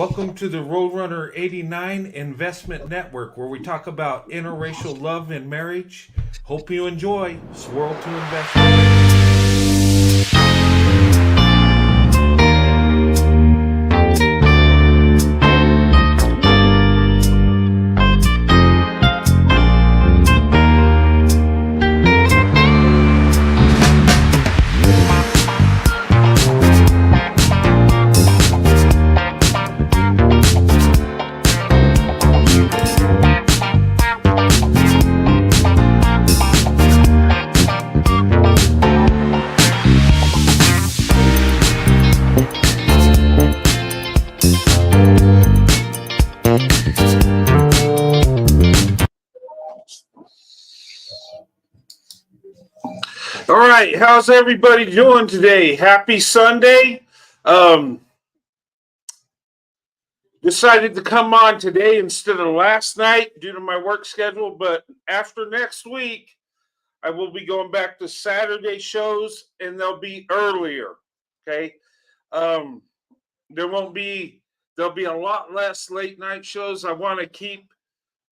Welcome to the Roadrunner 89 Investment Network, where we talk about interracial love and marriage. Hope you enjoy Swirl to Investment. All right, how's everybody doing today? Happy Sunday. Decided to come on today instead of last night due to my work schedule, but after next week, I will be going back to Saturday shows and they'll be earlier. Okay. There'll be a lot less late night shows. I want to keep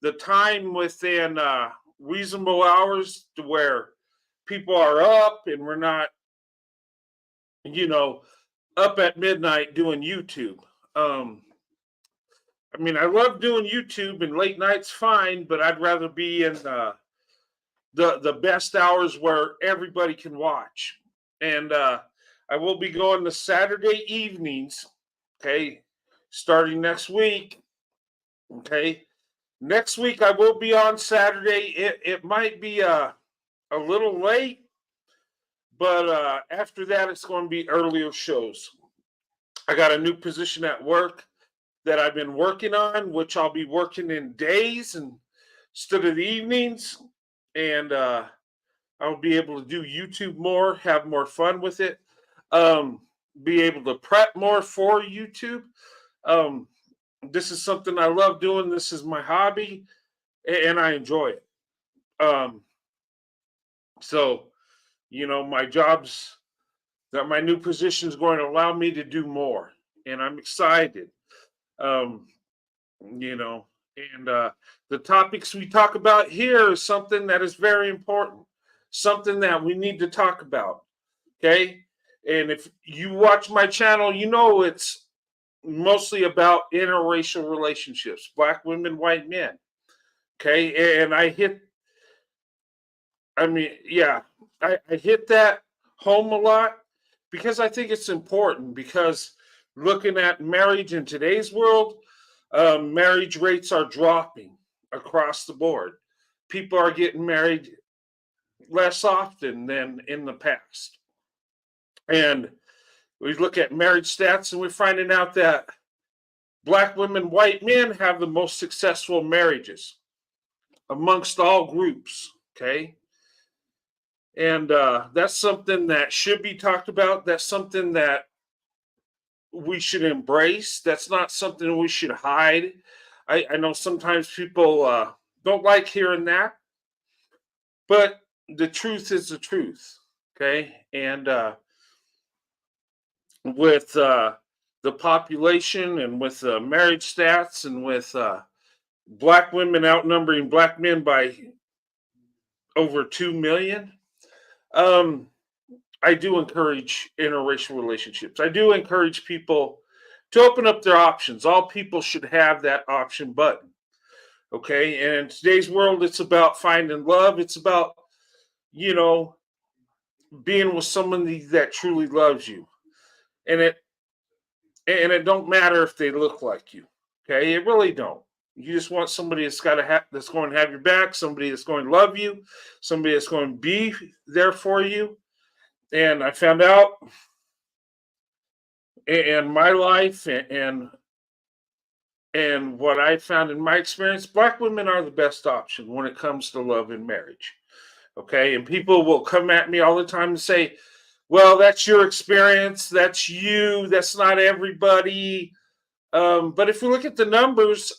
the time within reasonable hours to where people are up and we're not, up at midnight doing YouTube. I love doing YouTube and late nights fine, but I'd rather be in the best hours where everybody can watch. And I will be going to Saturday evenings, okay, starting next week. Okay. Next week I will be on Saturday. It might be a little late, but after that it's going to be earlier shows. I got a new position at work that I've been working on, which I'll be working in days instead of the evenings. And I'll be able to do YouTube more, have more fun with it, be able to prep more for YouTube. This is something I love doing. This is my hobby, and I enjoy it. So, my job's that my new position is going to allow me to do more, and I'm excited. And the topics we talk about here is something that is very important, something that we need to talk about. Okay. And if you watch my channel, it's mostly about interracial relationships, Black women, white men. Okay. And I hit that home a lot because I think it's important, because looking at marriage in today's world, marriage rates are dropping across the board. People are getting married less often than in the past. And we look at marriage stats and we're finding out that Black women, white men have the most successful marriages amongst all groups. Okay. And that's something that should be talked about. That's something that we should embrace. That's not something we should hide. I know sometimes people don't like hearing that, but the truth is the truth. Okay. And with the population and with marriage stats and with Black women outnumbering Black men by over 2 million, I do encourage interracial relationships. I do encourage people to open up their options. All people should have that option button. Okay. And in today's world, it's about finding love. It's about, being with somebody that truly loves you. And it don't matter if they look like you. Okay. It really don't. You just want somebody that's that's going to have your back, somebody that's going to love you, somebody that's going to be there for you. And I found out in my life and what I found in my experience, Black women are the best option when it comes to love and marriage. Okay. And people will come at me all the time and say, well, that's your experience. That's you. That's not everybody. But if you look at the numbers,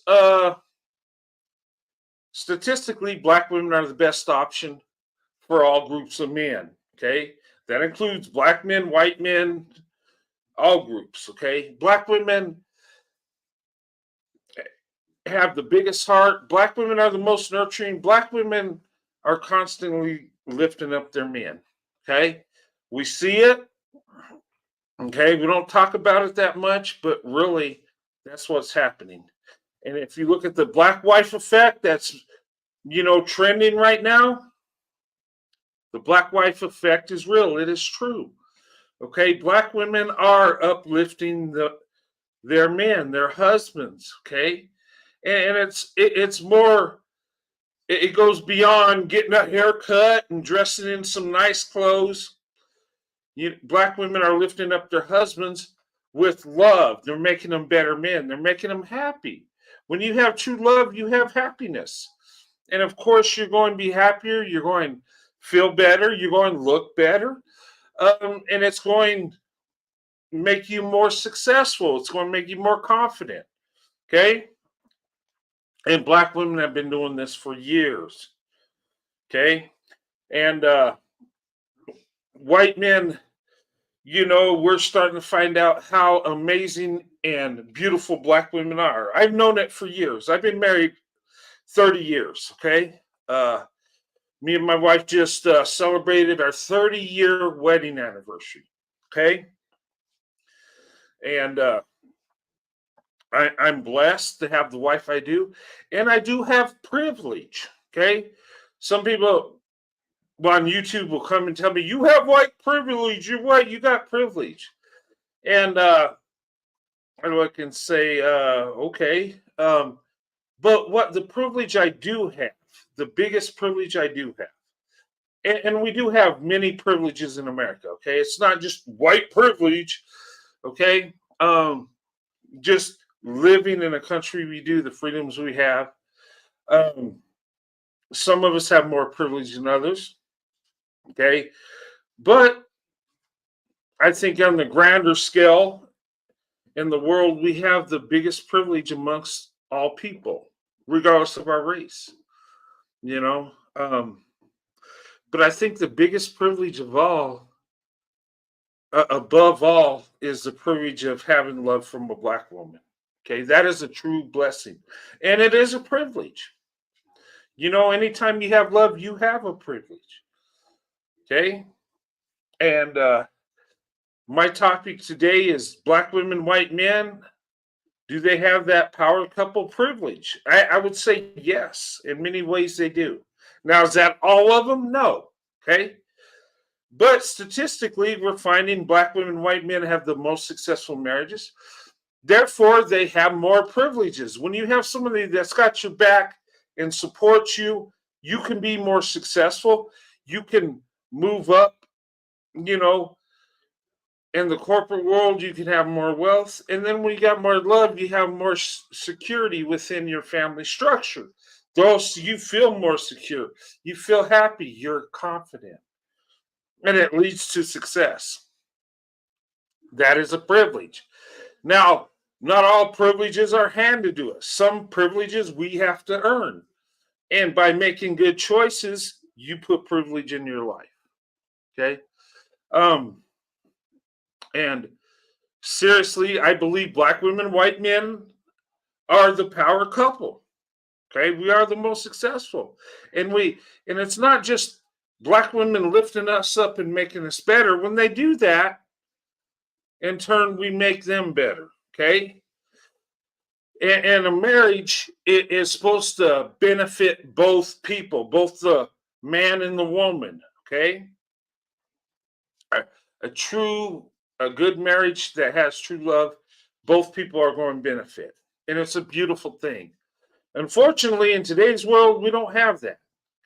statistically, Black women are the best option for all groups of men. Okay. That includes Black men, white men, all groups. Okay. Black women have the biggest heart. Black women are the most nurturing. Black women are constantly lifting up their men. Okay. We see it. Okay. We don't talk about it that much, but really, that's what's happening. And if you look at the black wife effect, that's, trending right now. The black wife effect is real. It is true. Okay. Black women are uplifting their men, their husbands. Okay. And it's more, it goes beyond getting a haircut and dressing in some nice clothes. Black women are lifting up their husbands with love. They're making them better men. They're making them happy. When you have true love, you have happiness. And of course, you're going to be happier. You're going to feel better. You're going to look better. And it's going to make you more successful. It's going to make you more confident. Okay? And black women have been doing this for years. Okay? And white men, we're starting to find out how amazing and beautiful black women are. I've known it for years. I've been married 30 years. Okay? Me and my wife just celebrated our 30-year wedding anniversary. Okay? And I'm blessed to have the wife I do. And I do have privilege. Okay? Some people on YouTube will come and tell me, you have white privilege. You're white. You got privilege. And I can say, okay. But what the privilege I do have, the biggest privilege I do have, and we do have many privileges in America. Okay. It's not just white privilege. Okay. Just living in a country we do, the freedoms we have. Some of us have more privilege than others. Okay. But I think on the grander scale in the world, we have the biggest privilege amongst all people, regardless of our race, But I think the biggest privilege of all, above all, is the privilege of having love from a black woman. Okay. That is a true blessing. And it is a privilege. Anytime you have love, you have a privilege. Okay. And my topic today is black women, white men. Do they have that power couple privilege? I would say yes. In many ways, they do. Now, is that all of them? No. Okay. But statistically, we're finding black women, white men have the most successful marriages. Therefore, they have more privileges. When you have somebody that's got your back and supports you, you can be more successful. You can move up, in the corporate world. You can have more wealth. And then when you got more love, you have more security within your family structure. Thus, you feel more secure. You feel happy. You're confident. And it leads to success. That is a privilege. Now, not all privileges are handed to us. Some privileges we have to earn. And by making good choices, you put privilege in your life. Okay? And seriously, I believe black women, white men are the power couple. Okay? We are the most successful. And it's not just black women lifting us up and making us better. When they do that, in turn, we make them better. Okay? And a marriage is supposed to benefit both people, both the man and the woman. Okay? A good marriage that has true love, both people are going to benefit. And it's a beautiful thing. Unfortunately, in today's world, we don't have that.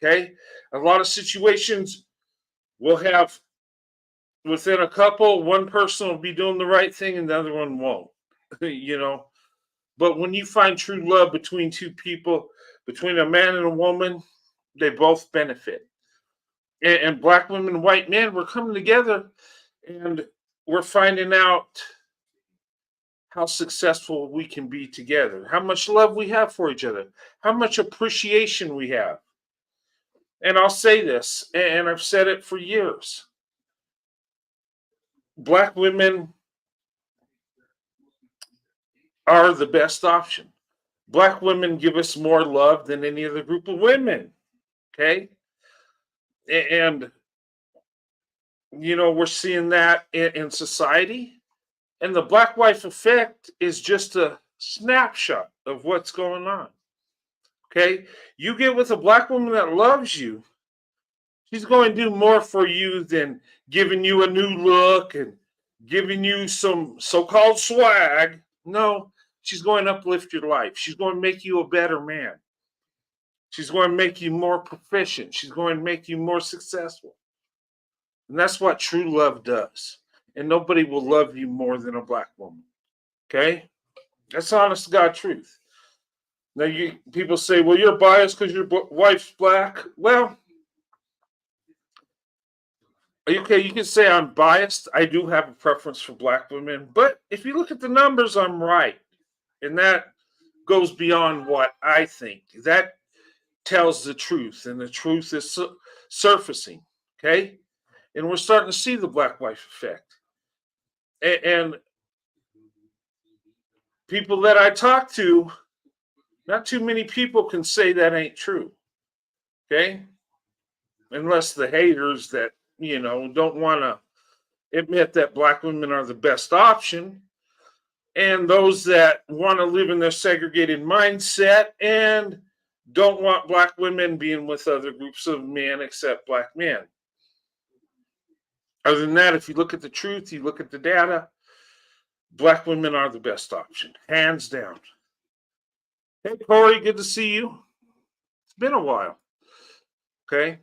Okay? A lot of situations we'll have within a couple, one person will be doing the right thing and the other one won't. But when you find true love between two people, between a man and a woman, they both benefit. And black women and white men, we're coming together and we're finding out how successful we can be together, how much love we have for each other, how much appreciation we have. And I'll say this, and I've said it for years. Black women are the best option. Black women give us more love than any other group of women. Okay. And, we're seeing that in society. And the black wife effect is just a snapshot of what's going on. Okay. You get with a black woman that loves you, she's going to do more for you than giving you a new look and giving you some so-called swag. No, she's going to uplift your life. She's going to make you a better man. She's going to make you more proficient. She's going to make you more successful. And that's what true love does. And nobody will love you more than a black woman. Okay? That's honest to God truth. Now, people say, well, you're biased because your wife's black. Well, okay, you can say I'm biased. I do have a preference for black women. But if you look at the numbers, I'm right. And that goes beyond what I think. That tells the truth. And the truth is surfacing. Okay? And we're starting to see the black wife effect. And people that I talk to, not too many people can say that ain't true. Okay? Unless the haters that, don't want to admit that black women are the best option. And those that want to live in their segregated mindset and don't want black women being with other groups of men except black men. Other than that, if you look at the truth, you look at the data, black women are the best option, hands down. Hey, Corey, good to see you. It's been a while. Okay.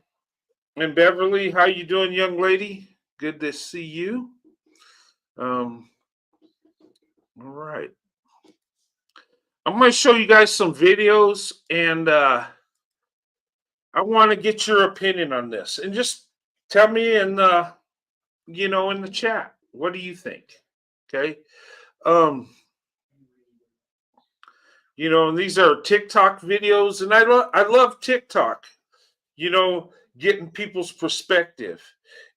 And Beverly, how you doing, young lady? Good to see you. All right. I'm going to show you guys some videos, and I want to get your opinion on this. And just tell me in the chat, what do you think? Okay. These are TikTok videos, and I love TikTok, getting people's perspective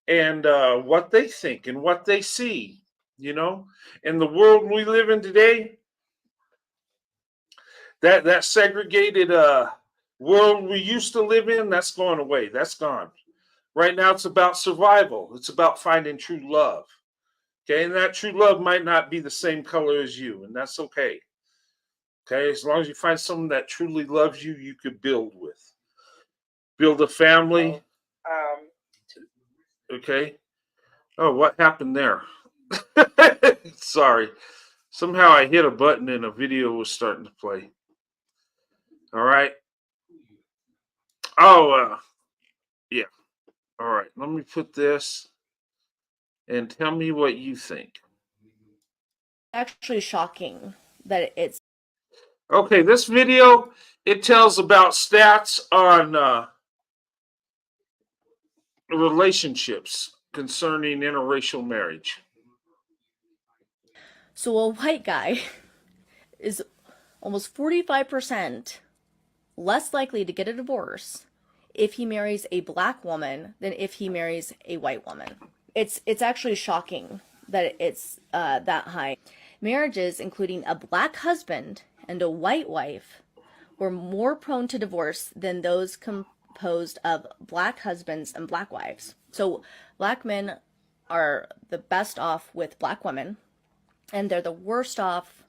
and what they think and what they see, in the world we live in today. That segregated world we used to live in, that's going away. That's gone. Right now, it's about survival. It's about finding true love. Okay, and that true love might not be the same color as you, and that's okay. Okay, as long as you find someone that truly loves you, you could build with. Build a family. Okay. Oh, what happened there? Sorry. Somehow I hit a button and a video was starting to play. All right. Oh, yeah. All right. Let me put this and tell me what you think. Actually shocking that it's okay. This video, it tells about stats on relationships concerning interracial marriage. so a white guy is almost 45% less likely to get a divorce if he marries a black woman than if he marries a white woman. It's actually shocking that it's that high. Marriages including a black husband and a white wife were more prone to divorce than those composed of black husbands and black wives. So black men are the best off with black women, and they're the worst off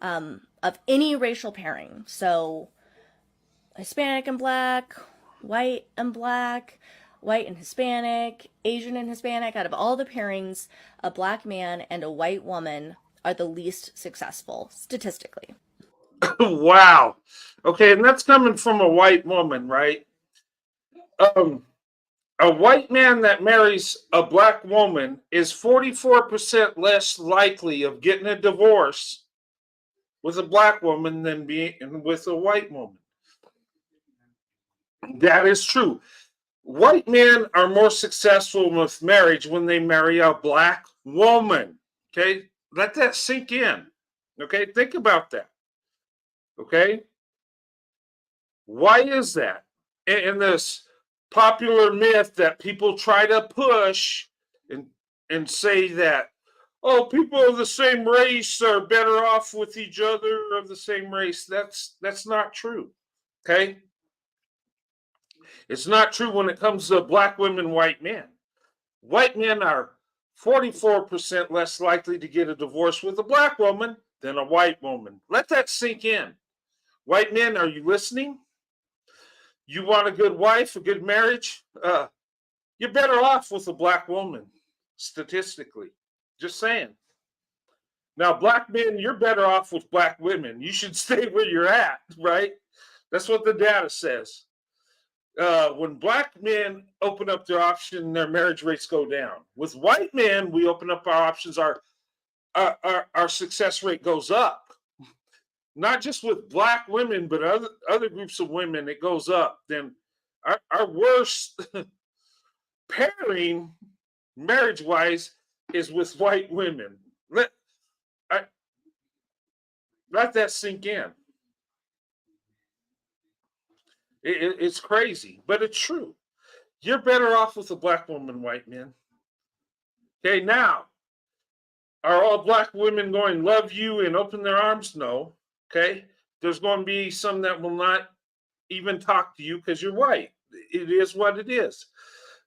of any racial pairing. So Hispanic and black, white and black, white and Hispanic, Asian and Hispanic, out of all the pairings, a black man and a white woman are the least successful statistically. Wow. Okay, and that's coming from a white woman, right? A white man that marries a black woman is 44% less likely of getting a divorce with a black woman than being with a white woman. That is true. White men are more successful with marriage when they marry a black woman. Okay, let that sink in. Okay, think about that. Okay, why is that? And this popular myth that people try to push and say that, oh, people of the same race are better off with each other of the same race. That's not true. Okay? It's not true when it comes to black women, white men. White men are 44% less likely to get a divorce with a black woman than a white woman. Let that sink in. White men, are you listening? You want a good wife, a good marriage? You're better off with a black woman, statistically. Just saying. Now, black men, you're better off with black women. You should stay where you're at, right? That's what the data says. When black men open up their option, their marriage rates go down. With white men, we open up our options, our success rate goes up. Not just with black women, but other groups of women, it goes up. Then our worst pairing, marriage-wise, is with white women. Let that sink in. It's crazy, but it's true. You're better off with a black woman, white men. Okay, now, are all black women going to love you and open their arms? No. Okay, there's going to be some that will not even talk to you because you're white. It is what it is.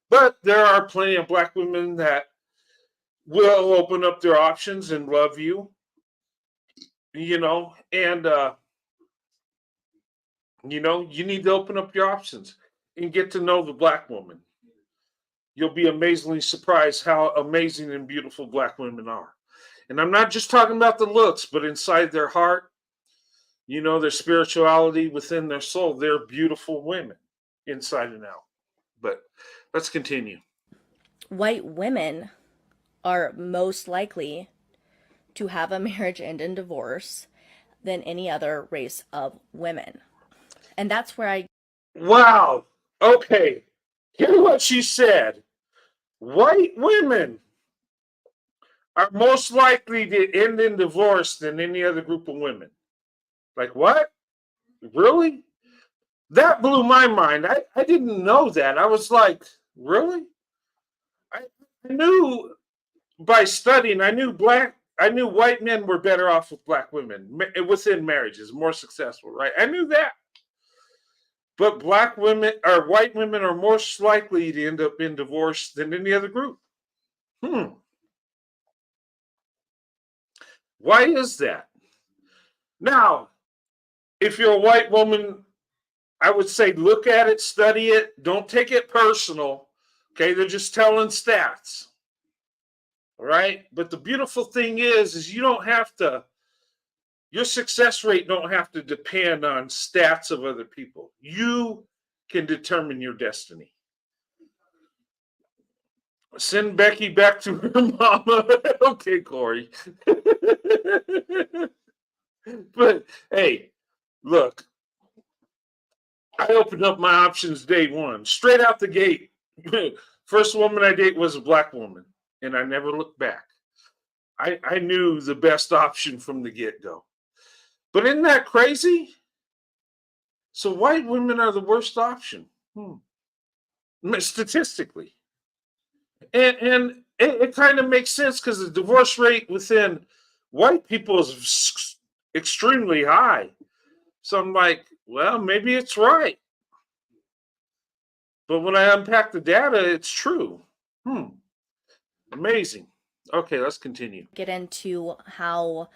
But there are plenty of black women that will open up their options and love you, and you need to open up your options and get to know the black woman. You'll be amazingly surprised how amazing and beautiful black women are. And I'm not just talking about the looks, but inside their heart, their spirituality within their soul. They're beautiful women inside and out. But let's continue. White women are most likely to have a marriage end in divorce than any other race of women. And that's where Wow. Okay. Here's what she said. White women are most likely to end in divorce than any other group of women. Like what? Really? That blew my mind. I didn't know that. I was like, really? I knew by studying, I knew white men were better off with black women within marriages, more successful, right? I knew that. But black women or white women are more likely to end up in divorce than any other group. Why is that? Now, if you're a white woman, I would say look at it, study it. Don't take it personal. Okay, they're just telling stats. All right? But the beautiful thing is you don't have to, your success rate don't have to depend on stats of other people. You can determine your destiny. Send Becky back to her mama. Okay, Corey. But hey, look, I opened up my options day one, straight out the gate. First woman I date was a black woman, and I never looked back. I knew the best option from the get-go. But isn't that crazy? So white women are the worst option, statistically. And it kind of makes sense because the divorce rate within white people is extremely high. So I'm like, well, maybe it's right. But when I unpack the data, it's true. Amazing. Okay, let's continue. Get into how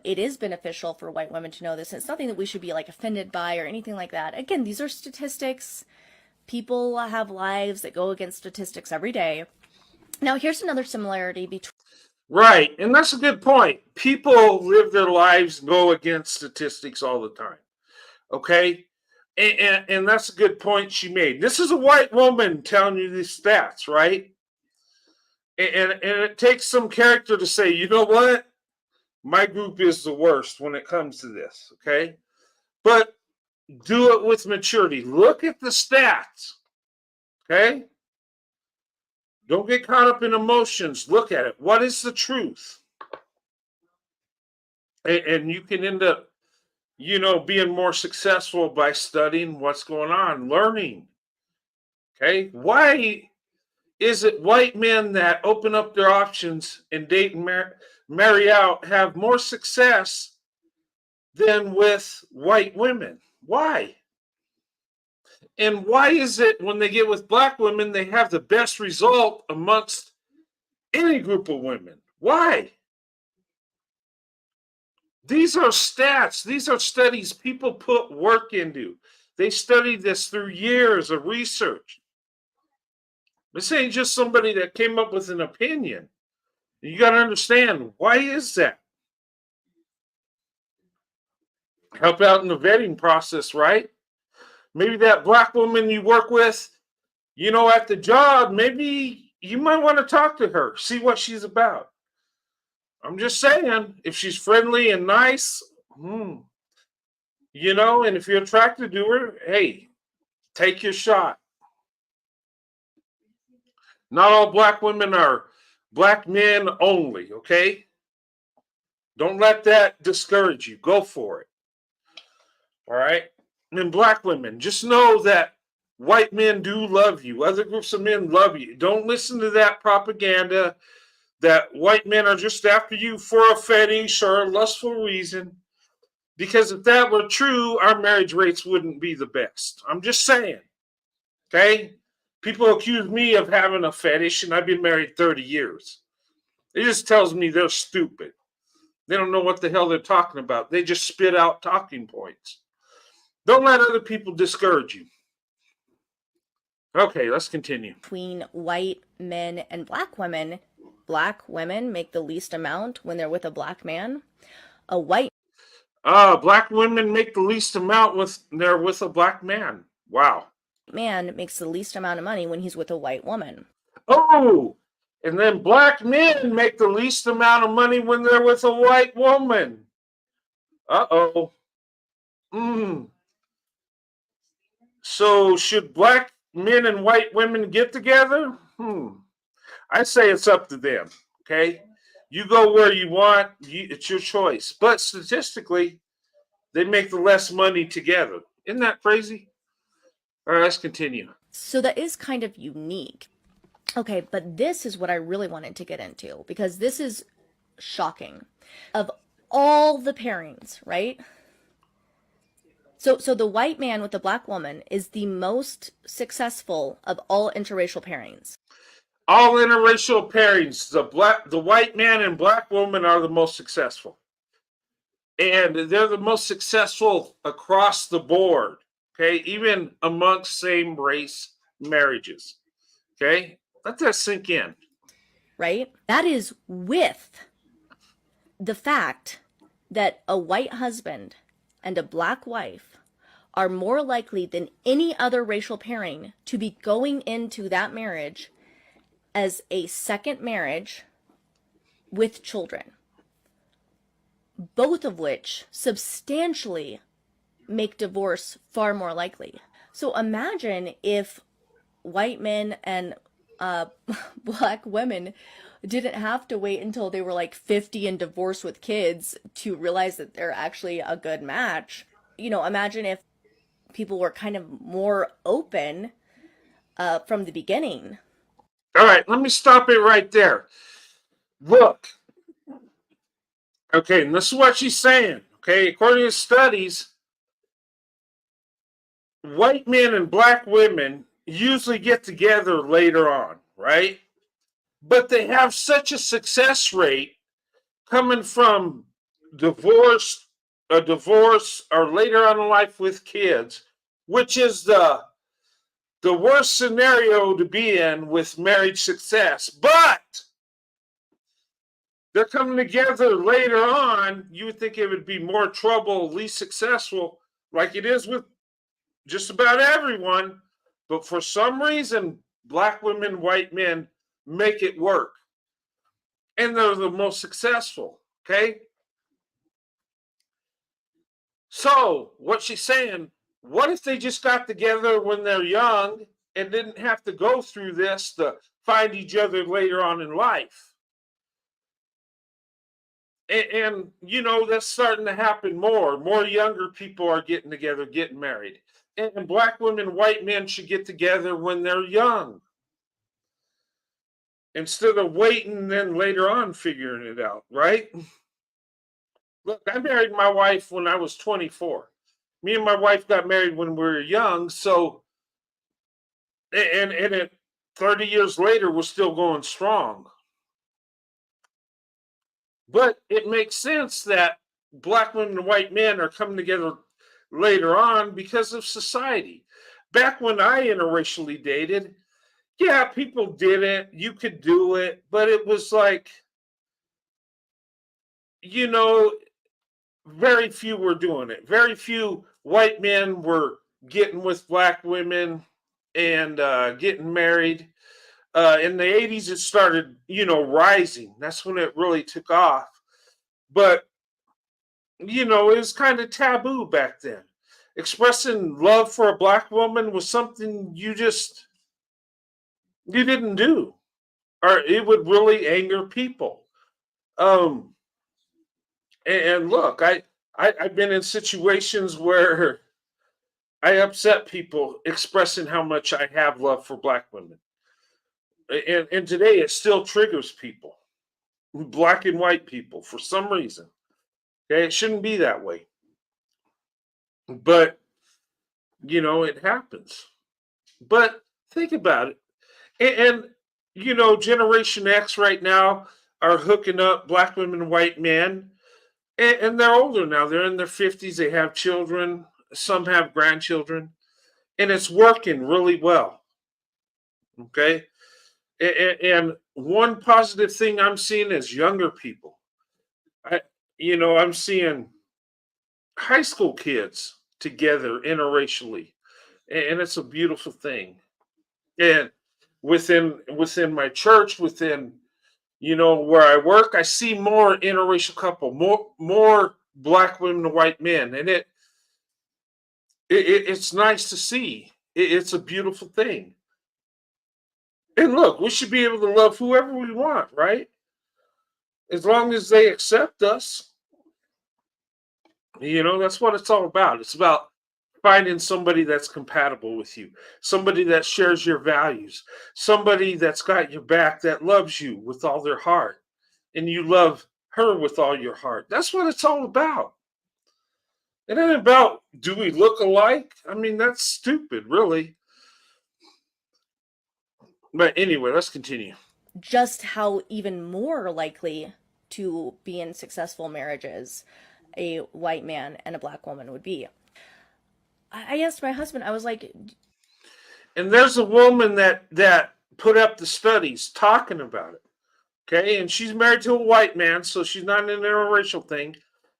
it is beneficial for white women to know this. It's nothing that we should be like offended by or anything like that. Again, these are statistics. People have lives that go against statistics every day. Now, here's another similarity between. Right, and that's a good point. People live their lives and go against statistics all the time. Okay? And that's a good point she made. This is a white woman telling you these stats, right? And it takes some character to say, you know what? My group is the worst when it comes to this, okay? But do it with maturity. Look at the stats, okay? Don't get caught up in emotions. Look at it. What is the truth? And you can end up, being more successful by studying what's going on, learning. Okay? Why is it white men that open up their options and date and marry out have more success than with white women? Why? And why is it when they get with black women, they have the best result amongst any group of women? Why? These are stats. These are studies people put work into. They studied this through years of research. This ain't just somebody that came up with an opinion. You got to understand, why is that? Help out in the vetting process, right? Maybe that black woman you work with, at the job, maybe you might want to talk to her, see what she's about. I'm just saying, if she's friendly and nice, and if you're attracted to her, hey, take your shot. Not all black women are black men only, okay? Don't let that discourage you. Go for it. All right? And black women, just know that white men do love you. Other groups of men love you. Don't listen to that propaganda that white men are just after you for a fetish or a lustful reason. Because if that were true, our marriage rates wouldn't be the best. I'm just saying. Okay? People accuse me of having a fetish, and I've been married 30 years. It just tells me they're stupid. They don't know what the hell they're talking about. They just spit out talking points. Don't let other people discourage you. Okay, let's continue. Between white men and black women make the least amount when they're with a black man. A white black women make the least amount when they're with a black man. Wow. Man makes the least amount of money when he's with a white woman. Oh, and then black men make the least amount of money when they're with a white woman. Uh-oh. So should black men and white women get together? I say it's up to them, okay? You go where you want. It's your choice. But statistically, they make the less money together. Isn't that crazy? All right, let's continue. So that is kind of unique. Okay, but this is what I really wanted to get into because this is shocking. Of all the pairings, right? So the white man with the black woman is the most successful of all interracial pairings. All interracial pairings, the white man and black woman are the most successful. And they're the most successful across the board, okay? Even amongst same race marriages, okay? Let that sink in. Right? That is with the fact that a white husband and a black wife are more likely than any other racial pairing to be going into that marriage as a second marriage with children, both of which substantially make divorce far more likely. So imagine if white men and black women didn't have to wait until they were like 50 and divorced with kids to realize that they're actually a good match. Imagine if people were kind of more open from the beginning. All right, let me stop it right there. Look. Okay, and this is what she's saying. Okay, according to studies, white men and black women usually get together later on, right? But they have such a success rate coming from a divorce, or later on in life with kids, which is the worst scenario to be in with marriage success. But they're coming together later on. You would think it would be more trouble, least successful, like it is with just about everyone. But for some reason, black women, white men make it work. And they're the most successful, okay? So, what she's saying, what if they just got together when they're young and didn't have to go through this to find each other later on in life? And that's starting to happen more. More younger people are getting together, getting married. And black women, white men should get together when they're young. instead of waiting and then later on figuring it out, right? Look, I married my wife when I was 24. Me and my wife got married when we were young, so and it 30 years later we're still going strong. But it makes sense that black women and white men are coming together later on because of society. Back when I interracially dated, yeah, people did it. You could do it, but it was like, you know, very few were doing it. Very few white men were getting with black women and getting married. In the 80s, it started, rising. That's when it really took off. But, it was kind of taboo back then. Expressing love for a black woman was something you didn't do, or it would really anger people. Um, and look, I've been in situations where I upset people expressing how much I have love for black women. And today it still triggers people, black and white people, for some reason. Okay, it shouldn't be that way. But, it happens. But think about it. Generation X right now are hooking up black women and white men. And they're older now. They're in their 50s. They have children. Some have grandchildren. And it's working really well. Okay. And one positive thing I'm seeing is younger people. I'm seeing high school kids together interracially, and it's a beautiful thing. And within my church, within where I work, I see more interracial couple, more black women and white men, and it's nice to see. It's a beautiful thing. And look, we should be able to love whoever we want, right? As long as they accept us. That's what it's all about. It's about finding somebody that's compatible with you, somebody that shares your values, somebody that's got your back, that loves you with all their heart, and you love her with all your heart. That's what it's all about. It ain't about, do we look alike? I mean, that's stupid, really. But anyway, let's continue. Just how even more likely to be in successful marriages a white man and a black woman would be. I asked my husband, I was like, and there's a woman that put up the studies talking about it. Okay, and she's married to a white man, so she's not an interracial thing,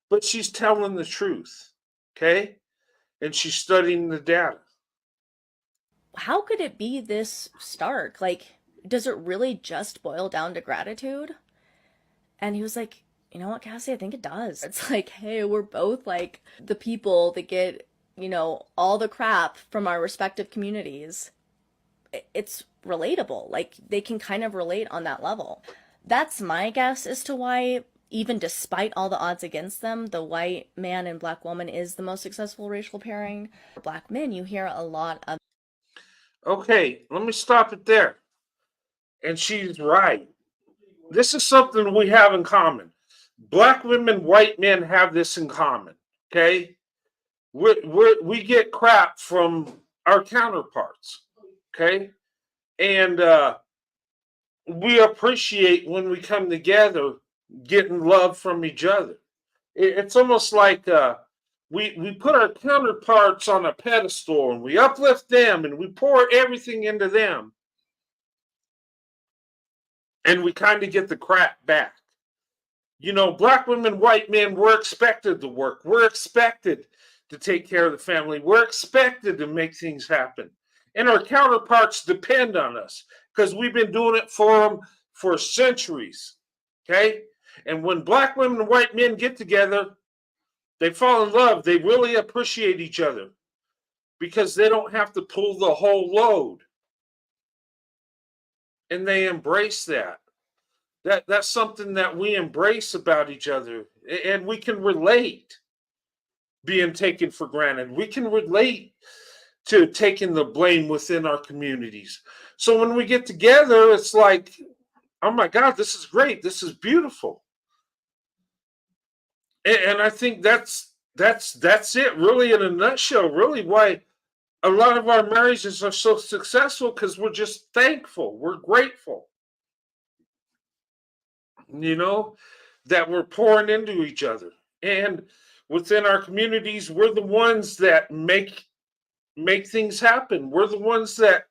but she's telling the truth. Okay, and she's studying the data. how could it be this stark? Like, does it really just boil down to gratitude? And he was like, you know what, Cassie, I think it does. It's like, hey, we're both like the people that get, all the crap from our respective communities. It's relatable. Like, they can kind of relate on that level. That's my guess as to why, even despite all the odds against them, the white man and black woman is the most successful racial pairing. For black men, you hear a lot of. Okay, let me stop it there. And she's right. This is something we have in common. Black women, white men have this in common. Okay, we get crap from our counterparts. Okay, and we appreciate when we come together, getting love from each other. It's almost like we put our counterparts on a pedestal and we uplift them and we pour everything into them, and we kind of get the crap back. Black women, white men, we're expected to work. We're expected to take care of the family. We're expected to make things happen. And our counterparts depend on us because we've been doing it for them for centuries. Okay? And when black women and white men get together, they fall in love. They really appreciate each other because they don't have to pull the whole load. And they embrace that. That's something that we embrace about each other, and we can relate being taken for granted. We can relate to taking the blame within our communities. So when we get together, it's like oh my God, this is great. This is beautiful. And I think that's it, really, in a nutshell. Really, why a lot of our marriages are so successful, because we're just thankful. We're grateful. You know, that we're pouring into each other. And within our communities, we're the ones that make things happen. We're the ones that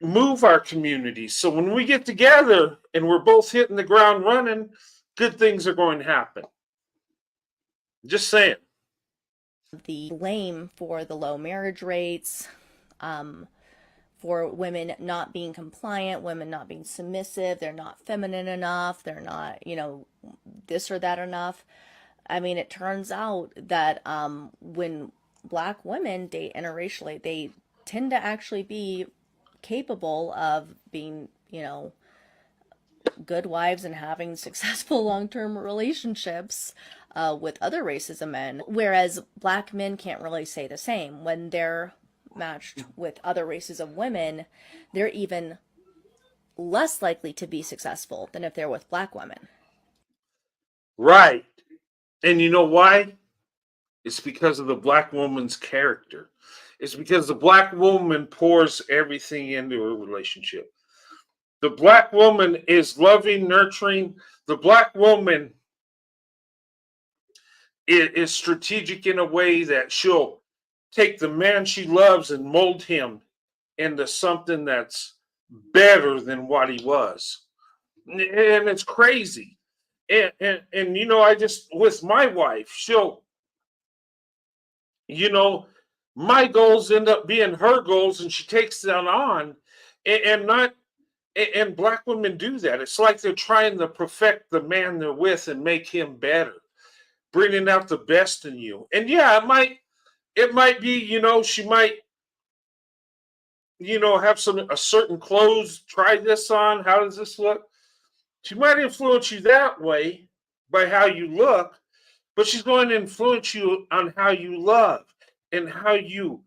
move our communities. So when we get together and we're both hitting the ground running, good things are going to happen. Just saying. The blame for the low marriage rates, for women not being compliant, women not being submissive, they're not feminine enough, they're not, this or that enough. I mean, it turns out that when black women date interracially, they tend to actually be capable of being, good wives and having successful long-term relationships with other races of men, whereas black men can't really say the same. When they're matched with other races of women, they're even less likely to be successful than if they're with black women. Right. And you know why? It's because of the black woman's character. It's because the black woman pours everything into a relationship. The black woman is loving, nurturing. The black woman is strategic in a way that she'll take the man she loves and mold him into something that's better than what he was. And it's crazy. And I just, with my wife, she'll, you know, my goals end up being her goals, and she takes that on. And not, and black women do that. It's like they're trying to perfect the man they're with and make him better, bringing out the best in you. And yeah, it might be, she might, have a certain clothes, try this on, how does this look? She might influence you that way by how you look, but she's going to influence you on how you love and how you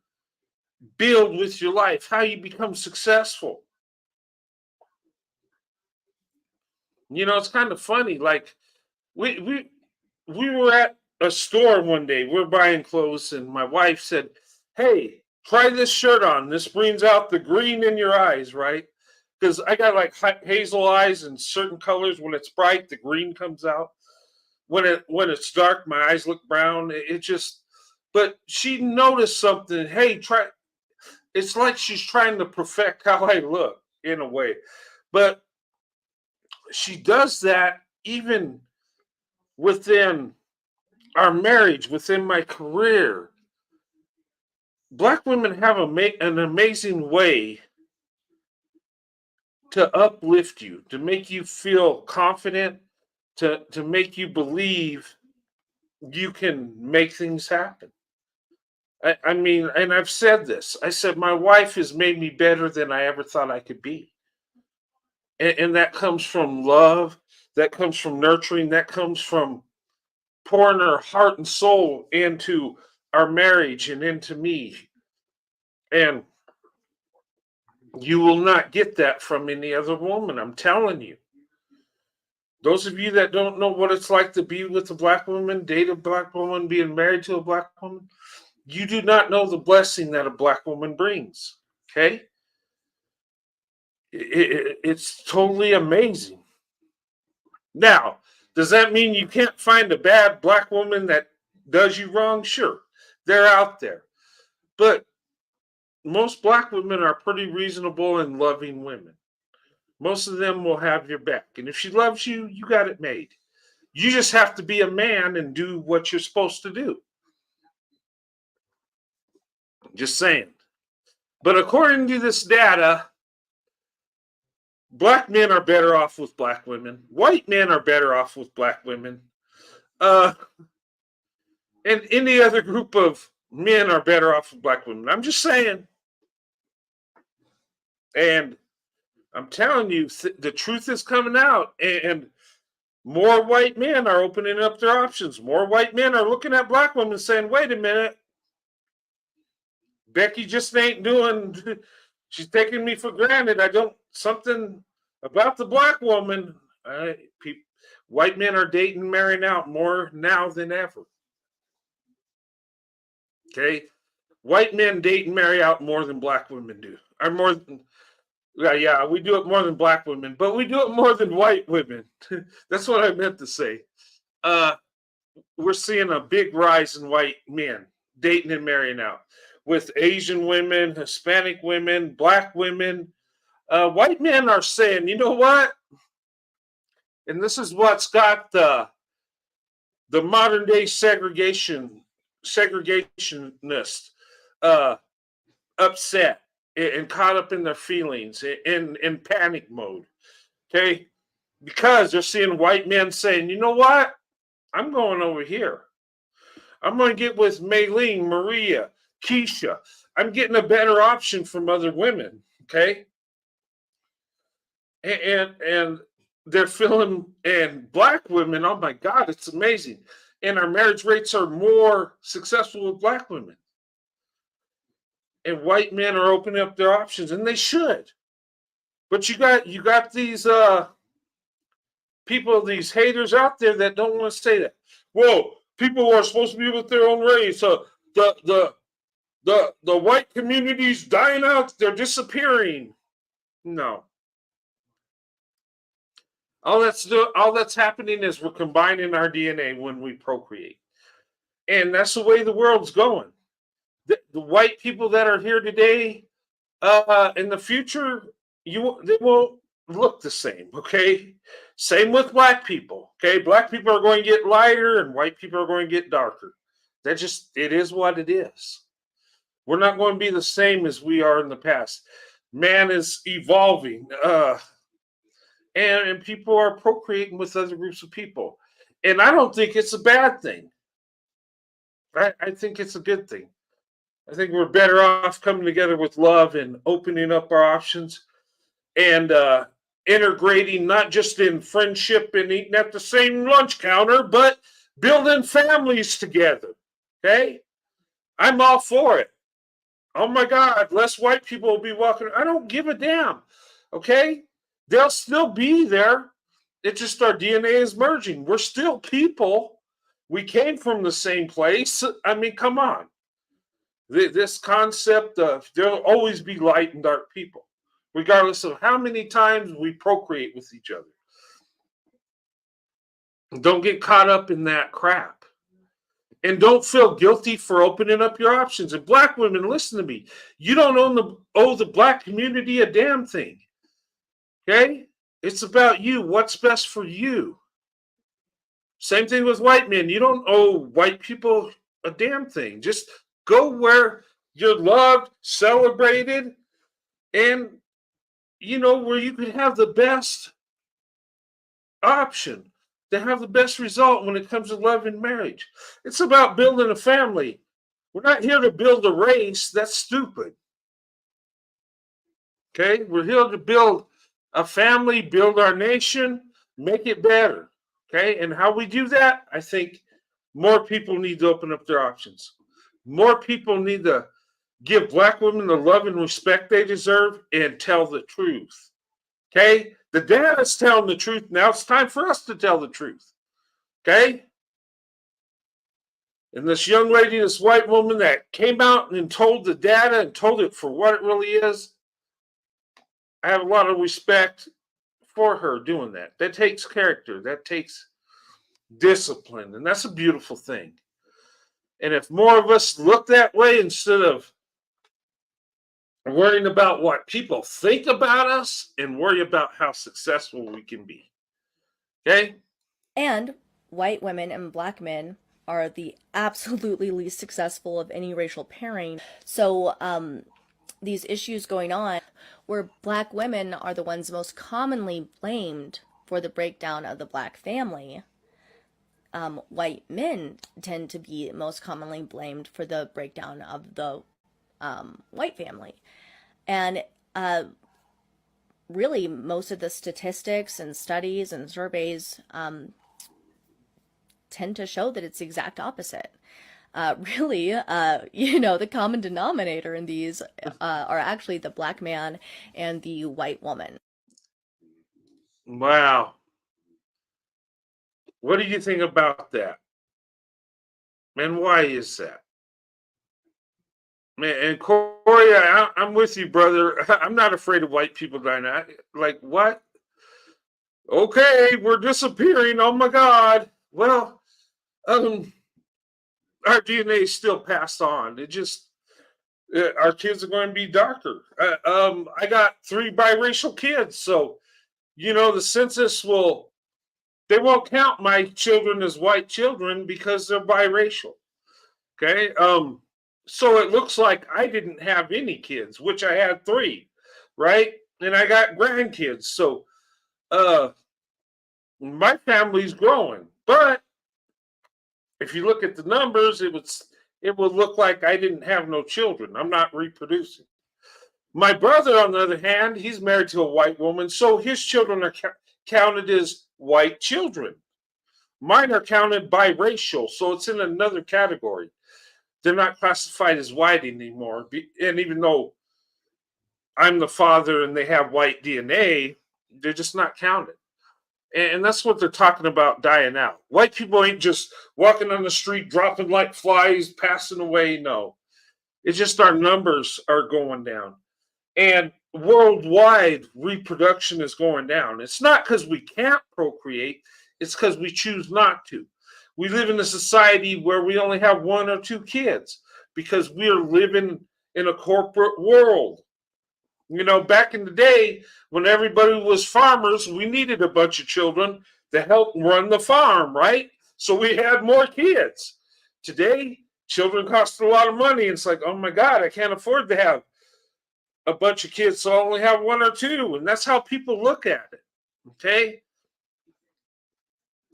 build with your life, how you become successful. It's kind of funny. Like, we we we were at a store one day. We're buying clothes, and my wife said, "Hey, try this shirt on. This brings out the green in your eyes, right? Because I got like hazel eyes, and certain colors, when it's bright, the green comes out. When it's dark, my eyes look brown. It just." But she noticed something. Hey, try. It's like she's trying to perfect how I look in a way, but she does that even within our marriage, within my career. Black women have an amazing way to uplift you, to make you feel confident, to make you believe you can make things happen. I mean, and I've said this. I said my wife has made me better than I ever thought I could be, and that comes from love. That comes from nurturing. That comes from pouring her heart and soul into our marriage and into me. And you will not get that from any other woman. I'm telling you. Those of you that don't know what it's like to be with a black woman, date a black woman, being married to a black woman, you do not know the blessing that a black woman brings. Okay? It's totally amazing. Now, does that mean you can't find a bad black woman that does you wrong? Sure. They're out there. But most black women are pretty reasonable and loving women. Most of them will have your back. And if she loves you, you got it made. You just have to be a man and do what you're supposed to do. Just saying. But according to this data, black men are better off with black women. White men are better off with black women. Uh, and any other group of men are better off with black women. I'm just saying. And I'm telling you, the truth is coming out. And more white men are opening up their options. More white men are looking at black women saying, wait a minute, Becky just ain't doing, she's taking me for granted. About the black woman, people, white men are dating, marrying out more now than ever. Okay, white men date and marry out more than black women do. Or more than, yeah, we do it more than black women, but we do it more than white women. That's what I meant to say. Uh, we're seeing a big rise in white men dating and marrying out with Asian women, Hispanic women, black women. White men are saying, you know what? And this is what's got the modern day segregationists uh, upset and caught up in their feelings in panic mode. Okay, because they're seeing white men saying, you know what? I'm going over here. I'm going to get with Maylene, Maria, Keisha. I'm getting a better option from other women. Okay, and they're feeling, and black women, oh my God, it's amazing. And our marriage rates are more successful with black women. And white men are opening up their options, and they should. But you got these people, these haters out there that don't want to say that. Whoa, people are supposed to be with their own race. The white community's dying out, they're disappearing. No. All that's happening is we're combining our DNA when we procreate. And that's the way the world's going. The white people that are here today, in the future, they won't look the same. Okay, same with black people. Okay, black people are going to get lighter, and white people are going to get darker. It is what it is. We're not going to be the same as we are in the past. Man is evolving, and people are procreating with other groups of people, and I don't think it's a bad thing. I think it's a good thing. I think we're better off coming together with love and opening up our options and integrating, not just in friendship and eating at the same lunch counter, but building families together. Okay? I'm all for it. Oh my God, less white people will be walking. I don't give a damn. Okay? They'll still be there. It's just our DNA is merging. We're still people. We came from the same place. I mean, come on. This concept of there'll always be light and dark people, regardless of how many times we procreate with each other. Don't get caught up in that crap. And don't feel guilty for opening up your options. And black women, listen to me. You don't owe the black community a damn thing. Okay? It's about you. What's best for you. Same thing with white men. You don't owe white people a damn thing. Just go where you're loved, celebrated, and where you can have the best option to have the best result when it comes to love and marriage. It's about building a family. We're not here to build a race. That's stupid. Okay? We're here to build a family, build our nation, make it better. Okay? And how we do that, I think more people need to open up their options. More people need to give black women the love and respect they deserve and tell the truth. Okay? The dad is telling the truth. Now it's time for us to tell the truth. Okay? And this young lady, this white woman that came out and told the data and told it for what it really is, I have a lot of respect for her doing that. That takes character. That takes discipline. And that's a beautiful thing. And if more of us look that way instead of worrying about what people think about us and worry about how successful we can be. Okay? And white women and black men are the absolutely least successful of any racial pairing. So these issues going on where black women are the ones most commonly blamed for the breakdown of the black family, white men tend to be most commonly blamed for the breakdown of the white family. And really, most of the statistics and studies and surveys tend to show that it's the exact opposite. Really, the common denominator in these are actually the black man and the white woman. Wow. What do you think about that? And why is that? Man, and Corey, I'm with you, brother. I'm not afraid of white people dying. Like, what? Okay, we're disappearing. Oh my God. Well, um, our DNA is still passed on. It just our kids are going to be darker. I got 3 biracial kids, so the census will they won't count my children as white children because they're biracial. Okay. So it looks like I didn't have any kids, which I had 3, right? And I got grandkids. So uh my family's growing. But if you look at the numbers, it would look like I didn't have no children. I'm not reproducing. My brother, on the other hand, he's married to a white woman, so his children are counted as white children. Mine are counted biracial, so it's in another category. They're not classified as white anymore. And even though I'm the father and they have white DNA, they're just not counted. And that's what they're talking about dying out. White people ain't just walking on the street, dropping like flies, passing away. No, it's just our numbers are going down. And worldwide, reproduction is going down. It's not because we can't procreate, it's because we choose not to. We live in a society where we only have 1 or 2 kids because we are living in a corporate world. Back in the day when everybody was farmers, we needed a bunch of children to help run the farm, right? So we had more kids. Today, children cost a lot of money. It's like, oh my God, I can't afford to have a bunch of kids, so I only have 1 or 2. And that's how people look at it. Okay.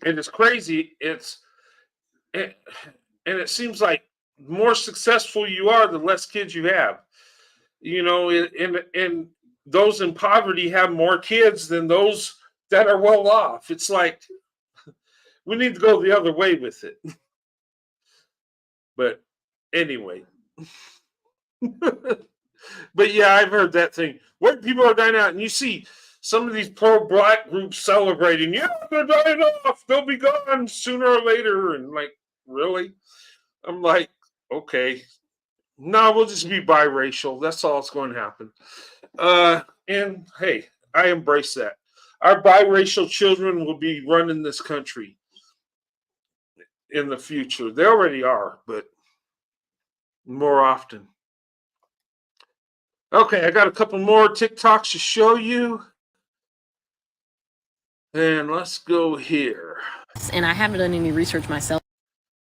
And it's crazy. And it seems like the more successful you are, the less kids you have. And those in poverty have more kids than those that are well off. It's like we need to go the other way with it. But anyway. But yeah, I've heard that thing. White people are dying out, and you see some of these pro-black groups celebrating. Yeah, they're dying off. They'll be gone sooner or later. And like, really? I'm like, okay. No, we'll just be biracial. That's all that's going to happen. And hey, I embrace that. Our biracial children will be running this country in the future. They already are, but more often. Okay, I got a couple more TikToks to show you. And let's go here. And I haven't done any research myself.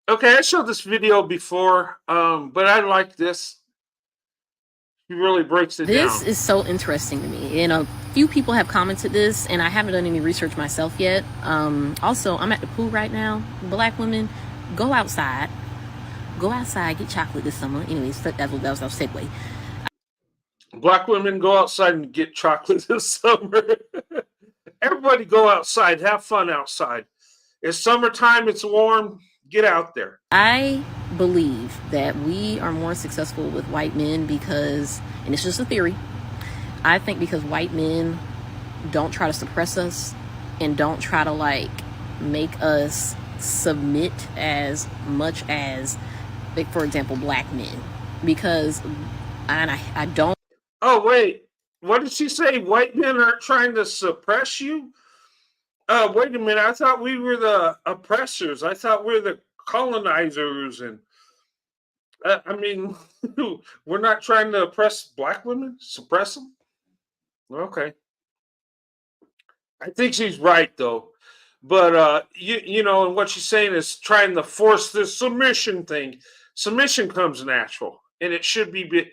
Okay, I showed this video before, but I like this. He really breaks it down. This is so interesting to me. And a few people have commented this, and I haven't done any research myself yet. Also, I'm at the pool right now. Black women, go outside. Go outside, get chocolate this summer. Anyways, that was our segue. Black women, go outside and get chocolate this summer. Everybody go outside. Have fun outside. It's summertime. It's warm. Get out there. I believe that we are more successful with white men because, and it's just a theory, I think because white men don't try to suppress us and don't try to make us submit as much as, like, for example, black men. Because, and I don't. Oh, wait. What did she say? White men aren't trying to suppress you? Wait a minute. I thought we were the oppressors. I thought we were the colonizers. And I mean, we're not trying to oppress black women, suppress them. Okay. I think she's right, though. But, and what she's saying is trying to force this submission thing. Submission comes natural. And it should be.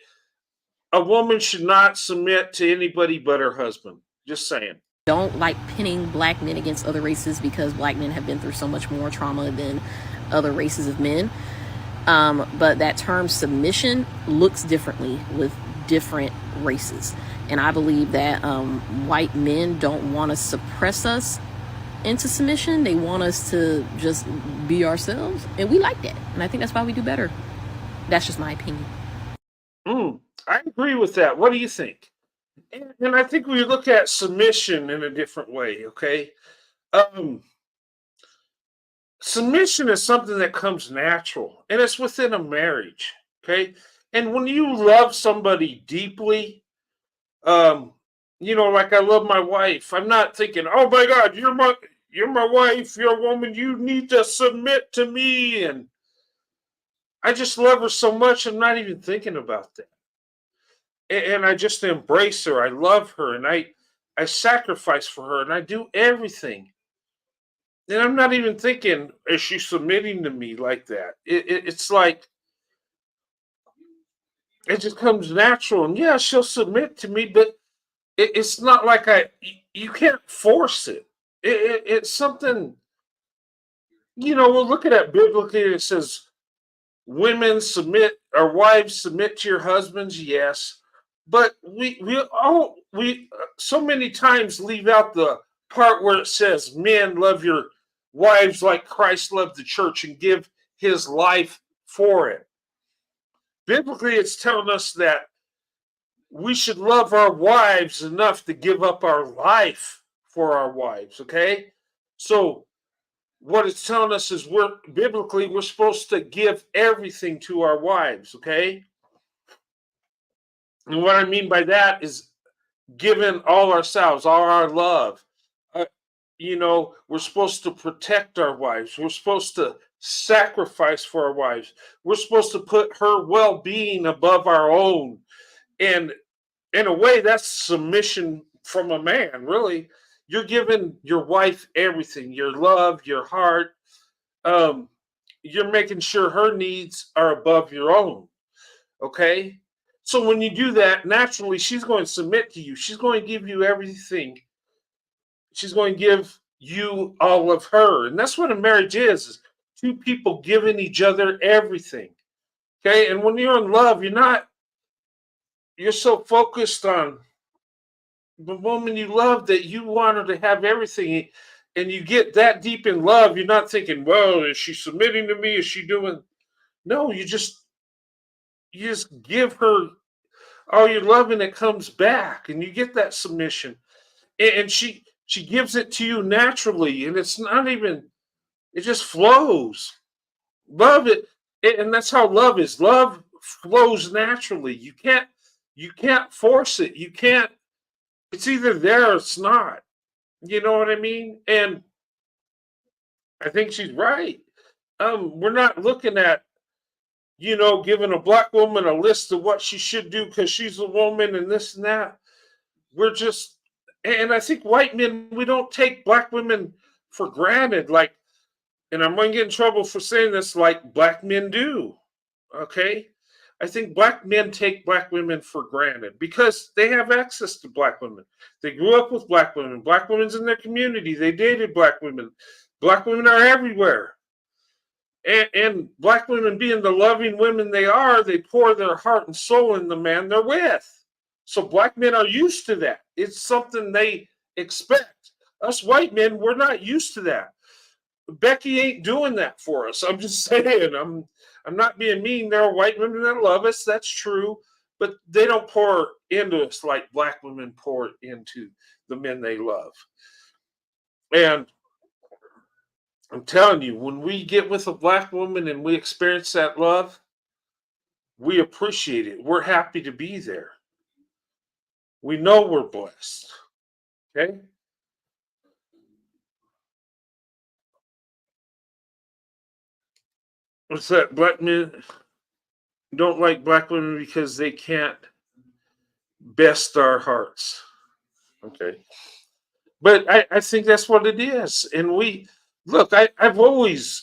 A woman should not submit to anybody but her husband. Just saying. Don't like pinning black men against other races because black men have been through so much more trauma than other races of men. But that term submission looks differently with different races. And I believe that white men don't want to suppress us into submission. They want us to just be ourselves. And we like that. And I think that's why we do better. That's just my opinion. I agree with that. What do you think? And I think we look at submission in a different way, okay? Um, Submission is something that comes natural and it's within a marriage, okay? And when you love somebody deeply, um, like I love my wife, I'm not thinking, oh my God, you're my wife, you're a woman, you need to submit to me. And I just love her so much, I'm not even thinking about that. And I just embrace her. I love her and I sacrifice for her and I do everything. And I'm not even thinking, is she submitting to me like that? It's like it just comes natural. And yeah, she'll submit to me, but it's not like you can't force it. It's something, we're looking at biblically, it says women submit, or wives submit to your husbands, yes. But we so many times leave out the part where it says men love your wives like Christ loved the church and give his life for it. Biblically, it's telling us that we should love our wives enough to give up our life for our wives, okay? So what it's telling us is we're supposed to give everything to our wives, okay? And what I mean by that is giving all ourselves, all our love. Uh, we're supposed to protect our wives. We're supposed to sacrifice for our wives. We're supposed to put her well-being above our own. And in a way, that's submission from a man, really. You're giving your wife everything, your love, your heart. Um, you're making sure her needs are above your own. Okay. So when you do that, naturally, she's going to submit to you. She's going to give you everything. She's going to give you all of her. And that's what a marriage is two people giving each other everything. Okay. And when you're in love, you're so focused on the woman you love that you want her to have everything. And you get that deep in love, you're not thinking, well, is she submitting to me? Is she doing? No, you just give her all your love and it comes back and you get that submission. And she gives it to you naturally. And it's not even, it just flows. Love it. And that's how love is. Love flows naturally. You can't force it. You can't, it's either there or it's not. You know what I mean? And I think she's right. We're not looking at, giving a black woman a list of what she should do because she's a woman and this and that. We're just, and I think white men, we don't take black women for granted. Like, and I'm going to get in trouble for saying this, like black men do. Okay. I think black men take black women for granted because they have access to black women. They grew up with black women. Black women's in their community. They dated black women. Black women are everywhere. And black women being the loving women they are, they pour their heart and soul in the man they're with. So black men are used to that. It's something they expect. Us white men, we're not used to that. Becky ain't doing that for us. I'm just saying. I'm not being mean. There are white women that love us. That's true. But they don't pour into us like black women pour into the men they love. And I'm telling you, when we get with a black woman and we experience that love, we appreciate it. We're happy to be there. We know we're blessed. Okay? What's that? Black men don't like black women because they can't best our hearts. Okay. But I think that's what it is. And I've always,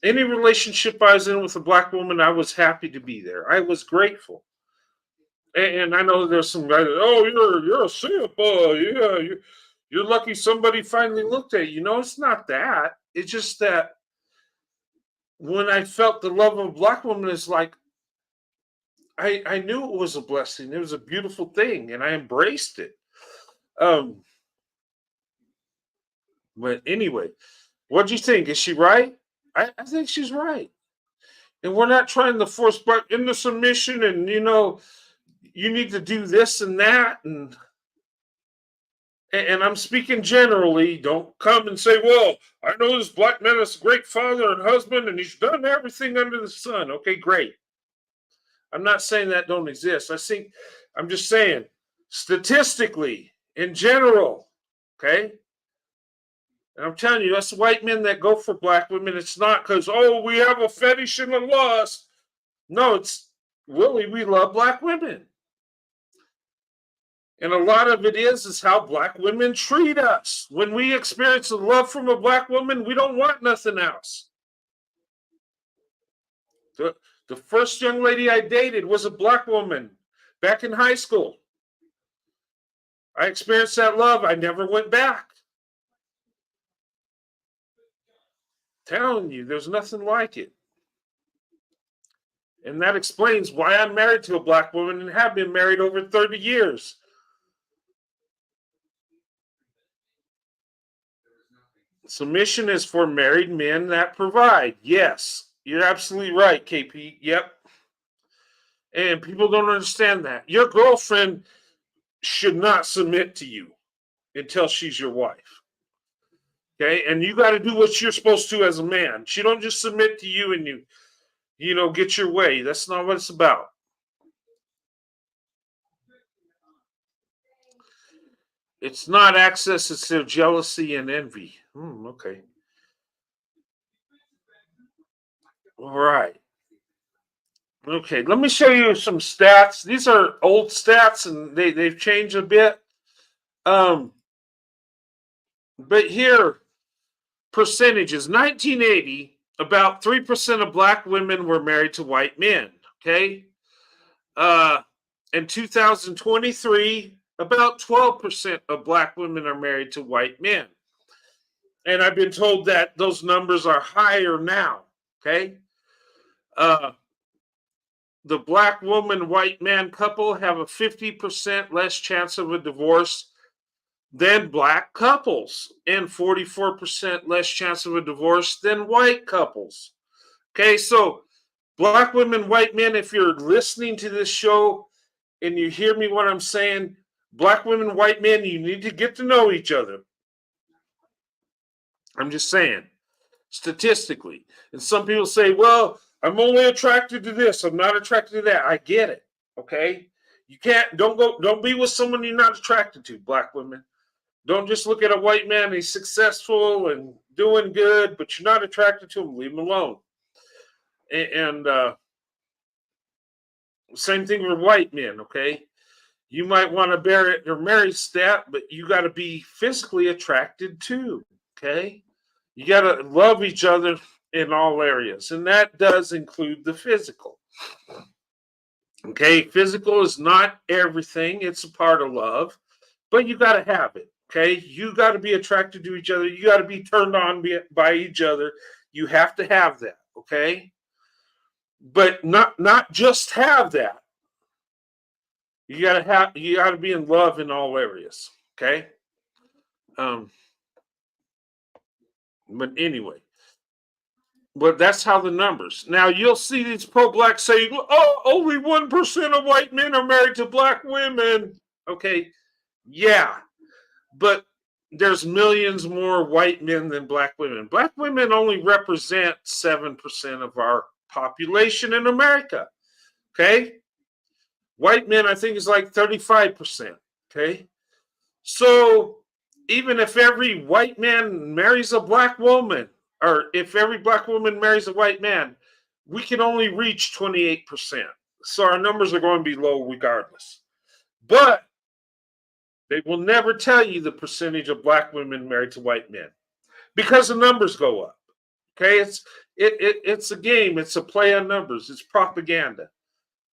any relationship I was in with a black woman, I was happy to be there. I was grateful. And I know there's some guys that, oh, you're a simp. Yeah, you're lucky somebody finally looked at you. No, it's not that. It's just that when I felt the love of a black woman, it's like I knew it was a blessing. It was a beautiful thing, and I embraced it. Um, but anyway, what do you think? Is she right? I think she's right. And we're not trying to force back into submission and you need to do this and that, and I'm speaking generally. Don't come and say, well, I know this black man is a great father and husband, and he's done everything under the sun. Okay, great. I'm not saying that don't exist. I'm just saying, statistically, in general, okay? And I'm telling you, that's white men that go for black women. It's not because, oh, we have a fetish and a lust. No, it's really, we love black women. And a lot of it is how black women treat us. When we experience the love from a black woman, we don't want nothing else. The first young lady I dated was a black woman back in high school. I experienced that love. I never went back. Telling you, there's nothing like it. And that explains why I'm married to a black woman and have been married over 30 years. Submission is for married men that provide. Yes, you're absolutely right, KP. Yep. And people don't understand that. Your girlfriend should not submit to you until she's your wife. Okay? And you got to do what you're supposed to as a man. She don't just submit to you and you get your way. That's not what it's about. It's not access, it's their jealousy and envy. Okay. All right. Okay, let me show you some stats. These are old stats and they've changed a bit. But here, percentages. 1980, about 3% of black women were married to white men. Okay. In 2023, about 12% of black women are married to white men. And I've been told that those numbers are higher now. Okay. The black woman, white man couple have a 50% less chance of a divorce than black couples, and 44% less chance of a divorce than white couples. Okay, so black women, white men, if you're listening to this show and you hear me what I'm saying, black women, white men, you need to get to know each other. I'm just saying, statistically. And some people say, well, I'm only attracted to this. I'm not attracted to that. I get it. Okay. You don't be with someone you're not attracted to, black women. Don't just look at a white man. He's successful and doing good, but you're not attracted to him. Leave him alone. And same thing with white men. Okay. You might want to marry stat, but you got to be physically attracted too. Okay. You got to love each other in all areas, and that does include the physical. Okay, physical is not everything. It's a part of love, but you got to have it. Okay, you got to be attracted to each other. You got to be turned on by each other. You have to have that. Okay, but not just have that. You got to be in love in all areas. Okay. But anyway. But that's how the numbers. Now, you'll see these pro-blacks saying, oh, only 1% of white men are married to black women. Okay, yeah. But there's millions more white men than black women. Black women only represent 7% of our population in America. Okay? White men, I think, is like 35%. Okay? So, even if every white man marries a black woman, or if every black woman marries a white man, we can only reach 28%. So our numbers are going to be low regardless. But they will never tell you the percentage of black women married to white men because the numbers go up. Okay, it's a game. It's a play on numbers. It's propaganda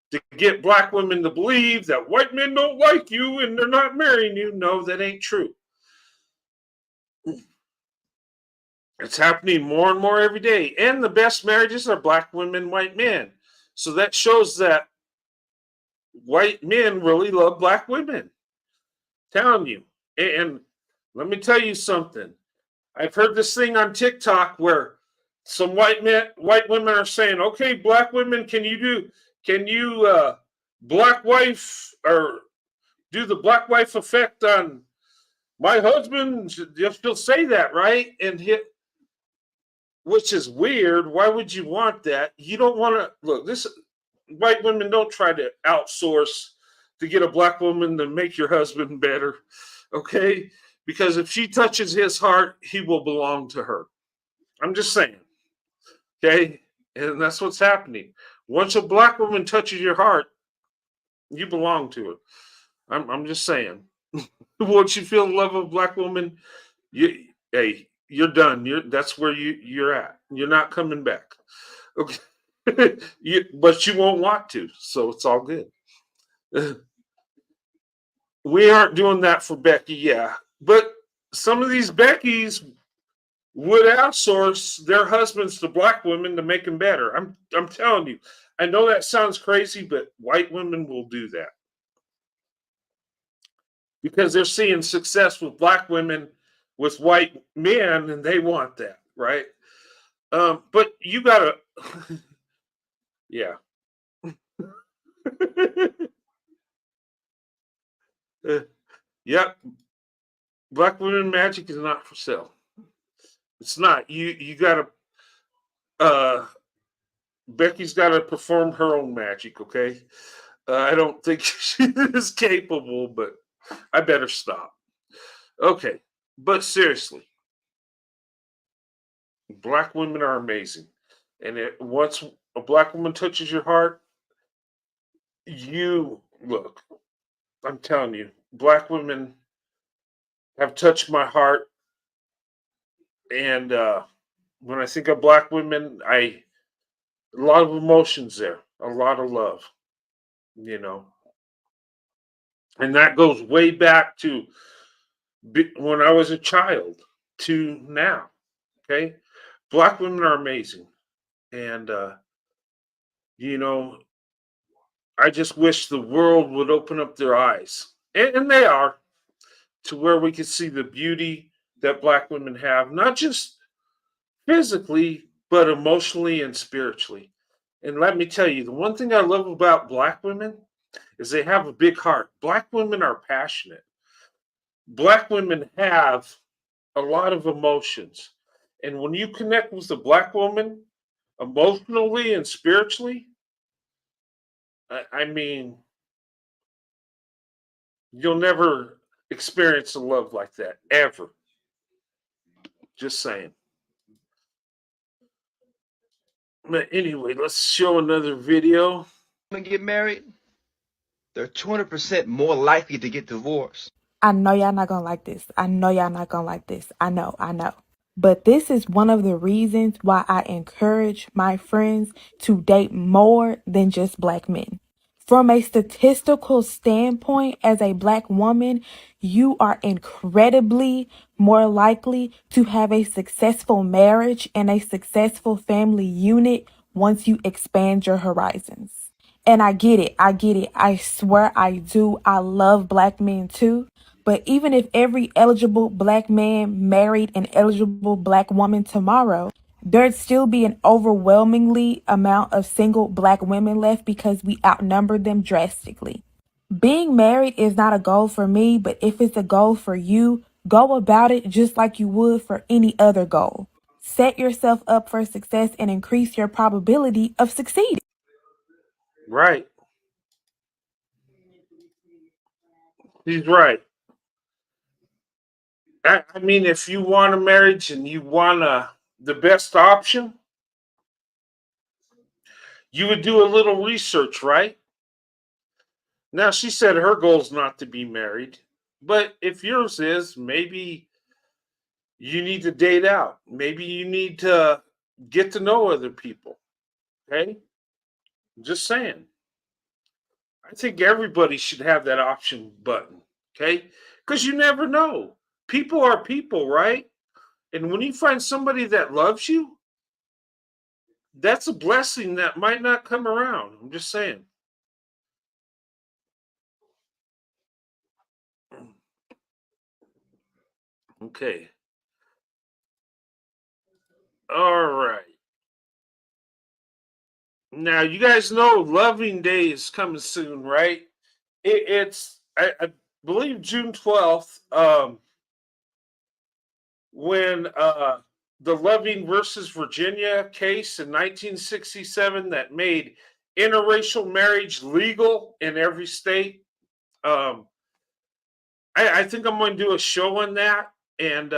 to get black women to believe that white men don't like you and they're not marrying you. No, that ain't true. It's happening more and more every day. And the best marriages are black women, white men. So that shows that white men really love black women. Telling you. And let me tell you something. I've heard this thing on TikTok where some white women are saying, okay, black women, can you black wife or do the black wife effect on my husband. She'll say that, right? And hit, which is weird. Why would you want that? You don't want to look. This white women don't try to outsource to get a black woman to make your husband better, okay? Because if she touches his heart, he will belong to her. I'm just saying, okay? And that's what's happening. Once a black woman touches your heart, you belong to her. I'm just saying. Once you feel the love of a black woman, you hey, you're done. That's where you're at. You're not coming back. Okay. But you won't want to, so it's all good. We aren't doing that for Becky, yeah. But some of these Beckys would outsource their husbands to black women to make them better. I'm telling you. I know that sounds crazy, but white women will do that because they're seeing success with black women with white men, and they want that, right? But you gotta, yeah. Yep, black women magic is not for sale. It's not. You gotta. Uh, Becky's got to perform her own magic. Okay. I don't think she is capable, but I better stop. Okay, but seriously, black women are amazing, and once a black woman touches your heart, you look. I'm telling you, black women have touched my heart, and when I think of black women, a lot of emotions there, a lot of love, you know, and that goes way back to when I was a child to now. Okay, black women are amazing, and you know, I just wish the world would open up their eyes, and they are, to where we can see the beauty that black women have, not just physically, but emotionally and spiritually. And let me tell you, the one thing I love about black women is they have a big heart. Black women are passionate. Black women have a lot of emotions. And when you connect with a black woman emotionally and spiritually, I mean, you'll never experience a love like that ever. Just saying. But anyway, let's show another video. And get married, they're 200% more likely to get divorced. I know y'all not gonna like this. I know y'all not gonna like this. I know. But this is one of the reasons why I encourage my friends to date more than just black men. From a statistical standpoint, as a black woman, you are incredibly more likely to have a successful marriage and a successful family unit once you expand your horizons. And I get it. I swear I do. I love black men too. But even if every eligible black man married an eligible black woman tomorrow, there'd still be an overwhelmingly amount of single black women left because we outnumber them drastically. Being married is not a goal for me, but if it's a goal for you, go about it just like you would for any other goal. Set yourself up for success and increase your probability of succeeding. Right. He's right. I mean, if you want a marriage and you want the best option, you would do a little research, right? Now, she said her goal is not to be married, but if yours is, maybe you need to date out. Maybe you need to get to know other people. Okay? Just saying. I think everybody should have that option button. Okay? Because you never know. People are people, right? And when you find somebody that loves you, that's a blessing that might not come around. I'm just saying. Okay. All right. Now you guys know Loving Day is coming soon, right? I believe June 12th. When the Loving versus Virginia case in 1967 that made interracial marriage legal in every state. Um, I think I'm going to do a show on that, and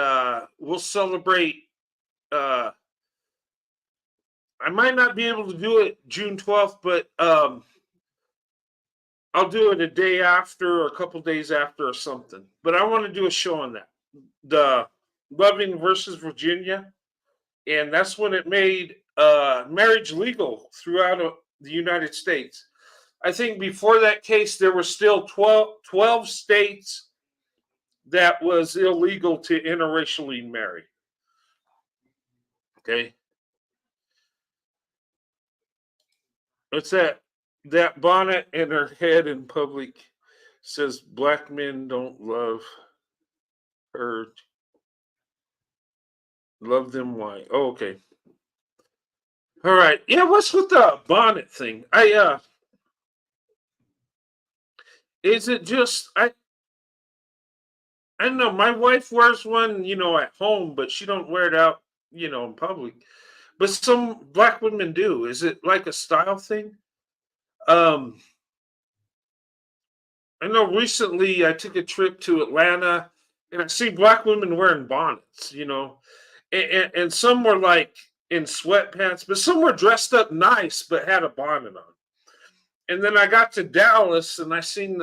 we'll celebrate. Uh, I might not be able to do it June 12th, but I'll do it a day after or a couple days after or something. But I want to do a show on that. The Loving versus Virginia, and that's when it made marriage legal throughout the United States. I think before that case, there were still 12 states that was illegal to interracially marry. Okay. What's that? That bonnet in her head in public says black men don't love her. Love them white. Oh, okay. All right. Yeah, what's with the bonnet thing? Is it just I don't know. My wife wears one, at home, but she don't wear it out, in public. But some black women do. Is it like a style thing? Um, I know recently I took a trip to Atlanta and I see black women wearing bonnets, and some were like in sweatpants, but some were dressed up nice but had a bonnet on. And then I got to Dallas and I seen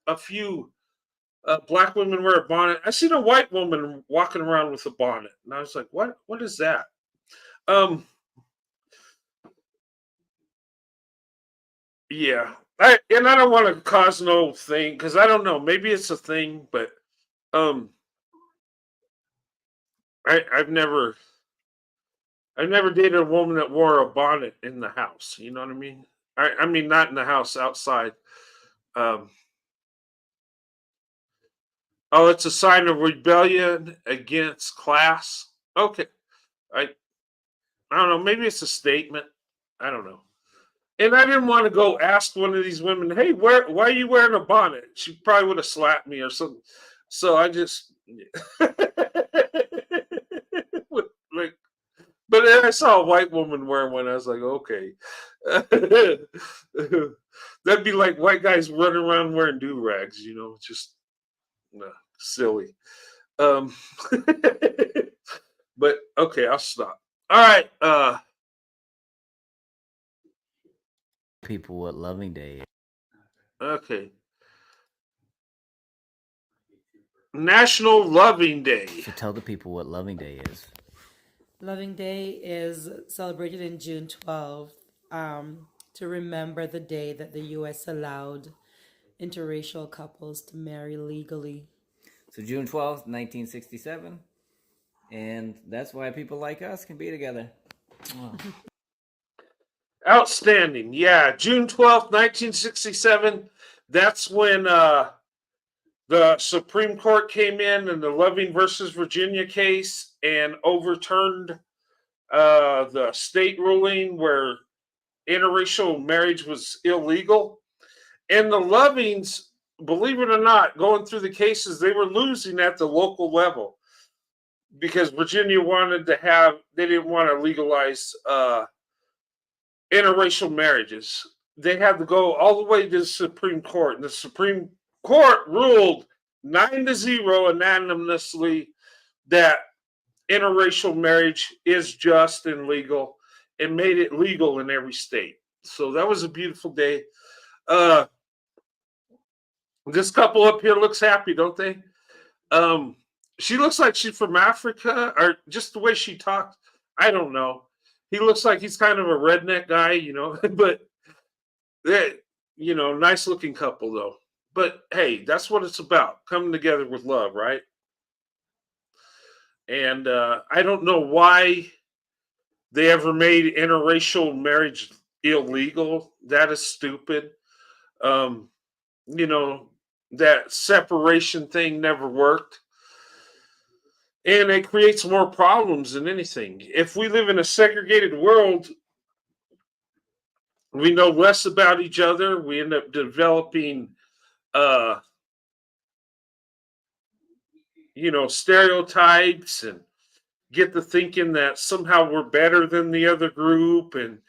a few black women wear a bonnet. I seen a white woman walking around with a bonnet, and I was like, "What? What is that?" Um, yeah, I don't want to cause no thing because I don't know. Maybe it's a thing, but um, I've never dated a woman that wore a bonnet in the house. You know what I mean? I mean not in the house, outside. Um, oh, it's a sign of rebellion against class. Okay, I I don't know. Maybe it's a statement. I don't know. And I didn't want to go ask one of these women, "Hey, why are you wearing a bonnet?" She probably would have slapped me or something. So I just like, but then I saw a white woman wearing one. I was like, okay, that'd be like white guys running around wearing do rags, just silly. Um, but okay, I'll stop. All right. People what Loving Day is. Okay. National Loving Day. So tell the people what Loving Day is. Loving Day is celebrated in June 12th to remember the day that the U.S. allowed interracial couples to marry legally. So June 12th, 1967. And that's why people like us can be together. Oh. Outstanding. Yeah, June 12th, 1967. That's when the Supreme Court came in the Loving versus Virginia case and overturned the state ruling where interracial marriage was illegal. And the Lovings, believe it or not, going through the cases, they were losing at the local level because Virginia they didn't want to legalize interracial marriages. They had to go all the way to the Supreme Court, and the Supreme Court ruled 9-0 unanimously that interracial marriage is just and legal and made it legal in every state. So that was a beautiful day. This couple up here looks happy, don't they? She looks like she's from Africa, or just the way she talks. I don't know. He looks like he's kind of a redneck guy, but nice looking couple though. But hey, that's what it's about, coming together with love, right? And I don't know why they ever made interracial marriage illegal. That is stupid. That separation thing never worked. And it creates more problems than anything. If we live in a segregated world, we know less about each other. We end up developing, uh, stereotypes, and get to thinking that somehow we're better than the other group. And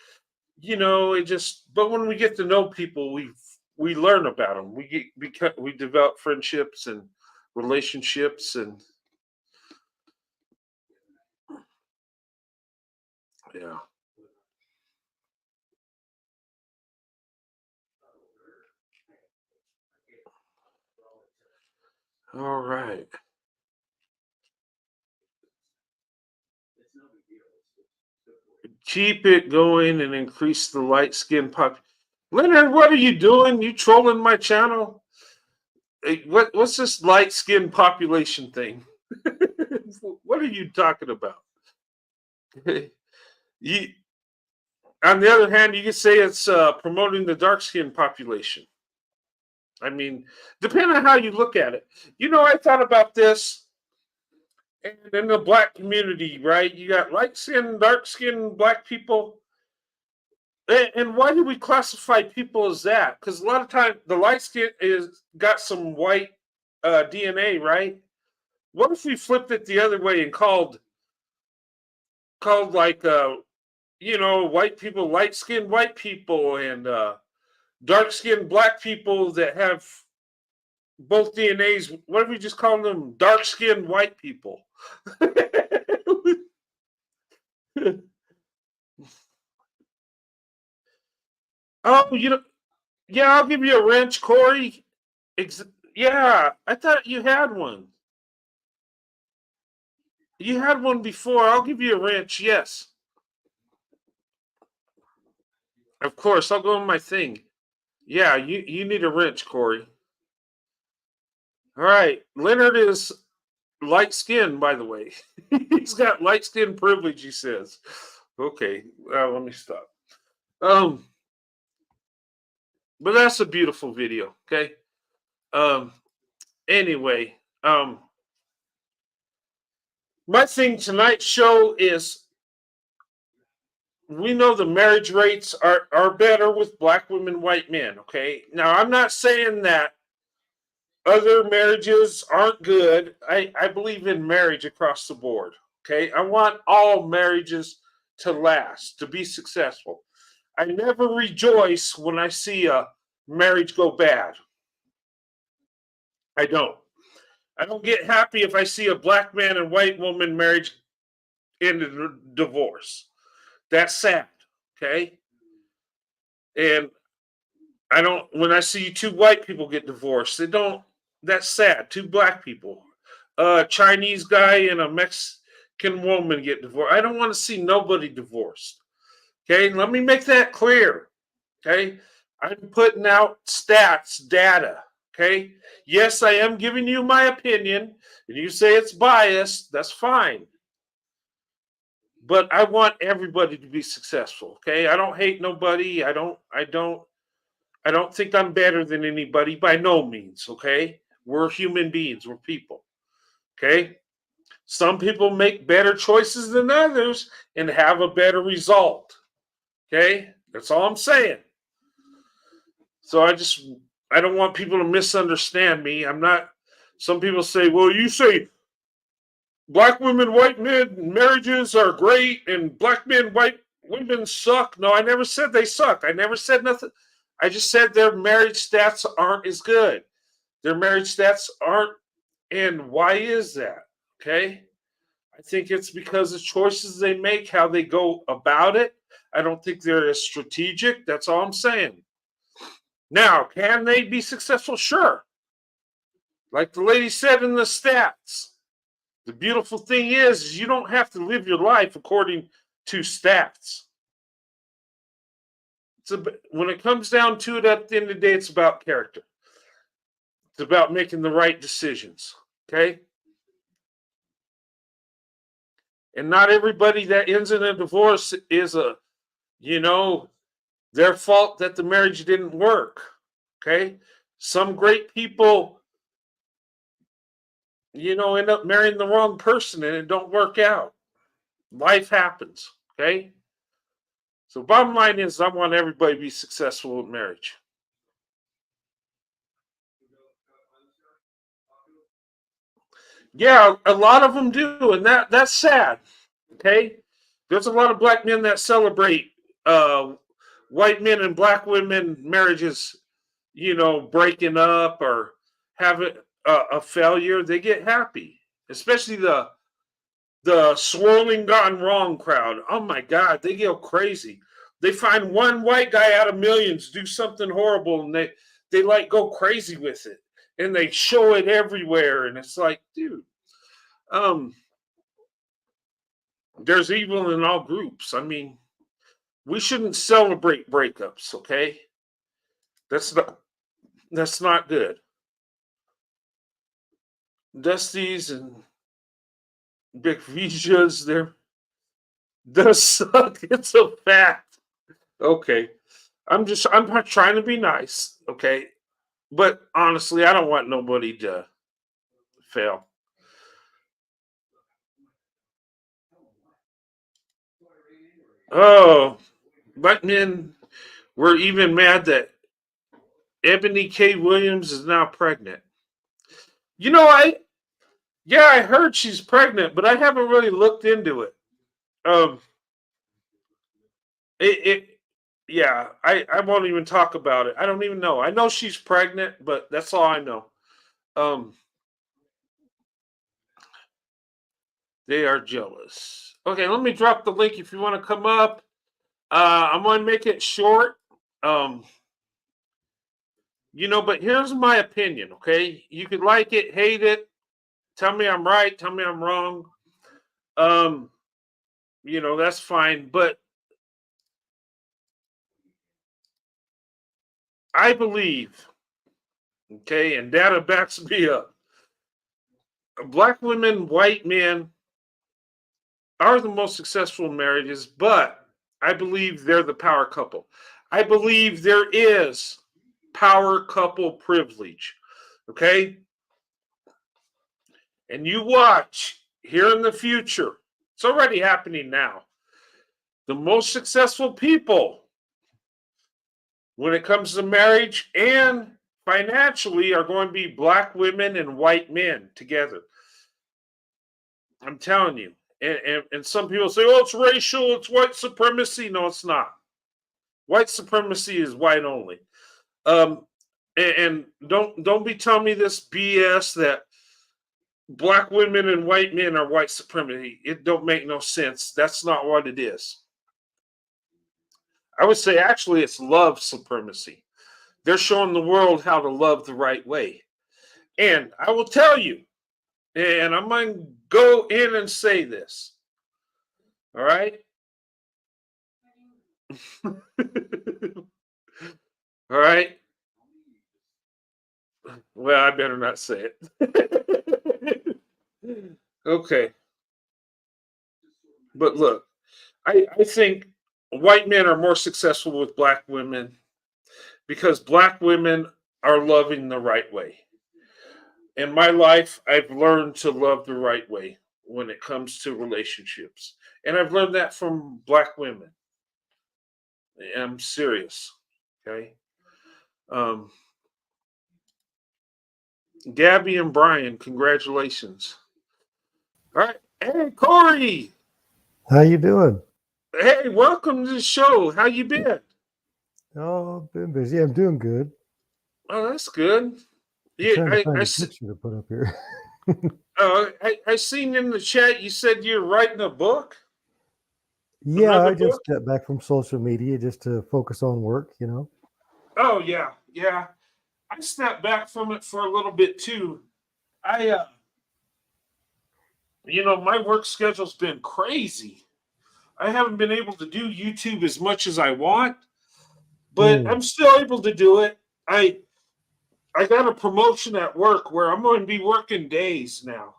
it just, but when we get to know people, we learn about them. We develop friendships and relationships. And yeah. All right. Keep it going and increase the light skin pop. Leonard, what are you doing? You trolling my channel? Hey, what's this light skin population thing? What are you talking about? you, on the other hand, you could say it's promoting the dark skin population. I mean, depending on how you look at it. I thought about this. And in the black community, right? You got light skin, dark skin black people. And why do we classify people as that? Because a lot of times the light skin is got some white DNA, right? What if we flipped it the other way and called like white people light skinned white people, and dark skinned black people that have both DNAs? What if we just call them dark skinned white people? Oh, yeah, I'll give you a wrench, Corey. Yeah, I thought you had one. You had one before. I'll give you a wrench. Yes, of course. I'll go on my thing. Yeah, you need a wrench, Corey. All right, Leonard is light skinned, by the way. He's got light skin privilege. He says. Okay, let me stop. But that's a beautiful video. Okay. Um. Anyway, my thing tonight's show is, we know the marriage rates are better with black women, white men. Okay. Now, I'm not saying that other marriages aren't good. I believe in marriage across the board. Okay. I want all marriages to last, to be successful. I never rejoice when I see a marriage go bad. I don't. I don't get happy if I see a black man and white woman marriage end in divorce. That's sad. Okay. And I don't, when I see two white people get divorced, they don't, that's sad. Two black people, a Chinese guy and a Mexican woman get divorced. I don't want to see nobody divorced. Okay. Let me make that clear. Okay. I'm putting out stats, data. Okay. Yes, I am giving you my opinion, and you say it's biased. That's fine. But I want everybody to be successful. Okay. I don't hate nobody. I don't think I'm better than anybody, by no means. Okay. We're human beings. We're people. Okay. Some people make better choices than others and have a better result. Okay. That's all I'm saying. So I don't want people to misunderstand me. I'm not, some people say, well, you say black women, white men marriages are great and black men, white women suck. No, I never said they suck. I never said nothing. I just said their marriage stats aren't as good. Their marriage stats aren't. And why is that? Okay. I think it's because of choices they make, how they go about it. I don't think they're as strategic. That's all I'm saying. Now, can they be successful? Sure. Like the lady said in the stats, the beautiful thing is you don't have to live your life according to stats. When it comes down to it, at the end of the day, it's about character. It's about making the right decisions. Okay. And not everybody that ends in a divorce is their fault that the marriage didn't work. Okay. Some great people, end up marrying the wrong person and it don't work out. Life happens. Okay. So bottom line is I want everybody to be successful in marriage. Yeah, a lot of them do, and that's sad. Okay, there's a lot of black men that celebrate white men and black women marriages, breaking up or having a failure. They get happy, especially the swirling gone wrong crowd. Oh my God, they go crazy. They find one white guy out of millions do something horrible, and they like go crazy with it, and they show it everywhere, and it's like, dude, there's evil in all groups. I mean, we shouldn't celebrate breakups, okay? That's not good. Dusties and Big Vijas, they're does suck. It's a fact. Okay. I'm not trying to be nice, okay? But honestly, I don't want nobody to fail. Oh, black men were even mad that Ebony K. Williams is now pregnant. You know, I heard she's pregnant, but I haven't really looked into it. Um, it yeah, I won't even talk about it. I don't even know. I know she's pregnant, but that's all I know. Um, they are jealous. Okay, let me drop the link if you want to come up. I'm going to make it short. Um, but here's my opinion, okay? You could like it, hate it, tell me I'm right, tell me I'm wrong. That's fine, but I believe, okay, and data backs me up. Black women, white men are the most successful marriages, but I believe they're the power couple. I believe there is power couple privilege, okay? And you watch here in the future, it's already happening now. The most successful people when it comes to marriage and financially are going to be black women and white men together. I'm telling you. And some people say, oh, it's racial, it's white supremacy. No, it's not. White supremacy is white only. And don't be telling me this BS that black women and white men are white supremacy. It don't make no sense. That's not what it is. I would say actually it's love supremacy. They're showing the world how to love the right way. And I will tell you, and I'm going to go in and say this. All right? All right? Well, I better not say it. Okay. But look, I think white men are more successful with black women because black women are loving the right way. In my life, I've learned to love the right way when it comes to relationships. And I've learned that from black women. I'm serious. Okay. Um, Gabby and Brian, congratulations. All right. Hey, Corey. How you doing? Hey, welcome to the show. How you been? Oh, been busy. I'm doing good. Oh, that's good. I'm Yeah, trying to find a picture to put up here. I seen in the chat you said you're writing a book. Yeah, Another I just book? stepped back from social media just to focus on work, Oh yeah. I stepped back from it for a little bit too. I my work schedule's been crazy. I haven't been able to do YouTube as much as I want, but I'm still able to do it. I got a promotion at work where I'm going to be working days now.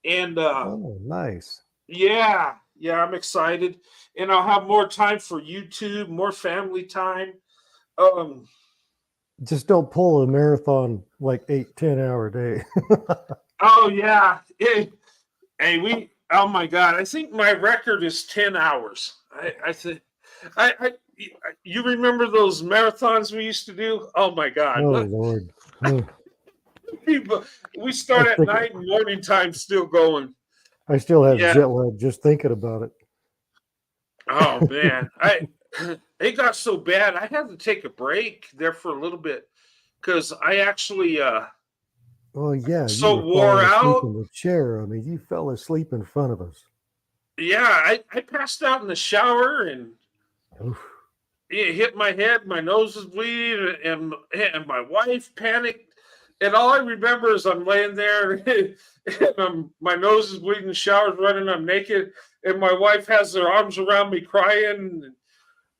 And Oh, nice. yeah, I'm excited. And I'll have more time for YouTube, more family time. Just don't pull a marathon like 8-10 hour day. Oh yeah. Hey, oh my God, I think my record is 10 hours. I think I you remember those marathons we used to do? Oh my God! Oh Look, Lord. Oh, we I start at think night and morning time still going. I still have Yeah. jet lag just thinking about Oh it. man, I it got so bad I had to take a break there for a little bit because I actually Oh yeah, you so were wore falling asleep out. in the chair. I mean, you fell asleep in front of us. Yeah, I passed out in the shower and Oof. it hit my head. My nose was bleeding, and my wife panicked. And all I remember is I'm laying there, and my nose is bleeding, shower's running, I'm naked, and my wife has her arms around me, crying.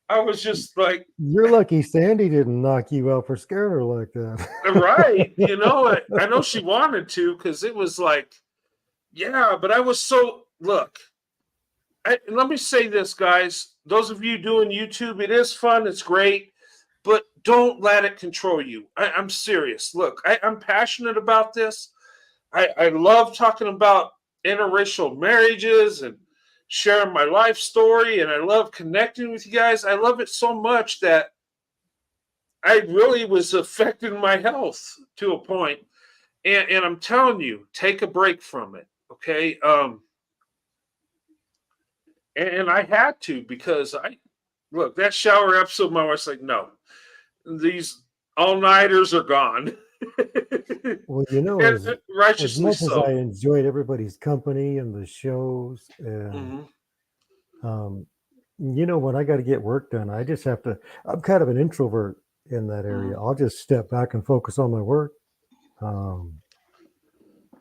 I was just like, You're lucky Sandy didn't knock you out for scaring her like right, that. I know she wanted to because it was like, yeah, but I was so look. Let me say this, guys. Those of you doing YouTube, it is fun, it's great, but don't let it control you. I'm serious. Look, I'm passionate about this. I love talking about interracial marriages and sharing my life story, and I love connecting with you guys. I love it so much that I really was affecting my health to a point. And I'm telling you, take a break from it. Okay. And I had to because I look that shower episode. My wife's like, no, these all nighters are gone, Well, you know, and as righteously much as I so. enjoyed everybody's company and the shows, and Mhm. um, you know, when I got to get work done, I just have to. I'm kind of an introvert in that area. Mhm. I'll just step back and focus on my work. Um,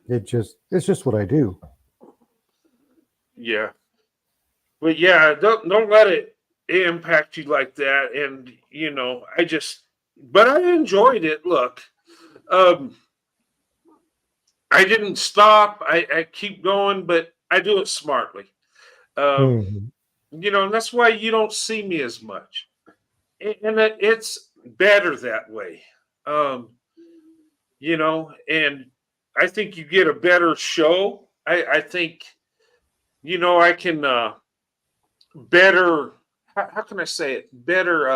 it's just what I do. Yeah, but yeah, don't let it impact you like that. And I just, but I enjoyed it. Look, um, I didn't stop. I keep going, but I do it smartly. Um, Mhm. and that's why you don't see me as much. And it's better that way. Um, and I think you get a better show. I think, I can better, how can I say it? Better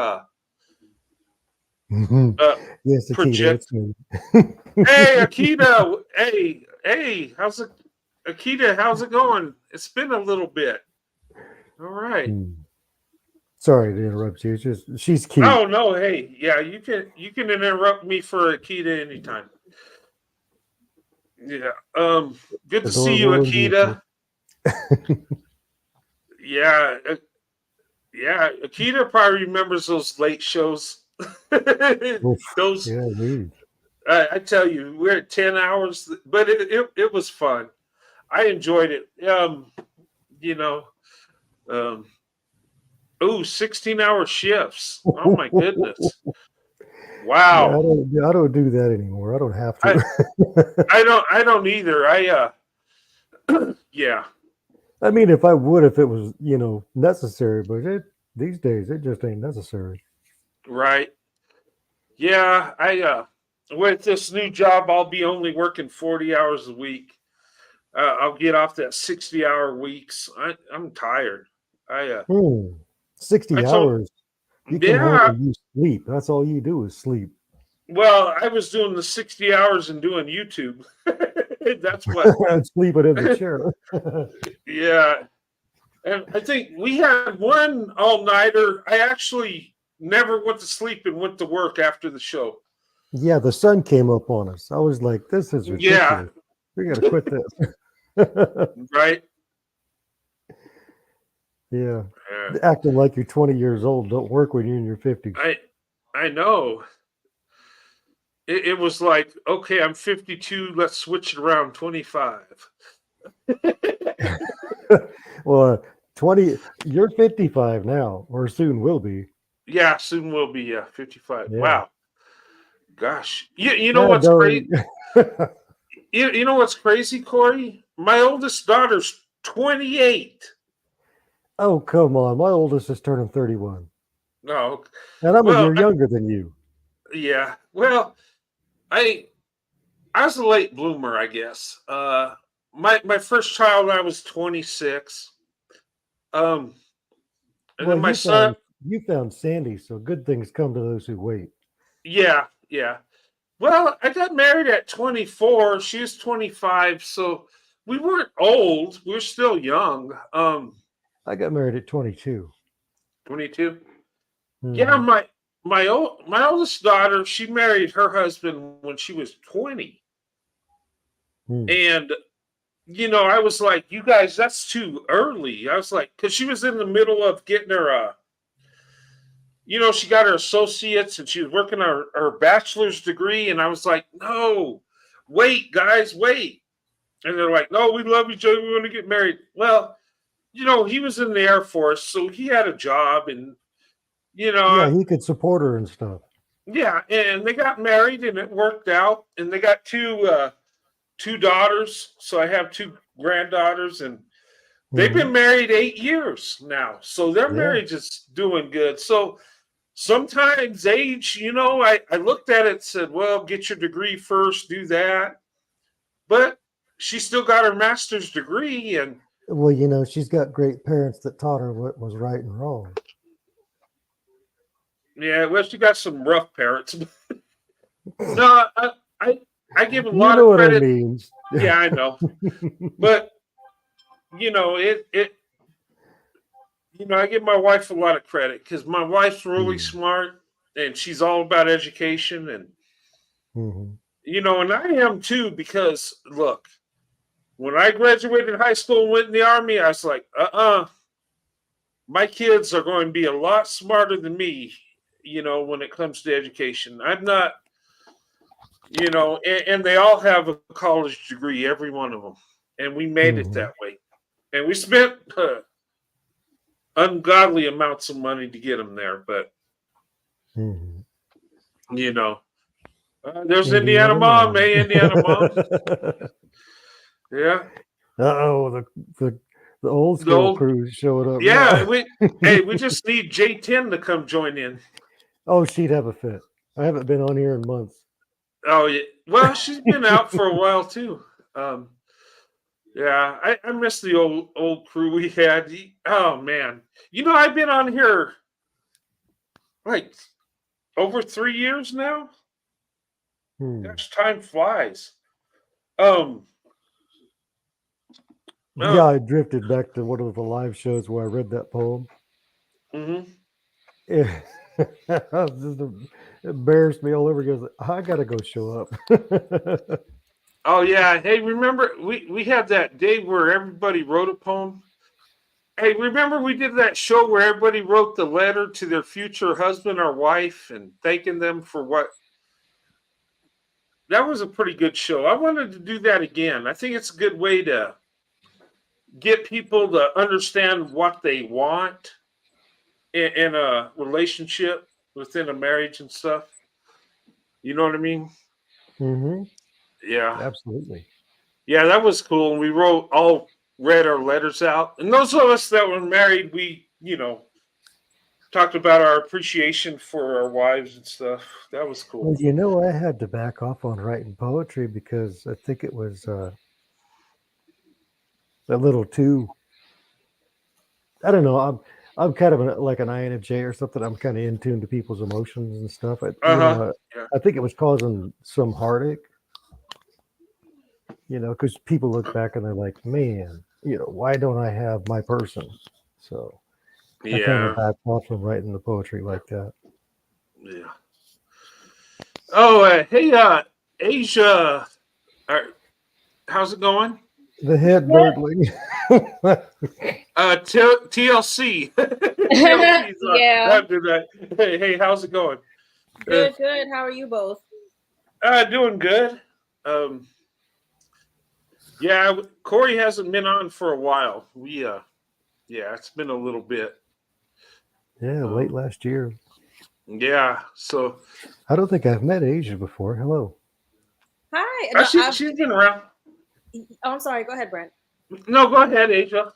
Mhm. uh, Yes, Akita, project. it's me. Hey, Akita. Hey, how's it? Akita, how's it going? It's been a little bit. All right. Hmm. Sorry to interrupt you. It's just she's cute. Oh no, hey, yeah, you can interrupt me for Akita anytime. Yeah. Good to see you, Adorable and beautiful. Akita. Yeah, yeah. Akita probably remembers those late shows. Oof. Those Yeah, me. I tell you, we're at 10 hours, but it was fun. I enjoyed it. You know, um, 16-hour shifts. Oh my goodness. Yeah, Wow. I don't do that anymore. I don't have I to. I don't either. Yeah, I mean, if I would, if it was, necessary, but these days it just ain't necessary. right. Yeah, I with this new job, I'll be only working 40 hours a week. I'll get off that 60-hour weeks. I'm tired. I uh, Hmm. I 60 told hours. You come home yeah. and you sleep. That's all you do is sleep. Well, I was doing the 60 hours and doing YouTube. That's what. And sleeping in the chair. Yeah, and I think we had one all nighter. I actually never went to sleep and went to work after the show. Yeah, the sun came up on us. I was like, this is Yeah, ridiculous. We got to quit this. right. Yeah. Yeah. Acting like you're 20 years old. Don't work when you're in your 50s. I know. It was like, okay, I'm 52. Let's switch it around. 25. Well, 20, you're 55 now, or soon will be. Yeah, soon will be. Yeah, 55. Yeah. Wow. Gosh. You know Yeah, what's crazy? don't. You know what's crazy, Corey? My oldest daughter's 28. Oh, come on. My oldest is turning 31. No, And I'm a well, year younger than you. yeah. Well, I I was a late bloomer, I guess. My first child, I was 26. Um, and Well, then my son. you found Sandy, so good things come to those who wait. Yeah, yeah. Well, I got married at 24. She's 25, so we weren't old. We were still young. I got married at 22. 22. Yeah, Hmm. my oldest daughter, she married her husband when she was 20. Hmm. And I was like, you guys, that's too early. I was like, because she was in the middle of getting her she got her associates and she was working her bachelor's degree. And I was like, no, wait, guys, wait. And they're like, no, we love each other. We want to get married. Well, he was in the Air Force, so he had a job. And, Yeah, he could support her and stuff. yeah. And they got married and it worked out. And they got two daughters. So I have two granddaughters. And they've been Hmm. married 8 years now. So their Yeah. marriage is doing good. So sometimes age, I looked at it and said, well, get your degree first, do that. But she still got her master's degree. And Well, she's got great parents that taught her what was right and wrong. yeah, well, she got some rough parents. No, I give a You lot know of what I credit. mean. Yeah, I know. But, I give my wife a lot of credit because my wife's really smart and she's all about education. And, Mhm. and I am too, because look, when I graduated high school and went in the Army, I was like, my kids are going to be a lot smarter than me, when it comes to education. I'm not, and they all have a college degree, every one of them. And we made it Mhm. that way. And we spent ungodly amounts of money to get them there. But, Mhm. you know, there's Indiana Indiana mom. mom. Hey, Indiana mom. Yeah. Uh-oh, the old The school old, crew showing up yeah. now. We just need J10 to come join in. Oh, she'd have a fit. I haven't been on here in months. Oh, yeah. Well, she's been out for a while too. Um, yeah, I miss the old crew we had. Oh man, I've been on here like over 3 years now. Hmm. Gosh, time flies. Um, Yeah, uh, I drifted back to one of the live shows where I read that poem. mhm. Yeah. It just embarrassed me all over again. I gotta go show up. Oh yeah. Hey, remember we had that day where everybody wrote a poem. Hey, remember we did that show where everybody wrote the letter to their future husband or wife and thanking them for what. That was a pretty good show. I wanted to do that again. I think it's a good way to get people to understand what they want in a relationship within a marriage and stuff. You know what I mean? Hmm. Yeah. Absolutely. Yeah, that was cool. And we read our letters out. And those of us that were married, we, talked about our appreciation for our wives and stuff. That was Well, cool. I had to back off on writing poetry because I think it was a little too. I don't know. I'm kind of like an INFJ or something. I'm kind of in tune to people's emotions and stuff. Uh-huh. Yeah. I think it was causing some heartache. Because people look back and they're like, man, why don't I have my person? So I kind of Yeah. backed off from writing the poetry like that. Yeah. Oh, hey, Asia. How's it going? The head Good. nerdling. TLC. TLC's Yeah. after that. Hey, how's it going? Uh, Good, good. How are you both? doing good. Um, yeah, Corey hasn't been on for a while. Yeah, it's been a little bit. Yeah, late Um, last year. yeah, so I don't think I've met Asia before. Hello. Hi. No, she's been around. I'm sorry. Go ahead, Brent. No, go ahead, Asia.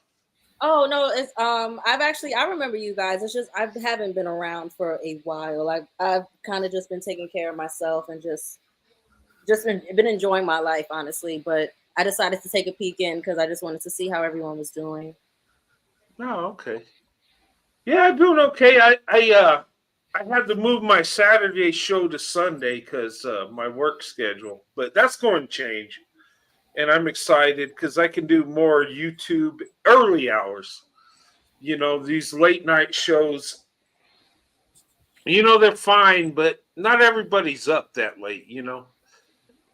Oh no, it's I remember you guys. It's just I haven't been around for a while. I've kind of just been taking care of myself and just been enjoying my life, honestly. But I decided to take a peek in because I just wanted to see how everyone was doing. Oh, okay. Yeah, I'm doing okay. I had to move my Saturday show to Sunday because my work schedule, but that's going to change, and I'm excited because I can do more YouTube early hours. These late night shows. They're fine, but not everybody's up that late.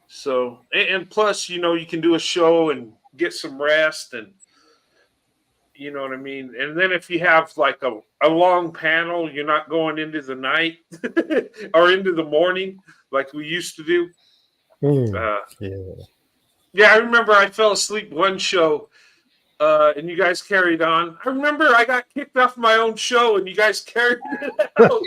So and plus, you can do a show and get some rest and you know what I mean? And then if you have like a long panel, you're not going into the night or into the morning like we used to do. Uh, Yeah. yeah, I remember I fell asleep one show and you guys carried on. I remember I got kicked off my own show and you guys carried it out.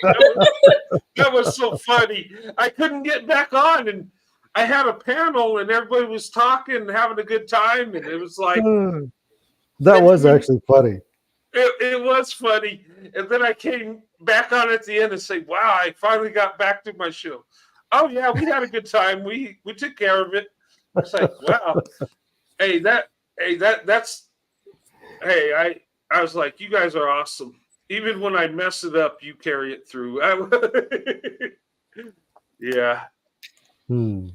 That was so funny. I couldn't get back on and I had a panel and everybody was talking and having a good time. And it was like, That was actually funny. It was funny. And then I came back on at the end and say, wow, I finally got back to my show. Oh yeah, we had a good time. We took care of it. It's like, wow. That's I was like, you guys are awesome. Even when I mess it up, you carry it through. Yeah. That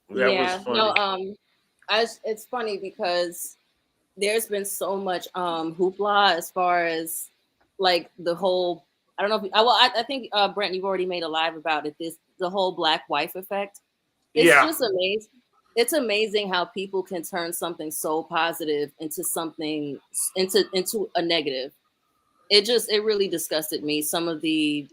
was funny. It's funny because there's been so much hoopla as far as like the whole. I don't know if I think Brent, you've already made a live about it. The whole black wife effect. It's just amazing. It's amazing how people can turn something so positive into something into a negative. It really disgusted me. Some of the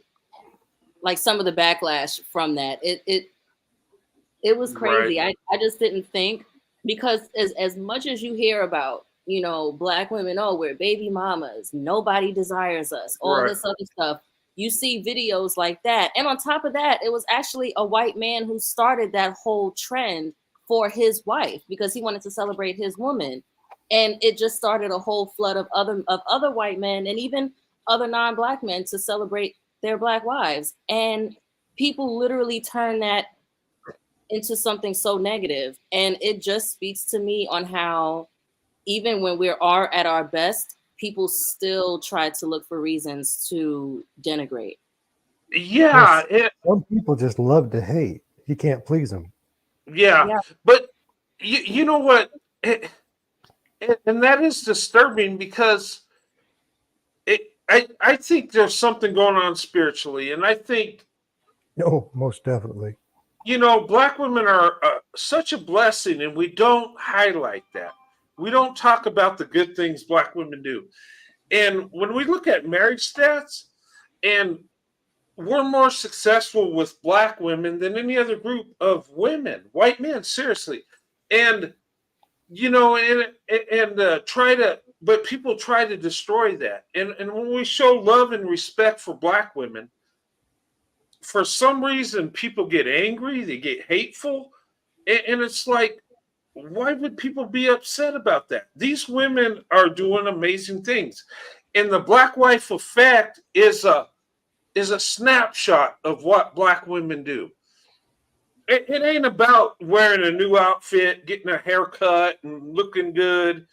backlash from that. It was crazy. Right. I just didn't think, because as much as you hear about, black women, oh, we're baby mamas, nobody desires us, all this other stuff. You see videos like that. And on top of that, it was actually a white man who started that whole trend for his wife because he wanted to celebrate his woman. And it just started a whole flood of other white men and even other non-black men to celebrate their black wives. And people literally turn that into something so negative. And it just speaks to me on how even when we are at our best, people still try to look for reasons to denigrate. Yeah. Some people just love to hate. You can't please them. Yeah. But you know what? And that is disturbing because I think there's something going on spiritually. And I think, most definitely. Black women are such a blessing, and we don't highlight that. We don't talk about the good things Black women do. And when we look at marriage stats, and we're more successful with Black women than any other group of women, white men, seriously. And, but people try to destroy that. And when we show love and respect for Black women, for some reason, people get angry, they get hateful, and it's like, why would people be upset about that? These women are doing amazing things, and the black wife effect is a snapshot of what Black women do. It ain't about wearing a new outfit, getting a haircut, and looking good.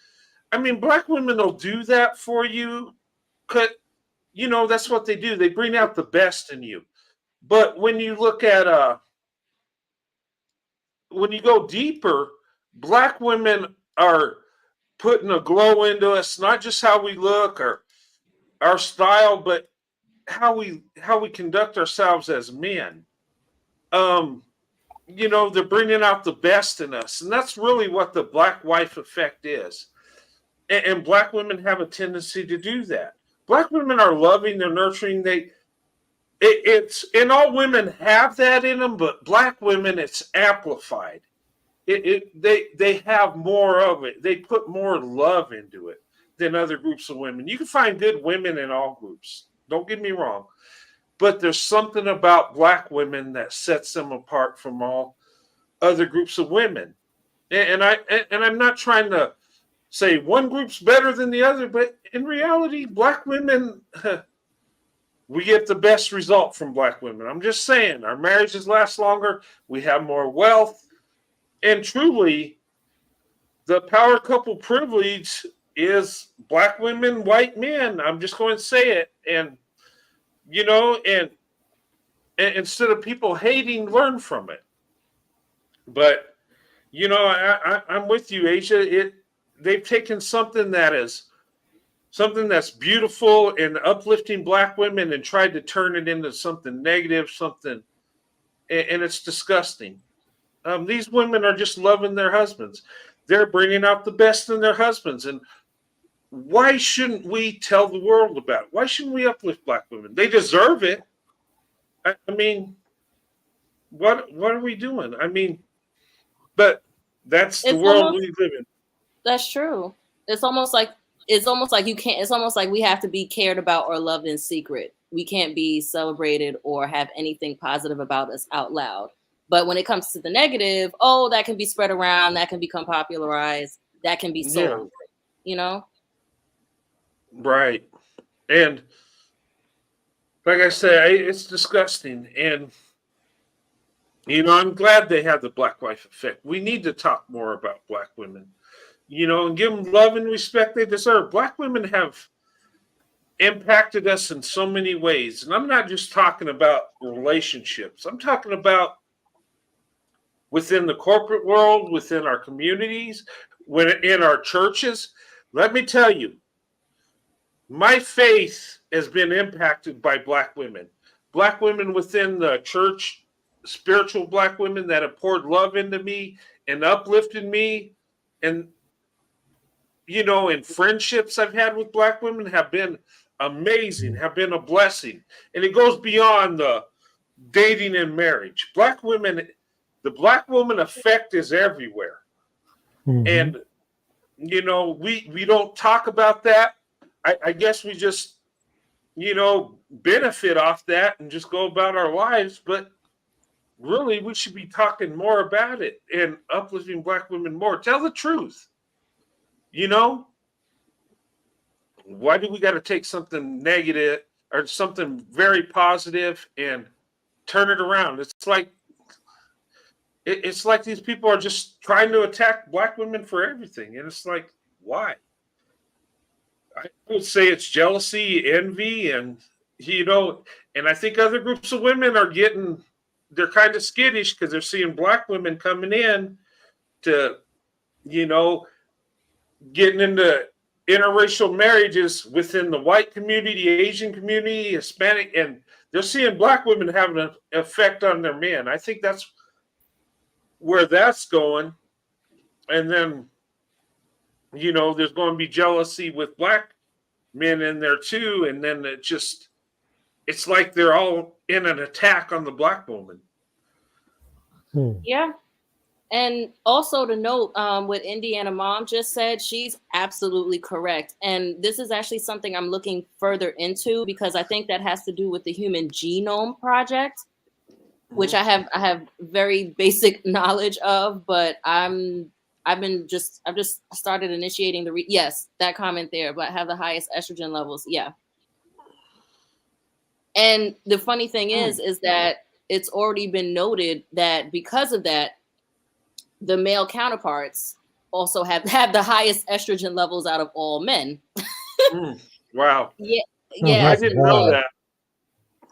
I mean, Black women will do that for you, because that's what they do. They bring out the best in you. But when you look at when you go deeper, Black women are putting a glow into us, not just how we look or our style, but how we conduct ourselves as men. They're bringing out the best in us, and that's really what the black wife effect is. And Black women have a tendency to do that. Black women are loving, they're nurturing, it's and all women have that in them, but Black women, it's amplified. They have more of it. They put more love into it than other groups of women. You can find good women in all groups. Don't get me wrong, but there's something about Black women that sets them apart from all other groups of women. And I'm not trying to say one group's better than the other, but in reality, Black women. We get the best result from Black women. I'm just saying, our marriages last longer. We have more wealth. And truly, the power couple privilege is Black women, white men. I'm just going to say it. and you know, and instead of people hating, learn from it. But you know, I'm with you, Asia. They've taken something that's beautiful and uplifting black women and tried to turn it into something negative, something, and it's disgusting. These women are just loving their husbands. They're bringing out the best in their husbands, and why shouldn't we tell the world about it? Why shouldn't we uplift black women? They deserve it. I mean, what are we doing? I mean, but that's the It's world almost we live in. That's true. It's almost like you can't. It's almost like we have to be cared about or loved in secret. We can't be celebrated or have anything positive about us out loud. But when it comes to the negative, oh, that can be spread around, that can become popularized, that can be Yeah, sold. You know? right. And like I said, it's disgusting. And you know, I'm glad they have the Black Wife Effect. We need to talk more about black women, you know, and give them love and respect they deserve. Black women have impacted us in so many ways. And I'm not just talking about relationships, I'm talking about within the corporate world, within our communities, when in our churches. Let me tell you, my faith has been impacted by black women within the church, spiritual black women that have poured love into me and uplifted me. And, you know, and friendships I've had with black women have been amazing, have been a blessing. And it goes beyond the dating and marriage. Black women, the black woman effect is everywhere. Mm-hmm. And, you know, we don't talk about that. I guess we just, you know, benefit off that and just go about our lives. But really, we should be talking more about it and uplifting black women more. Tell the truth. You know, why do we got to take something negative or something very positive and turn it around? It's like these people are just trying to attack black women for everything, and it's like, why? I would say it's jealousy, envy, and you know, and I think other groups of women are they're kind of skittish because they're seeing black women coming in to, you know, getting into interracial marriages within the white community, Asian community, Hispanic, and they're seeing black women having an effect on their men. I think that's where that's going. And then, you know, there's going to be jealousy with black men in there too. And then it's like they're all in an attack on the black woman. Yeah. And also to note, what Indiana Mom just said, she's absolutely correct. And this is actually something I'm looking further into because I think that has to do with the Human Genome Project, which I have very basic knowledge of, but I've just started initiating yes, that comment there, but have the highest estrogen levels. Yeah. And the funny thing is that it's already been noted that because of that, the male counterparts also have the highest estrogen levels out of all men. Wow. Yeah. I didn't know that.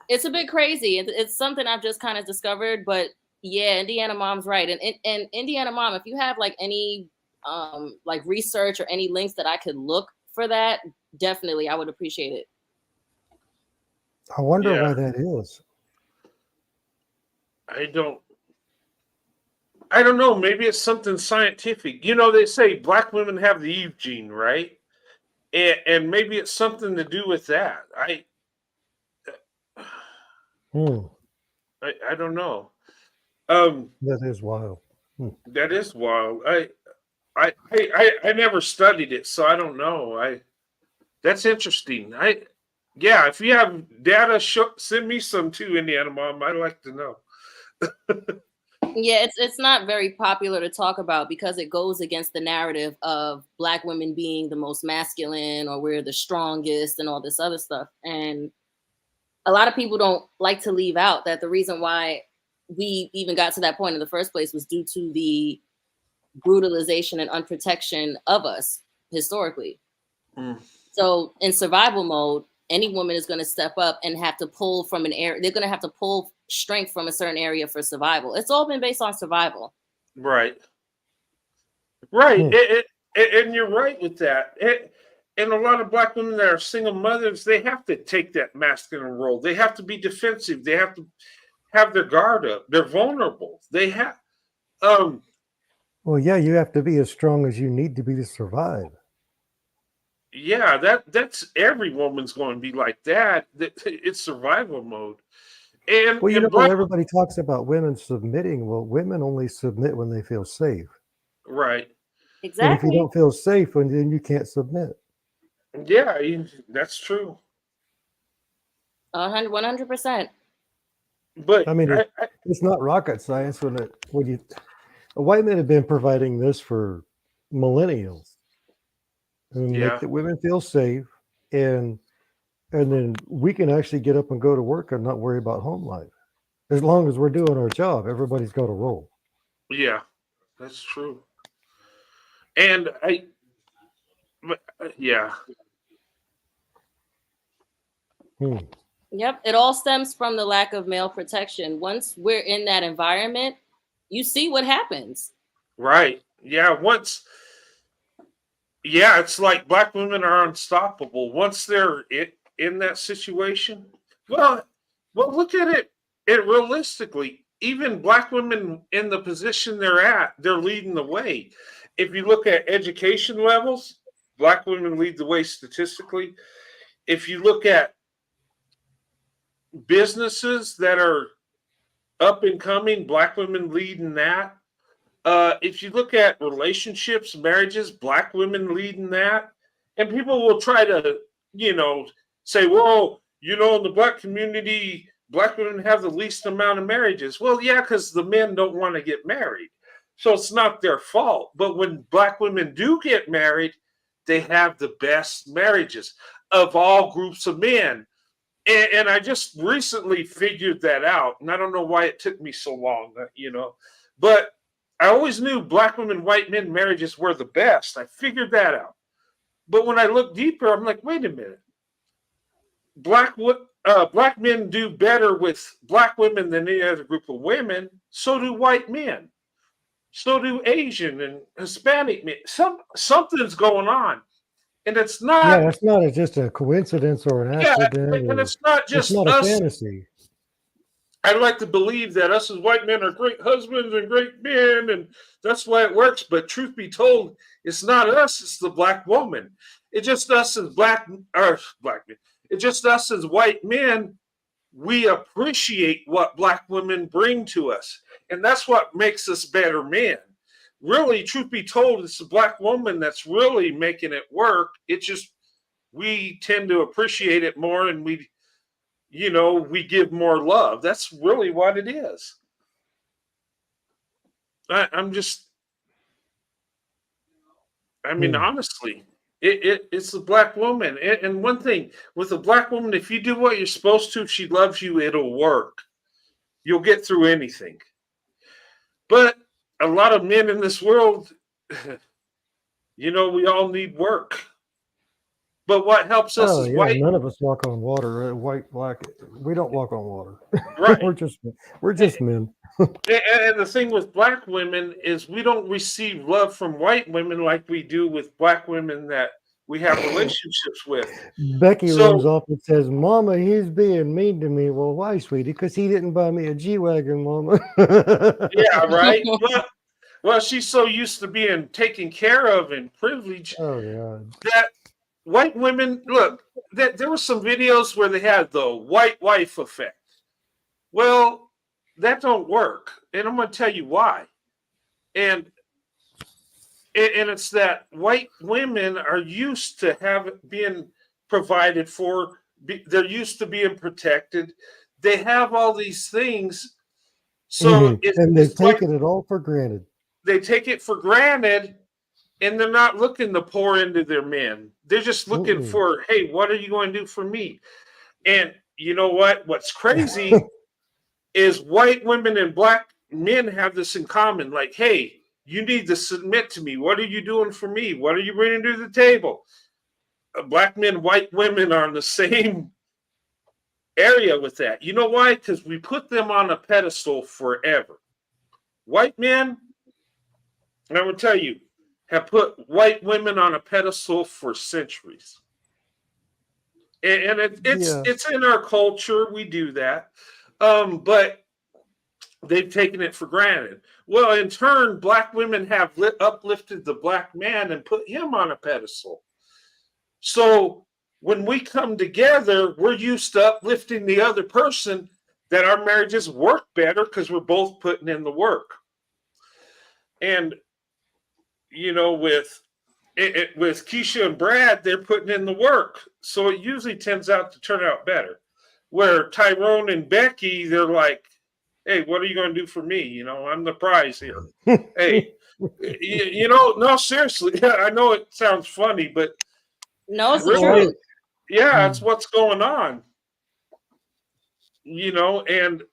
It's a bit crazy. It's something I've just kind of discovered, but yeah, Indiana Mom's right. And Indiana Mom, if you have like any like research or any links that I could look for that, definitely I would appreciate it. I wonder why that is. I don't know. Maybe it's something scientific. You know, they say black women have the Eve gene, right? And maybe it's something to do with that. I don't know. That is wild. That is wild. I never studied it, so I don't know. That's interesting. If you have data, send me some too, Indiana Mom. I'd like to know. Yeah, it's not very popular to talk about because it goes against the narrative of black women being the most masculine or we're the strongest and all this other stuff. And a lot of people don't like to leave out that the reason why we even got to that point in the first place was due to the brutalization and unprotection of us historically. So in survival mode, any woman is going to step up and have to pull from an area. They're going to have to pull strength from a certain area for survival. It's all been based on survival. Right. Right. Hmm. And you're right with that. And a lot of Black women that are single mothers, they have to take that masculine role. They have to be defensive. They have to have their guard up. They're vulnerable. They have, Well, yeah, you have to be as strong as you need to be to survive. yeah, that's every woman's going to be like that. It's survival mode. Well, you And know, Black, everybody talks about women submitting. Well, women only submit when they feel safe. right. And if you Exactly. don't feel safe, then you can't submit. Yeah, that's true. 100%. But I mean, it's not rocket science when white men have been providing this for millennials and make yeah, the women feel safe, and then we can actually get up and go to work and not worry about home life. As long as we're doing our job, everybody's got a role. yeah, that's true. And yeah, Hmm. Yep. It all stems from the lack of male protection. Once we're in that environment, you see what happens. right. Yeah, yeah, it's like Black women are unstoppable once they're in that situation. Well, look at it realistically. Even Black women in the position they're at, they're leading the way. If you look at education levels, Black women lead the way statistically. If you look at businesses that are up and coming, Black women lead in that. If you look at relationships, marriages, Black women lead in that. And people will try to, say, well, in the Black community, Black women have the least amount of marriages. Well, yeah, because the men don't want to get married. So it's not their fault. But when Black women do get married, they have the best marriages of all groups of men. And I just recently figured that out. And I don't know why it took me so long, but I always knew Black women, white men marriages were the best. I figured that out. But when I look deeper, I'm like, wait a minute. Black men do better with Black women than any other group of women. So do white men. So do Asian and Hispanic men. Something's going on. And it's Yeah, not, that's not just a coincidence or an yeah, accident, and or it's not it's just not a us. fantasy. I'd like to believe that us as white men are great husbands and great men, and that's why it works. But truth be told, it's not us; it's the Black woman. It's just us as black men. It's just us as white men. We appreciate what Black women bring to us, and that's what makes us better men. Really, truth be told, it's the Black woman that's really making it work. It's just we tend to appreciate it more, and we give more love. That's really what it is. I'm just, Hmm. honestly, it's the Black woman. And one thing with a Black woman, if you do what you're supposed to, if she loves you, it'll work. You'll get through anything. But a lot of men in this world, we all need work. But what helps us Oh is yeah, white, none of us walk on water. White, black, we don't walk on water. right? we're just men. And the thing with Black women is we don't receive love from white women like we do with Black women that we have relationships with. Becky runs So, off and says, "Mama, he's being mean to me." Well, why, sweetie? Because he didn't buy me a G-Wagon, Mama. yeah, right. Well, she's so used to being taken care of and privileged Oh yeah. that white women look. There were some videos where they had the white wife effect. Well, that don't work, and I'm going to tell you why. And it's that white women are used to being provided for. They're used to being protected. They have all these things, so And they've it's like taken it all for granted. they take it for granted, and they're not looking to pour into their men. They're just looking Mm-mm. for, hey, what are you going to do for me? And you know what? What's crazy is white women and Black men have this in common. Like, hey, you need to submit to me. What are you doing for me? What are you bringing to the table? black men, white women are in the same area with that. You know why? Because we put them on a pedestal forever. White men, and I will tell you, have put white women on a pedestal for centuries. And Yeah. it's in our culture. We do that. But they've taken it for granted. Well, in turn, black women have uplifted the black man and put him on a pedestal. So when we come together, we're used to uplifting the other person, that our marriages work better because we're both putting in the work. And with with Keisha and Brad, they're putting in the work, so it usually tends out to turn out better. Where Tyrone and Becky, they're like, "Hey, what are you going to do for me? I'm the prize here. Hey, no, seriously, I know it sounds funny, but No, it's the really, truth. yeah, that's what's going on. And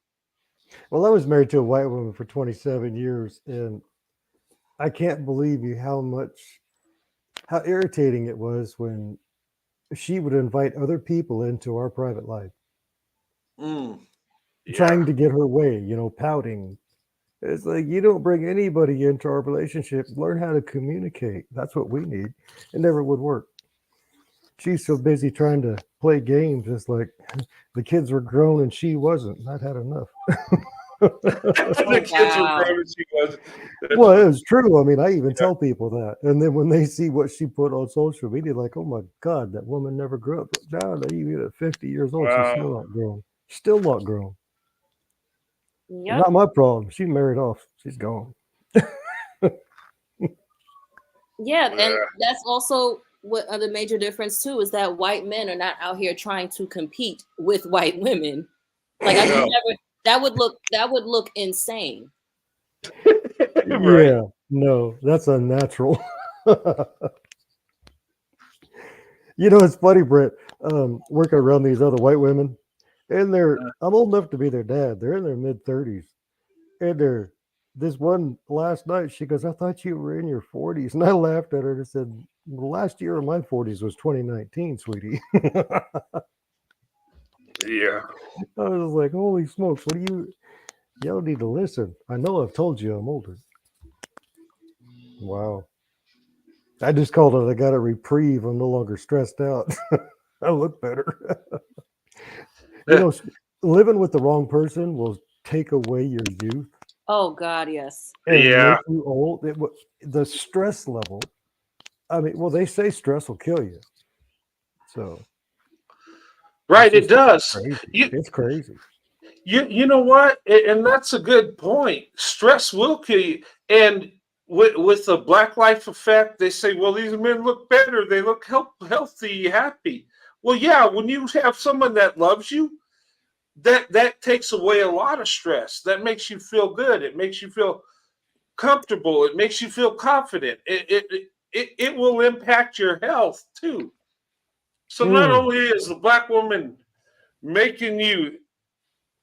Well, I was married to a white woman for 27 years, and I can't believe you how irritating it was when she would invite other people into our private life, yeah, trying to get her way, pouting. It's like, you don't bring anybody into our relationship. Learn how to communicate. That's what we need. It never would work. She's so busy trying to play games. It's like the kids were grown and she wasn't. I'd had enough. the kids were Wow. grown and she wasn't. Well, it was true. I mean, I even tell people that. And then when they see what she put on social media, like, oh my God, that woman never grew up. Now, even at 50 years old, she's still Wow. not grown. Still not grown. Yep. Not my problem. She married off. She's gone. Yeah, and that's also what the major difference too is that white men are not out here trying to compete with white women. Like I could never. That would look insane. Right. Yeah, no, that's unnatural. It's funny, Brett, working around these other white women, and I'm old enough to be their dad. They're in their mid-30s, and this one last night, she goes, I thought you were in your 40s. And I laughed at her and said, the last year of my 40s was 2019, sweetie. Yeah. I was like, holy smokes, y'all need to listen. I know I've told you I'm older. Wow. I just called it, I got a reprieve. I'm no longer stressed out. I look better. Living with the wrong person will take away your youth. Oh God, yes. And Yeah. make you old. The stress level. I mean, well, they say stress will kill you. So. Right, it does. Crazy. It's crazy. You know what? And that's a good point. Stress will kill you. And with the Black Life effect, they say, well, these men look better. They look healthy, happy. Well, yeah, when you have someone that loves you, that takes away a lot of stress. That makes you feel good. It makes you feel comfortable. It makes you feel confident. It will impact your health too. So not only is the black woman making you,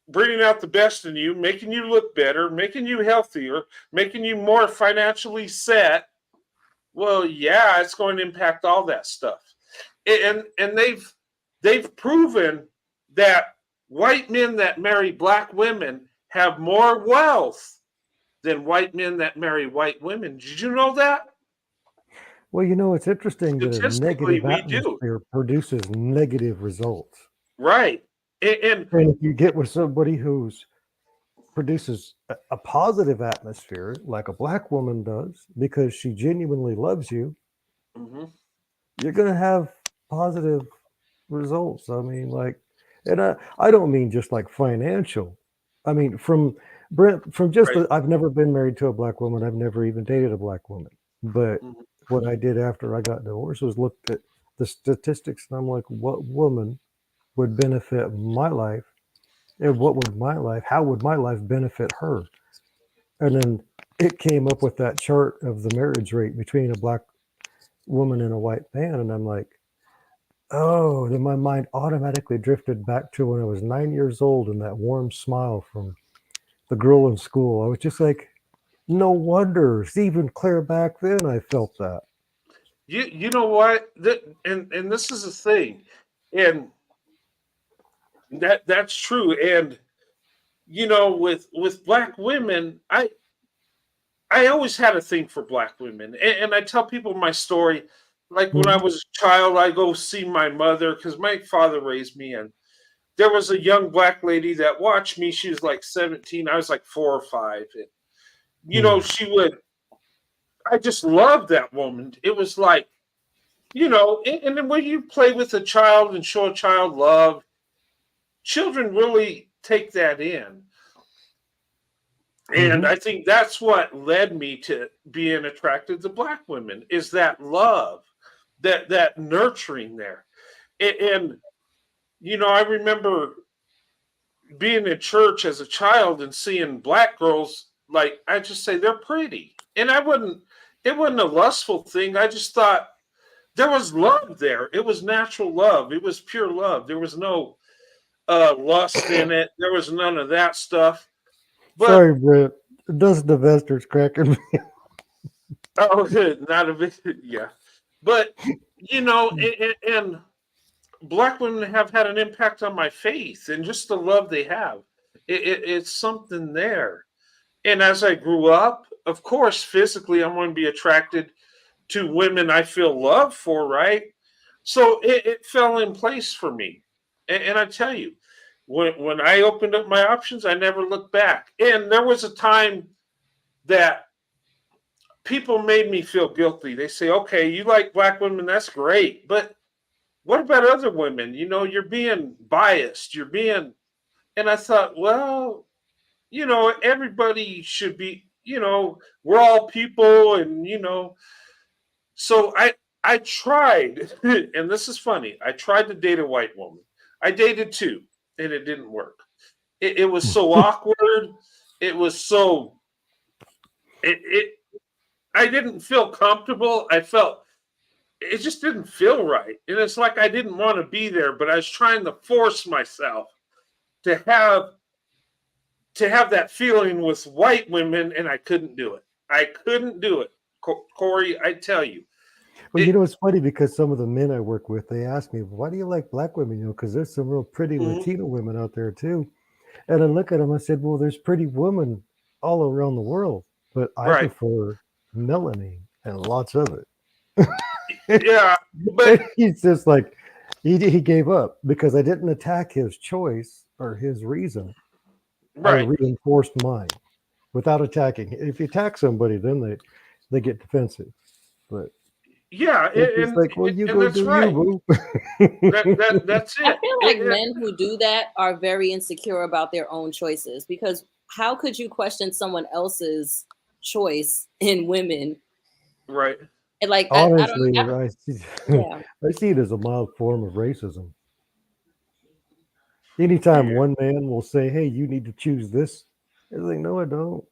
bringing out the best in you, making you look better, making you healthier, making you more financially set, well, yeah, it's going to impact all that stuff. And they've proven that white men that marry black women have more wealth than white men that marry white women. Did you know that? Well, it's interesting that a Statistically, negative we do. atmosphere produces negative results. Right. And if you get with somebody who produces a positive atmosphere, like a black woman does, because she genuinely loves you, you're going to have positive results. I mean, and I don't mean just like financial. I mean, from just I've never been married to a black woman. I've never even dated a black woman. But what I did after I got divorced was looked at the statistics, and I'm like, what woman would benefit my life? And how would my life benefit her? And then it came up with that chart of the marriage rate between a black woman and a white man. And I'm like, oh, then my mind automatically drifted back to when I was 9 years old and that warm smile from the girl in school. I was just like, no wonder. It's even clear back then I felt that. you know what? And this is a thing, and that's true. And with black women, I always had a thing for black women, and I tell people my story. Like when I Mhm. was a child, I go see my mother because my father raised me, and there was a young black lady that watched me. She was like 17. I was like 4 or 5. And, Mm. she would. I just loved that woman. It was like, and then when you play with a child and show a child love, children really take that in. And Mhm. I think that's what led me to being attracted to black women is that love, that nurturing there. And I remember being in church as a child and seeing black girls, like I just say they're pretty. And it wasn't a lustful thing. I just thought there was love there. It was natural love. It was pure love. There was no lust in it. There was none of that stuff. But Sorry, Brett. Dust Divestors cracking me. oh, not a bit, yeah. But and black women have had an impact on my faith and just the love they have. It's something there. And as I grew up, of course, physically, I'm going to be attracted to women I feel love for, right? So it fell in place for me. And I tell you, when I opened up my options, I never looked back. And there was a time that people made me feel guilty. They say, okay, you like black women, that's great. But what about other women? You're being biased. And I thought, well, everybody should be, we're all people. And, so I tried, and this is funny. I tried to date a white woman. I dated two, and it didn't work. It was so awkward. It was so, it I didn't feel comfortable. I felt it just didn't feel right. And it's like I didn't want to be there, but I was trying to force myself to have that feeling with white women, and I couldn't do it. I couldn't do it. Corey, I tell you. Well, It, it's funny because some of the men I work with, they ask me, why do you like black women? Because there's some real pretty mhm, Latino women out there too. And I look at them, I said, well, there's pretty women all around the world, but I right. prefer melanin and lots of it. Yeah, And but he's just like, he gave up because I didn't attack his choice or his reason. I right. reinforced mine without attacking. If you attack somebody, then they get defensive. But Yeah, it's just like, well, you and go that's do you, right. boo. That's I it. feel like men who do that are very insecure about their own choices because how could you question someone else's choice in women? Right. And like I don't Honestly, I, yeah. I see it as a mild form of racism. Anytime Yeah. one man will say, "Hey, you need to choose this," it's like, no, I don't.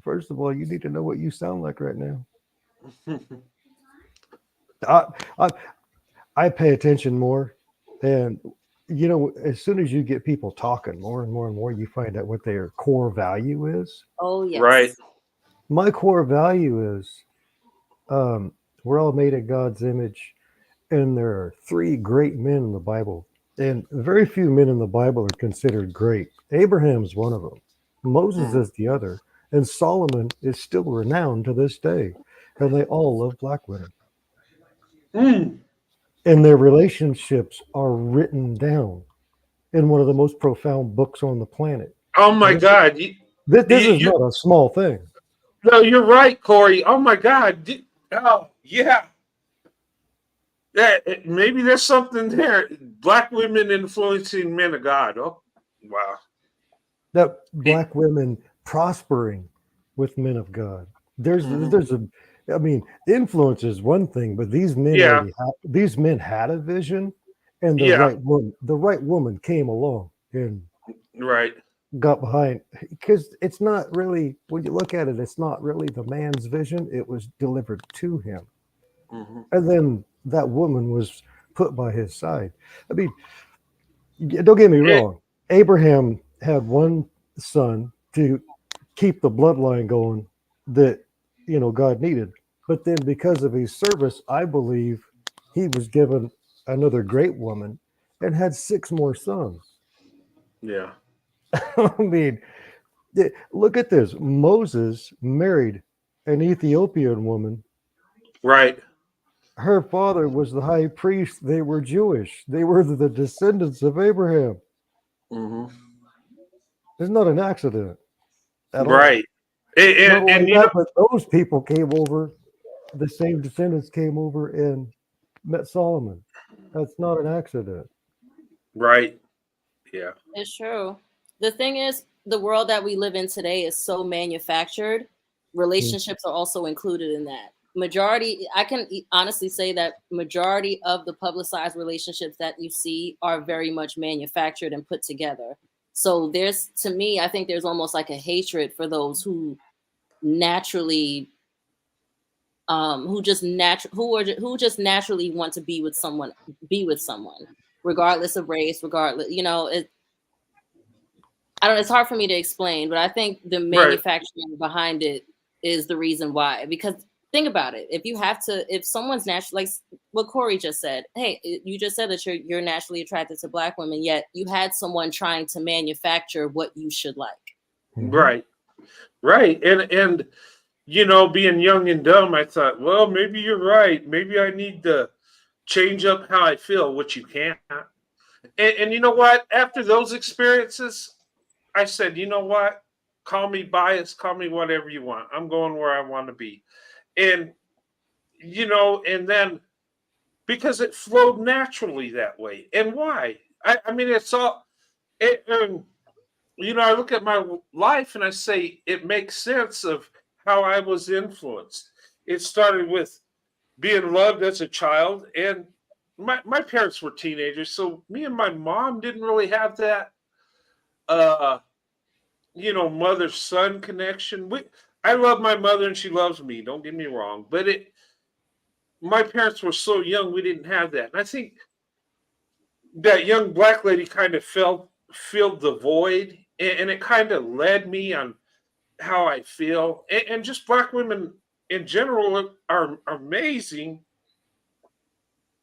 First of all, you need to know what you sound like right now. I I, I pay attention more, and as soon as you get people talking more and more and more, you find out what their core value is. Oh Right. yes. My core value is um, we're all made in God's image, and there are three great men in the Bible, and very few men in the Bible are considered great. Abraham's one of them, Moses Mm. is the other, and Solomon is still renowned to this day. And they all love black women, Mm. and their relationships are written down in one of the most profound books on the planet. Oh my This God. this is You, not a small thing. no, you're right, Corey. Oh my God. Oh yeah. Maybe there's something there. Black women influencing men of God. Oh wow. That It, black women prospering with men of God. mhm. There's a I mean, influence is one thing, but Yeah. these men had a vision, and Yeah. the right woman came along and Right. got behind, because it's not really, when you look at it, it's not really the man's vision. It was delivered to him, Hmm. and then that woman was put by his side. I mean, don't get me wrong. Abraham had one son to keep the bloodline going that God needed. But then because of his service, I believe he was given another great woman and had 6 more sons. Yeah. I mean, look at this. Moses married an Ethiopian woman. Right. Her father was the high priest. They were Jewish. They were the descendants of Abraham. Hmm. It's not an accident at all. Right. And, Not and, only and you know, that, but those people came over, the same descendants came over and met Solomon. That's not an accident. right. Yeah. It's true. The thing is, the world that we live in today is so manufactured. Relationships are also included in that. Majority, I can honestly say that majority of the publicized relationships that you see are very much manufactured and put together. So there's, to me, I think there's almost like a hatred for those who naturally, who just naturally want to be with someone, regardless of race, regardless, I don't know, it's hard for me to explain, but I think the Right. manufacturing behind it is the reason why. Because think about it. If someone's natural, like what Corey just said, hey, you just said that you're naturally attracted to Black women, yet you had someone trying to manufacture what you should like. Right. Right. And being young and dumb, I thought, well, maybe you're right. Maybe I need to change up how I feel, which you can't. And you know what? After those experiences, I said, you know what? Call me biased, call me whatever you want. I'm going where I want to be. And, and then because it flowed naturally that way. And why? I mean, it's all, I look at my life and I say, it makes sense of how I was influenced. It started with being loved as a child, and my parents were teenagers, so me and my mom didn't really have that uh mother son connection. I love my mother and she loves me, don't get me wrong, but my parents were so young we didn't have that. And I think that young Black lady kind of filled the void, and it kind of led me on how I feel. And just Black women in general are amazing,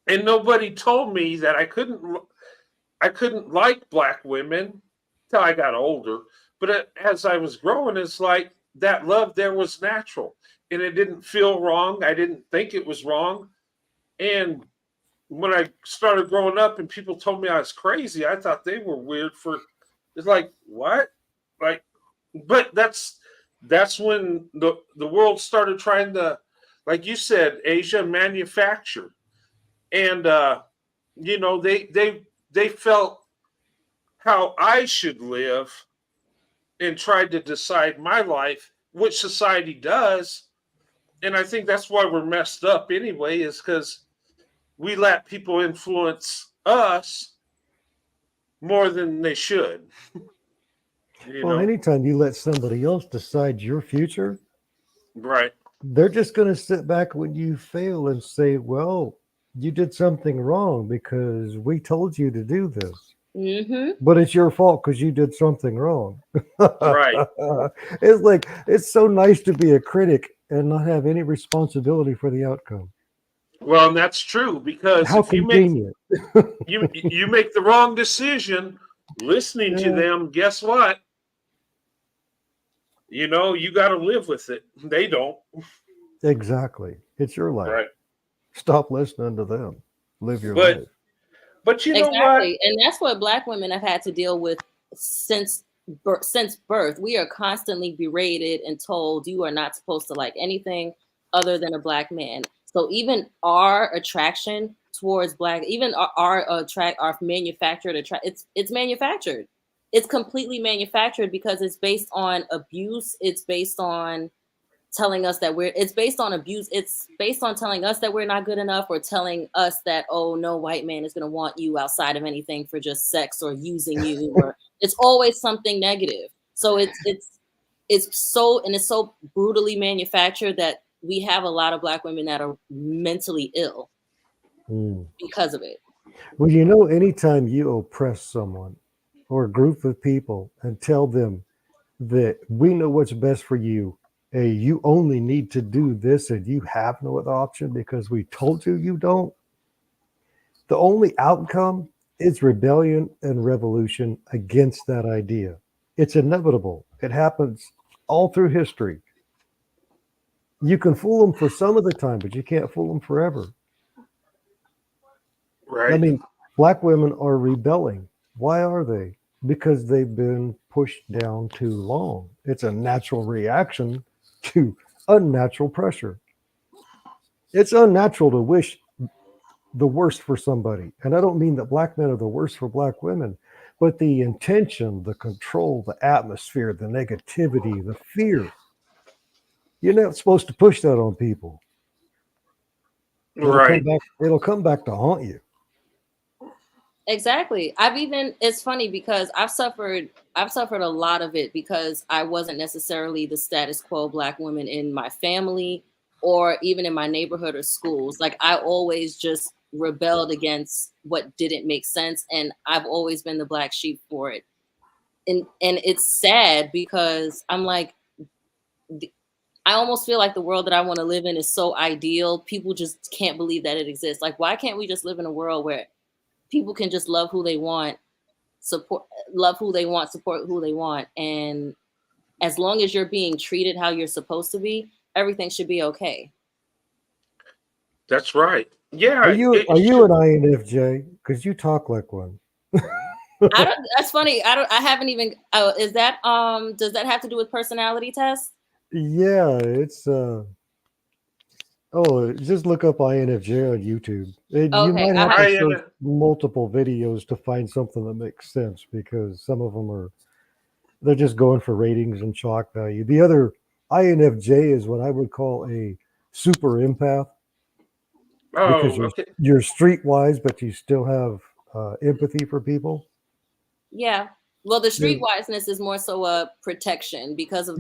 and nobody told me that I couldn't like Black women till I got older. But as I was growing, it's like that love there was natural, and it didn't feel wrong. I didn't think it was wrong. And when I started growing up, and people told me I was crazy, I thought they were weird. It's like, what? Like, but that's when the world started trying to, like you said, Asia, manufacture. And they felt how I should live and tried to decide my life, which society does. And I think that's why we're messed up anyway, is because we let people influence us more than they should. Well, anytime you let somebody else decide your future, Right. they're just going to sit back when you fail and say, well, you did something wrong because we told you to do this. Mm-hmm. But it's your fault because you did something wrong. Right. It's so nice to be a critic and not have any responsibility for the outcome. Well, and that's true, because How if convenient. you make the wrong decision listening to them, guess what? You got to live with it. They don't. Exactly. It's your life. Right. Stop listening to them. Live your But life. But you know what? Exactly. And that's what Black women have had to deal with since birth. We are constantly berated and told you are not supposed to like anything other than a Black man. So even our attraction towards Black, even our manufactured it's manufactured. It's completely manufactured because it's based on abuse. It's based on telling us that it's based on abuse. It's based on telling us that we're not good enough, or telling us that, oh, no white man is going to want you outside of anything for just sex or using you, or it's always something negative. So it's so brutally manufactured that we have a lot of Black women that are mentally ill because of it. Well, anytime you oppress someone or a group of people and tell them that we know what's best for you hey, you only need to do this and you have no other option because we told you you don't, the only outcome is rebellion and revolution against that idea. It's inevitable. It happens all through history. You can fool them for some of the time, but you can't fool them forever. Right. I mean, black women are rebelling. Why are they? Because they've been pushed down too long. It's a natural reaction to unnatural pressure. It's unnatural to wish the worst for somebody. And I don't mean that black men are the worst for black women, but the intention, the control, the atmosphere, the negativity, the fear. You're not supposed to push that on people. Right. It'll come back to haunt you. Exactly. It's funny because I've suffered a lot of it because I wasn't necessarily the status quo black woman in my family or even in my neighborhood or schools. Like I always just rebelled against what didn't make sense, and I've always been the black sheep for it. And it's sad because I'm like, I almost feel like the world that I want to live in is so ideal. People just can't believe that it exists. Like, why can't we just live in a world where people can just love who they want, support who they want. And as long as you're being treated how you're supposed to be, everything should be okay. That's right. Yeah. Are you an INFJ? Because you talk like one. That's funny. I haven't even, does that have to do with personality tests? Yeah, it's just look up INFJ on YouTube. You might have to search multiple videos to find something that makes sense because some of them they're just going for ratings and shock value. The other INFJ is what I would call a super empath. Because you're streetwise, but you still have empathy for people. Yeah. Well, the streetwiseness is more so a protection because of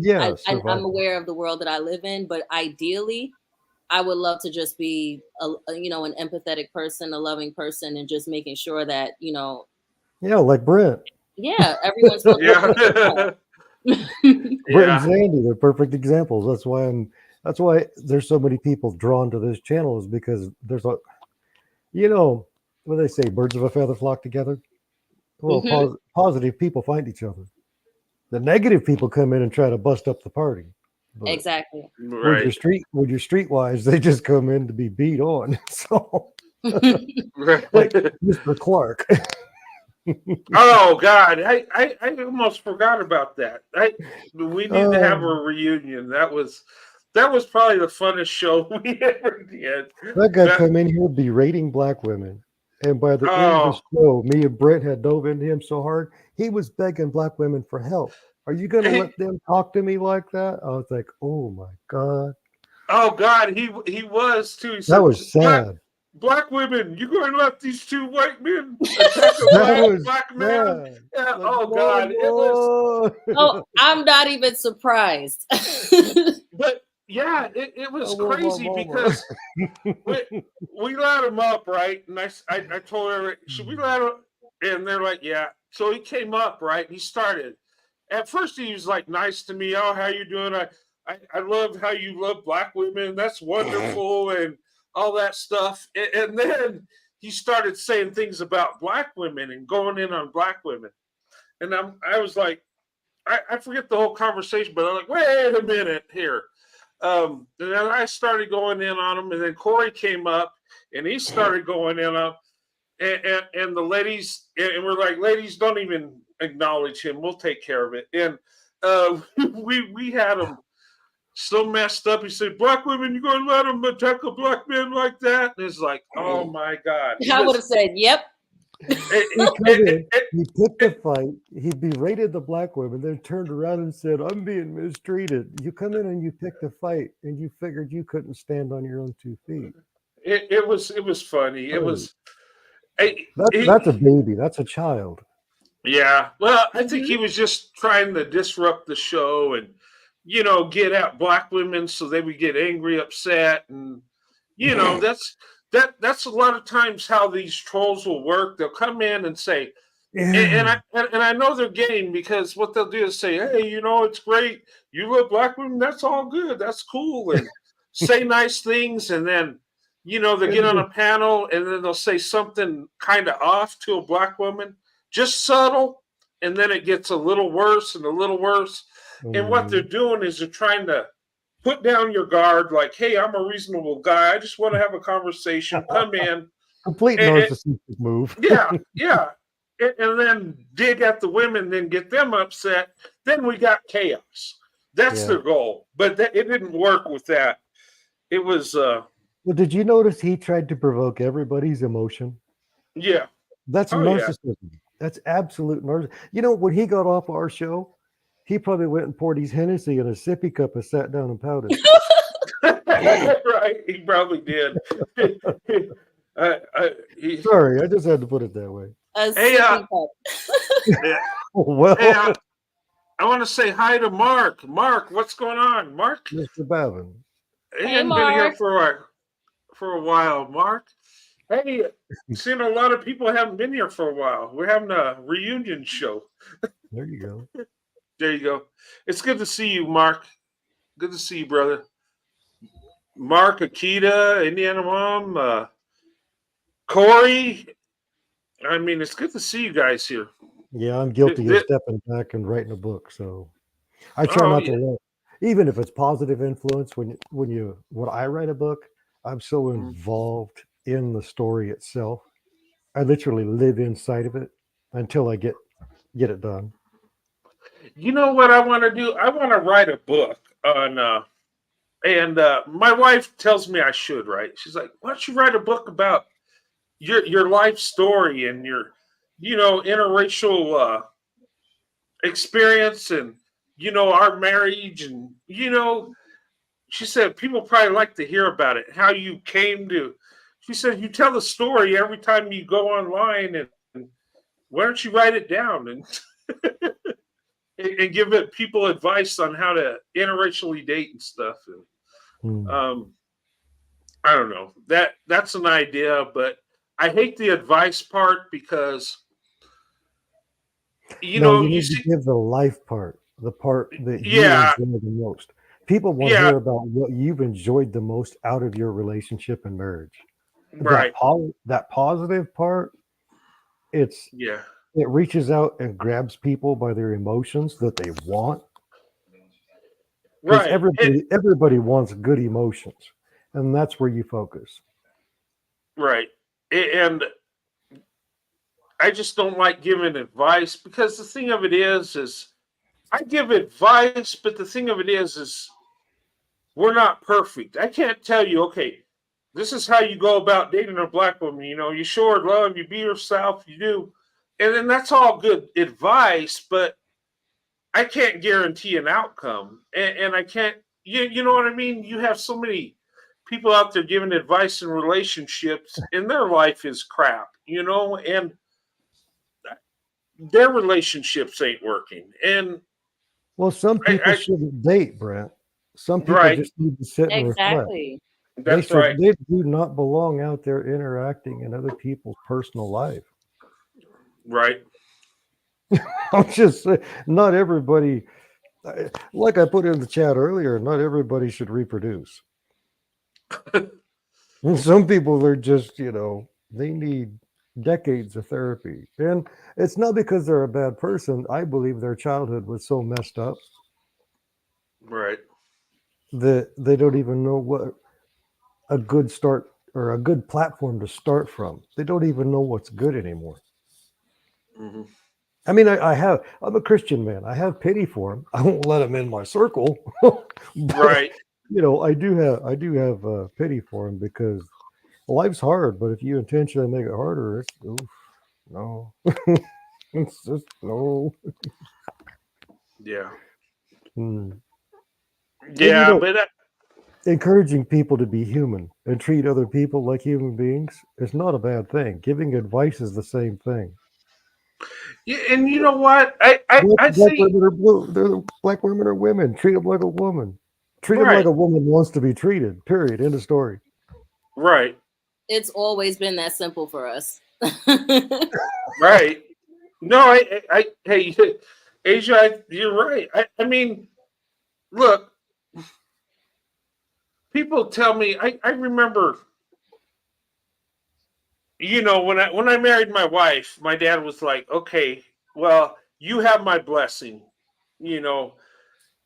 I'm aware of the world that I live in, but ideally, I would love to just be an empathetic person, a loving person, and just making sure that Yeah, like Brent. Yeah, everyone's. Brent and Sandy, they're perfect examples. That's why there's so many people drawn to this channel is because there's what they say, birds of a feather flock together. Well, positive people find each other. The negative people come in and try to bust up the party. But exactly. When you're streetwise, they just come in to be beat on. So, like Mr. Clark. Oh God, I almost forgot about that. We need to have a reunion. That was probably the funnest show we ever did. That guy come in here berating black women. And by the end of the show, me and Brent had dove into him so hard, he was begging black women for help. Are you going to let them talk to me like that? I was like, oh my God. Oh God, he was too. He said, that was sad. Black women, you going to let these two white men attack a black man? Yeah, oh God, it was. Oh, I'm not even surprised. But yeah, it was crazy because we let him up, right? And I told her, should we let him? And they're like, yeah. So he came up, right? And he started. At first, he was like nice to me. Oh, how you doing? I love how you love black women. That's wonderful, and all that stuff. And then he started saying things about black women and going in on black women. And I was like, I forget the whole conversation, but I'm like, wait a minute here. And then I started going in on him, and then Corey came up, and he started going in on him, and the ladies, and we're like, ladies, don't even acknowledge him. We'll take care of it. And we had him so messed up. He said, black women, you going to let them attack a black man like that? And it's like, oh my God. I would have said, yep. He picked a fight. He berated the black women, then turned around and said, I'm being mistreated. You come in and you picked a fight, and you figured you couldn't stand on your own 2 feet. It was funny. It was. That's a baby. That's a child. Yeah. Well, I think he was just trying to disrupt the show and, get at black women so they would get angry, upset. And, that's a lot of times how these trolls will work. They'll come in and say, And I know they're game because what they'll do is say, "Hey, it's great. You love black women. That's all good. That's cool," and say nice things, and then they get on a panel, and then they'll say something kind of off to a black woman, just subtle, and then it gets a little worse and a little worse. And what they're doing is they're trying to put down your guard, like, "Hey, I'm a reasonable guy. I just want to have a conversation. Come in." Complete And, narcissistic move. yeah. And then dig at the women, then get them upset. Then we got chaos. That's their goal. But it didn't work with that. It was. Well, did you notice he tried to provoke everybody's emotion? Yeah. That's narcissism. Yeah. That's absolute narcissism. When he got off our show, he probably went and poured his Hennessy in a sippy cup and sat down and pouted. Right. He probably did. Sorry, I just had to put it that way. Hey, well, hey, I want to say hi to Mark. Mark, what's going on, Mark? Mr. Bavin. He hasn't been here for a while, Mark. Hey, seen a lot of people haven't been here for a while. We're having a reunion show. There you go. There you go. It's good to see you, Mark. Good to see you, brother. Mark, Akita, Indiana Mom, Corey. I mean, it's good to see you guys here. Yeah, I'm guilty of stepping back and writing a book, so I try not to let, even if it's positive influence. When I write a book, I'm so involved in the story itself. I literally live inside of it until I get it done. You know what I want to do? I want to write a book on, and my wife tells me I should, right? She's like, "Why don't you write a book about your life story and your interracial experience and our marriage?" And she said people probably like to hear about it, how you came to. She said you tell the story every time you go online, and why don't you write it down and and give people advice on how to interracially date and stuff. And I don't know, that's an idea, but I hate the advice part because you need to give the life part, the part that you enjoy the most. People want to hear about what you've enjoyed the most out of your relationship and marriage. Right. That positive part, it reaches out and grabs people by their emotions that they want. Right. Everybody wants good emotions, and that's where you focus. Right. And I just don't like giving advice because the thing of it is I give advice, but the thing of it is we're not perfect. I can't tell you, okay, this is how you go about dating a black woman. You show her love, you be yourself, you do. And then that's all good advice, but I can't guarantee an outcome. And I can't, you know what I mean? You have so many people out there giving advice in relationships, and their life is crap, and their relationships ain't working. And well, some people shouldn't date, Brent. Some people just need to sit and reflect. That's right. They do not belong out there interacting in other people's personal life. Right. I'm just saying, not everybody, like I put in the chat earlier, not everybody should reproduce. And some people are just, they need decades of therapy. And it's not because they're a bad person. I believe their childhood was so messed up. Right. That they don't even know what a good start or a good platform to start from. They don't even know what's good anymore. Mm-hmm. I mean, I'm a Christian man. I have pity for him. I won't let him in my circle. But, right. I do have pity for him because life's hard. But if you intentionally make it harder, no, it's just no. Yeah. Yeah, but encouraging people to be human and treat other people like human beings is not a bad thing. Giving advice is the same thing. Yeah, and you know what? I black women are blue. Black women are women. Treat them like a woman. Treat them like a woman wants to be treated. Period. End of story. Right. It's always been that simple for us. Right. No, hey, Asia, you're right. I mean, look, people tell me. I remember, when I married my wife, my dad was like, "Okay, well, you have my blessing. You know,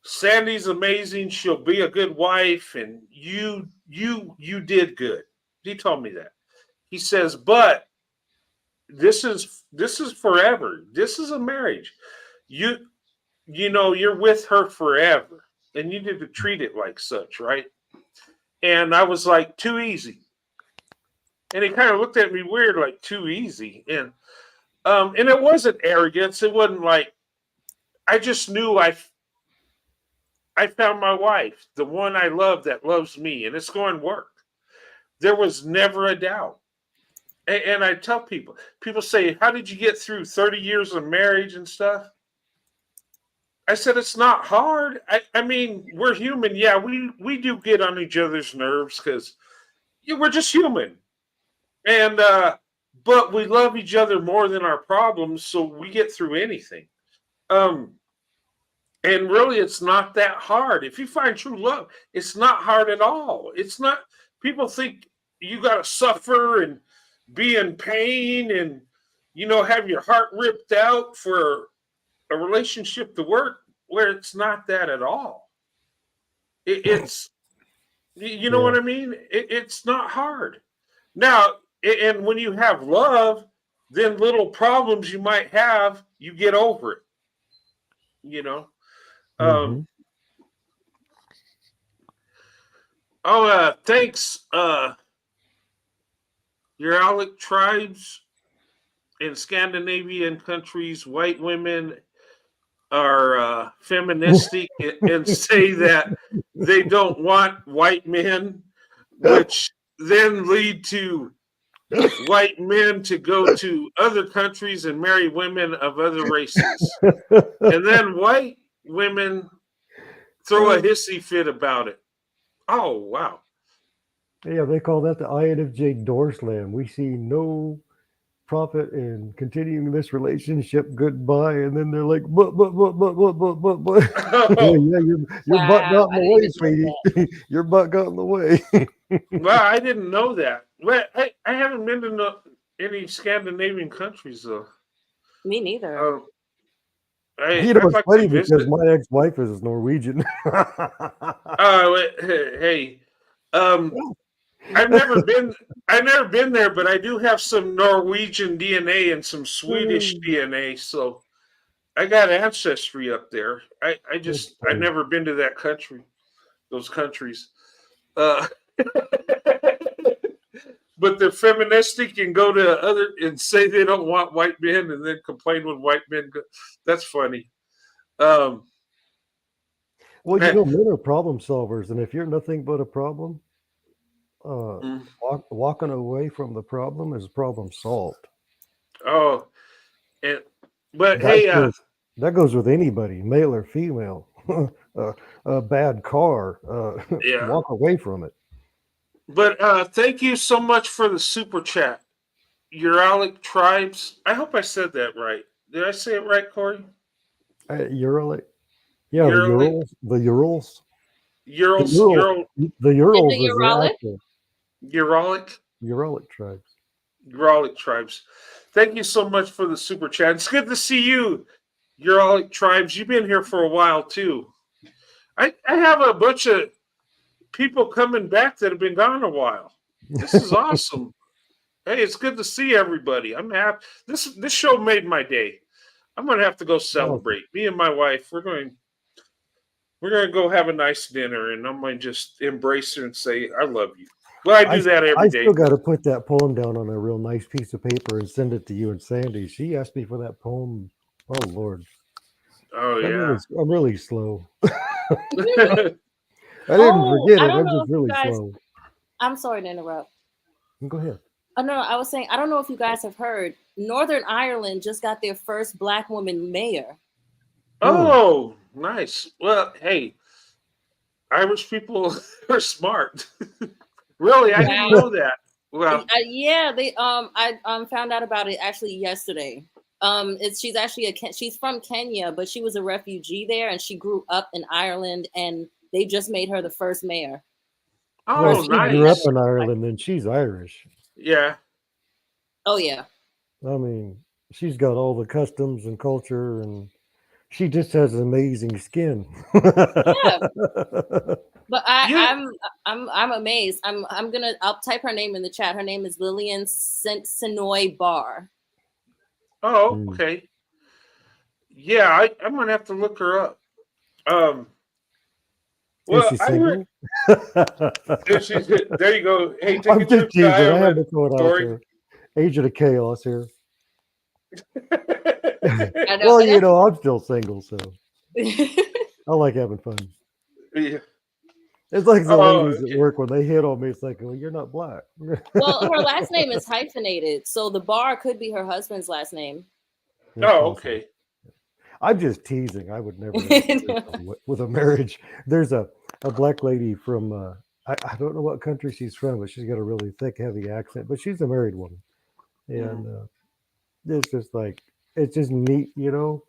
Sandy's amazing. She'll be a good wife, and you did good." He told me that. He says, "But this is forever. This is a marriage. You you're with her forever, and you need to treat it like such, right?" And I was like, "Too easy." And he kind of looked at me weird, like, "Too easy." And it wasn't arrogance. It wasn't like, I just knew I found my wife, the one I love that loves me, and it's going to work. There was never a doubt. And I tell people say, "How did you get through 30 years of marriage and stuff?" I said, "It's not hard. I mean, we're human. Yeah, we do get on each other's nerves because we're just human. And but we love each other more than our problems, so we get through anything. Um, and really, it's not that hard. If you find true love, it's not hard at all. It's not. People think you got to suffer and be in pain and have your heart ripped out for a relationship to work, where it's not that at all. It's you know Yeah. what I mean. It's not hard. Now, and when you have love, then little problems you might have, you get over it. You know. Hmm. Um, thanks. Your Alec tribes in Scandinavian countries, white women are feministic and say that they don't want white men, which then lead to white men to go to other countries and marry women of other races. And then white women throw a hissy fit about it. Oh, wow. Yeah, they call that the INFJ door slam. We see no profit in continuing this relationship. Goodbye. And then they're like, but. Yeah, Oh, yeah, your butt Wow, got in I the didn't way, even know that. sweetie. Your butt got in the way. well, I didn't know that. Well, I haven't been to any Scandinavian countries, though. Me neither. Um, I, You know, I'd it's like to funny because visit. my ex-wife is Norwegian. Hey, um, I've never been. I've never been there, but I do have some Norwegian DNA and some Swedish DNA, so I got ancestry up there. That's I've funny. never been to that country, those countries. Uh, but they're feministic and go to other and say they don't want white men and then complain when white men go. That's funny. Um, Well, you know, men are problem solvers, and if you're nothing but a problem, mm, walking away from the problem is problem solved. oh, and but That hey, goes that goes with anybody, male or female. A bad car, yeah. walk away from it. But thank you so much for the super chat. Uralic tribes. I hope I said that right. Did I say it right, Corey? Ural, yeah, Uralic, the Urals, Ural, Ural, the Is Urals it is the urolic? actual Uralic, Uralic tribes. Uralic tribes. Thank you so much for the super chat. It's good to see you, Uralic tribes. You've been here for a while too. I have a bunch of people coming back that have been gone a while. This is awesome. Hey, it's good to see everybody. I'm happy. This show made my day. I'm gonna have to go Awesome. celebrate. Me and my wife, we're gonna go have a nice dinner, and I'm gonna just embrace her and say I love you. Well, I I do that I every still day. got to put that poem down on a real nice piece of paper and send it to you and Sandy. She asked me for that poem. Oh Lord, Oh yeah. I'm really slow. Mhm. I didn't Oh, forget I it. don't I'm know just if you really guys. slow. I'm sorry to interrupt. Go ahead. Oh no, I was saying I don't know if you guys have heard. Northern Ireland just got their first black woman mayor. Hmm. Oh, nice. Well, hey, Irish people are smart. Really, I didn't Wow. know that. Well, Yeah, they I found out about it actually yesterday. She's actually she's from Kenya, but she was a refugee there, and she grew up in Ireland, and they just made her the first mayor. Well, Oh, she grew up nice. in Ireland and she's Irish. Yeah. Oh yeah. I mean, she's got all the customs and culture, and she just has amazing skin. Yeah. But You. I'm amazed. I'll type her name in the chat. Her name is Lillian Senoy Barr. Oh, Mm. okay. Yeah, I'm gonna have to look her up. Is Well, she single? there you go. Hey, take a I'm just trip to teasing. I have Ireland, to throw it out Corey. there. Agent of chaos here. I know. Well, you know, I'm still single, so Yeah. I like having fun. Yeah. It's like the Oh, ladies at okay. work when they hit on me. It's like, well, you're not black. Well, her last name is hyphenated, so the Barr could be her husband's last name. It's Oh, possible. okay. I'm just teasing. I would never with a marriage. There's a black lady from I don't know what country she's from, but she's got a really thick, heavy accent. But she's a married woman, and it's just like it's just neat, you know.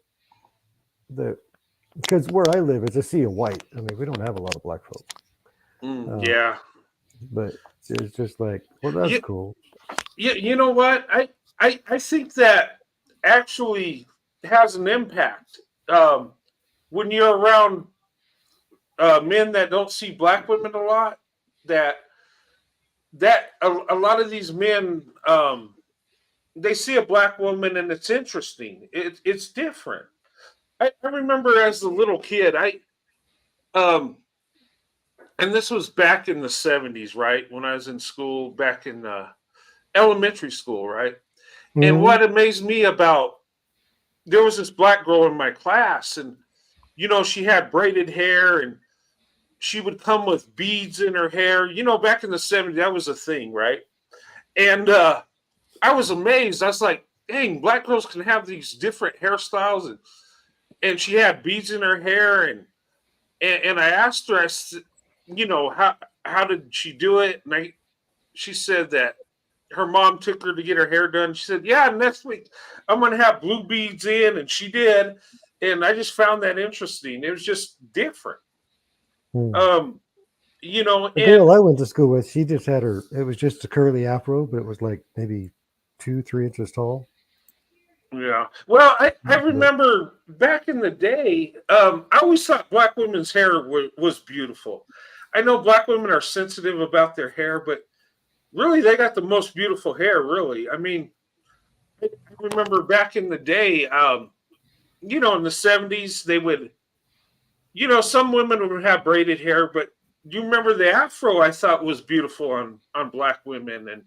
That because where I live, it's a sea of white. I mean, we don't have a lot of black folks. Yeah. But it's just like, well, that's cool. You know what? I think that actually has an impact. When you're around men that don't see black women a lot, that a lot of these men they see a black woman and it's interesting. It's different. I remember as a little kid, um and this was back in the 70s, right? When I was in school, back in elementary school, right? And Mhm. what amazed me about there was this black girl in my class, and she had braided hair, and she would come with beads in her hair. Back in the 70s, that was a thing, right? And I was amazed. I was like, dang, black girls can have these different hairstyles, and she had beads in her hair, and I asked her, I said, how did she do it? And she said that her mom took her to get her hair done. She said, yeah, next week I'm going to have blue beads in. And she did. And I just found that interesting. It was just different. The And girl I went to school with, she just had it was just a curly afro, but it was like maybe 2-3 inches tall. yeah. Well, I remember back in the day, I always thought black women's hair was beautiful. I know black women are sensitive about their hair, but really they got the most beautiful hair, really. I mean, I remember back in the day, in the 70s, they would, some women would have braided hair, but you remember the afro I thought was beautiful on black women. And,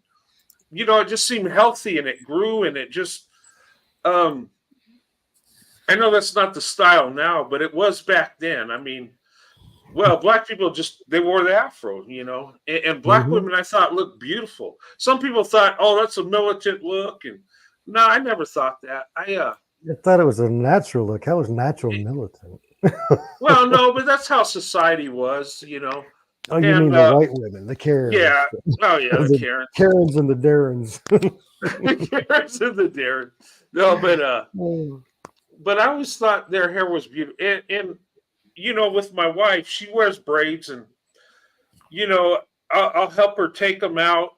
it just seemed healthy and it grew and it just, I know that's not the style now, but it was back then. I mean, well, black people they wore the afro, and black women I thought looked beautiful. Some people thought, oh, that's a militant look. And no, I never thought that. I thought it was a natural look. How was natural militant? Well, no, but that's how society was, Oh, you mean the white women, the Karens? Yeah. Oh, yeah, the Karens. Karens and the Darrens. The Karens and the Darrens. No, but I always thought their hair was beautiful. And with my wife, she wears braids, and I'll help her take them out,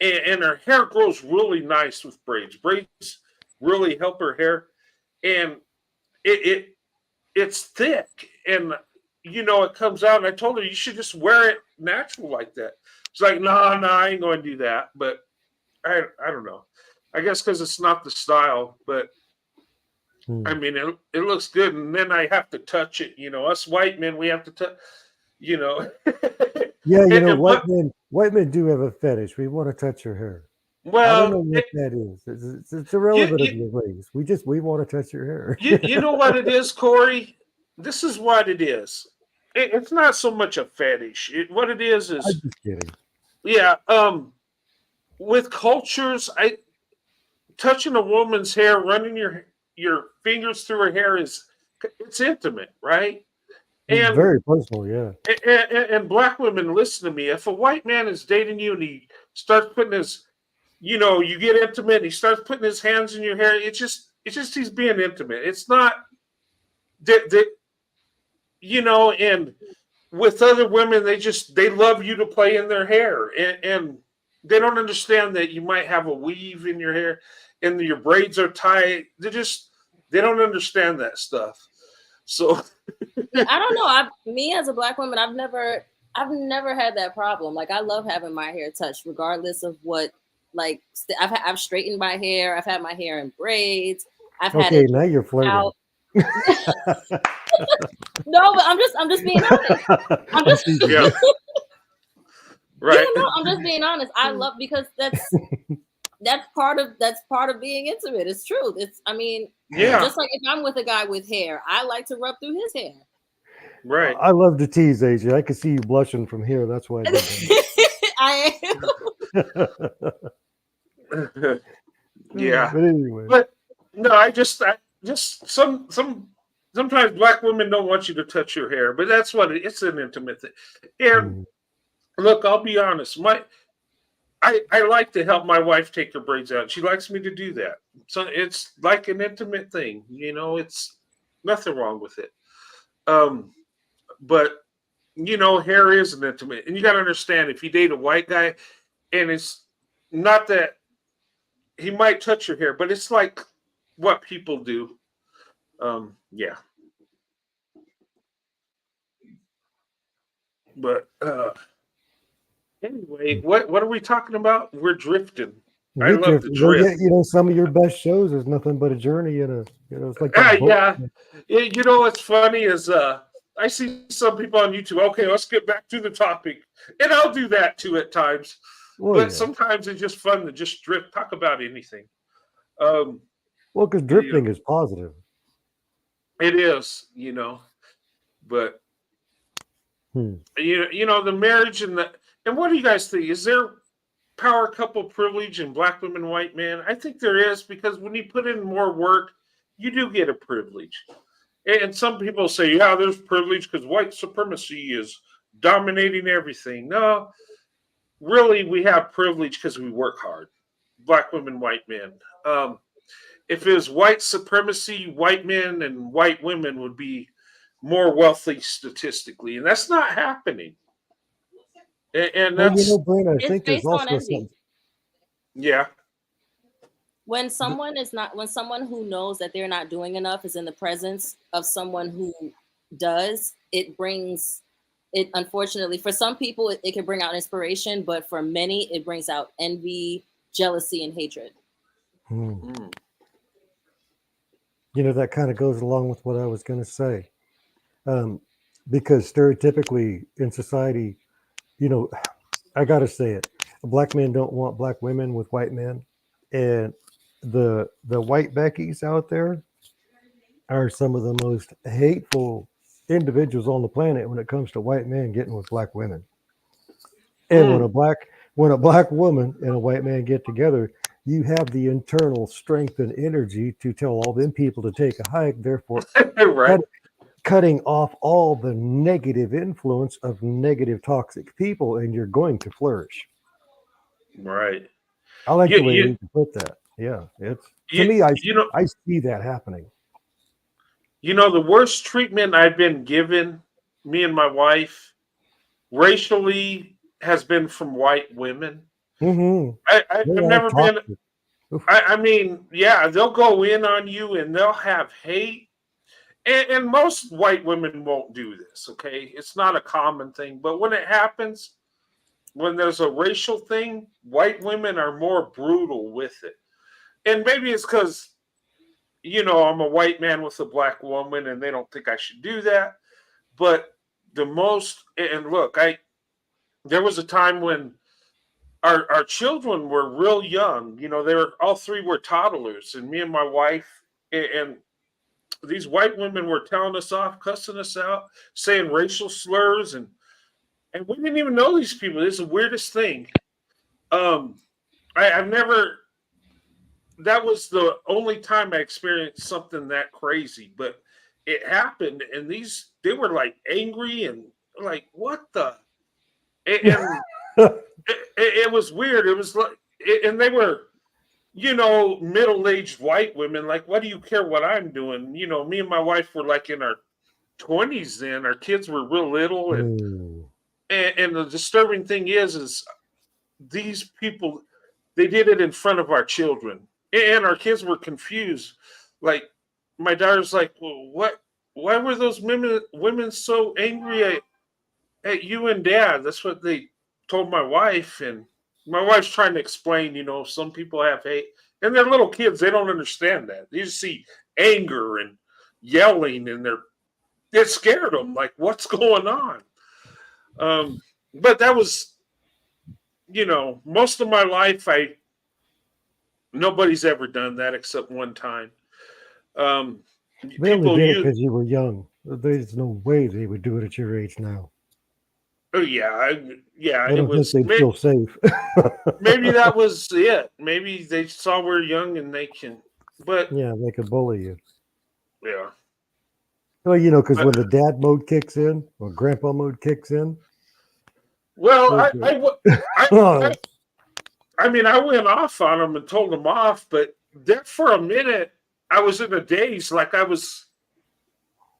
and her hair grows really nice with braids. Braids really help her hair, and it's thick, and it comes out. And I told her you should just wear it natural like that. She's like, no, I ain't going to do that. But I don't know. I guess because it's not the style, but I mean, it looks good. And then I have to touch it. Us white men, we have to touch. Yeah, white men do have a fetish. We want to touch your hair. Well, I don't know what that is. It's irrelevant of the race. We want to touch your hair. You know what it is, Corey? This is what it is. It's not so much a fetish. What it is I'm just kidding. Yeah. With cultures, touching a woman's hair, running your fingers through her hair it's intimate, right? It's very personal, yeah. And black women, listen to me. If a white man is dating you and he starts putting his, you get intimate, and he starts putting his hands in your hair, It's just he's being intimate. It's not that and with other women, they love you to play in their hair, and they don't understand that you might have a weave in your hair, and your braids are tight. They don't understand that stuff. So Yeah, I don't know. Me as a black woman, I've never had that problem. Like, I love having my hair touched, regardless of what. Like, I've straightened my hair. I've had my hair in braids. I've had Okay, it now you're flirting. out. No, but I'm just being honest. I'm just yeah. Right. I'm just being honest. I love, because that's part of being intimate. It's true. Just like if I'm with a guy with hair, I like to rub through his hair. Right. I love to tease, AJ. I can see you blushing from here. That's why I did that. I am. Yeah. But anyway. But no, I just sometimes black women don't want you to touch your hair, but that's what it's an intimate thing. And look, I'll be honest, I like to help my wife take her braids out. She likes me to do that. So it's like an intimate thing, it's nothing wrong with it. But hair is an intimate, and you got to understand, if you date a white guy, and it's not that he might touch your hair, but it's like what people do. Yeah. But anyway, what are we talking about? We're drifting. I love the drift. Some of your best shows is nothing but a journey in it's like yeah. What's funny is I see some people on YouTube. Okay, let's get back to the topic, and I'll do that too at times. But sometimes it's just fun to just drift, talk about anything. Because drifting is positive. It is, but the marriage and what do you guys think? Is there power couple privilege in black women, white men? I think there is, because when you put in more work, you do get a privilege. And some people say, yeah, there's privilege because white supremacy is dominating everything. No, really, we have privilege because we work hard. Black women, white men. If it was white supremacy, white men and white women would be more wealthy statistically, and that's not happening. And that's Brent, I think based there's also on envy. something. Yeah. When someone who knows that they're not doing enough is in the presence of someone who does, it brings it. Unfortunately, for some people, it can bring out inspiration, but for many, it brings out envy, jealousy, and hatred. That kind of goes along with what I was going to say. Because stereotypically in society, I got to say it, black men don't want black women with white men. And the white Beckys out there are some of the most hateful individuals on the planet when it comes to white men getting with black women. And when a black woman and a white man get together, you have the internal strength and energy to tell all them people to take a hike, therefore right. cutting off all the negative influence of negative toxic people, and you're going to flourish. Right. I like the way you put that. Yeah, it's to me. I see that happening. The worst treatment I've been given, me and my wife, racially, has been from white women. Mm-hmm. I've never been. I mean, yeah, they'll go in on you and they'll have hate, and most white women won't do this. Okay, it's not a common thing, but when it happens, when there's a racial thing, white women are more brutal with it. And maybe it's because, I'm a white man with a black woman and they don't think I should do that. But and look, there was a time when our children were real young. All three were toddlers, and me and my wife, and these white women were telling us off, cussing us out, saying racial slurs, and we didn't even know these people. This is the weirdest thing. I've never. That was the only time I experienced something that crazy, but it happened, and they were like angry and like, what the? And it was weird. It was like, and they were middle-aged white women, like, what do you care what I'm doing? Me and my wife were like in our 20s then. Our kids were real little, and Ooh. and the disturbing thing is these people, they did it in front of our children, and our kids were confused. Like, my daughter's like, well, why were those women so angry at you and dad? That's what they told my wife. And my wife's trying to explain, some people have hate, and they're little kids, they don't understand that. They just see anger and yelling, and it scared them, like, what's going on? But that was, most of my life, nobody's ever done that except one time. They only People did it use, because you were young. There's no way they would do it at your age now. oh yeah, yeah, I it don't think was they'd feel safe. maybe that was it. Maybe they saw we're young and they can, but Yeah, they could bully you. yeah. Well, because when the dad mode kicks in, or grandpa mode kicks in, Well, those I, I mean, I went off on them and told them off, but then for a minute, I was in a daze. Like, I was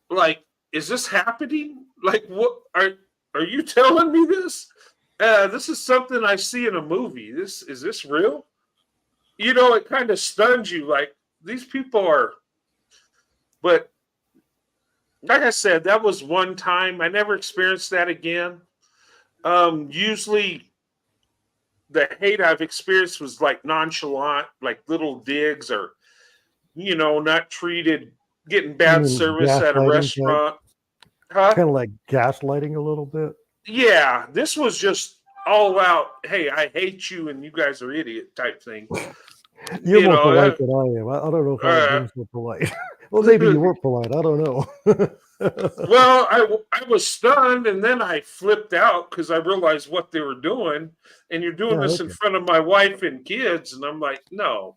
like, is this happening? Like, what are you telling me this? This is something I see in a movie. Is this real? It kind of stuns you. Like, these people are, but like I said, that was one time. I never experienced that again. Usually the hate I've experienced was like nonchalant, like little digs, or not treated, getting bad service at a gaslighting type, restaurant. Huh? kind of like gaslighting a little bit. Yeah, this was just all out, hey, I hate you and you guys are idiot type thing. You're more polite than I am. I don't know if I've been so polite. Well, maybe you weren't polite. I don't know. Well, I was stunned, and then I flipped out because I realized what they were doing. And you're doing this in front of my wife and kids, and I'm like, no.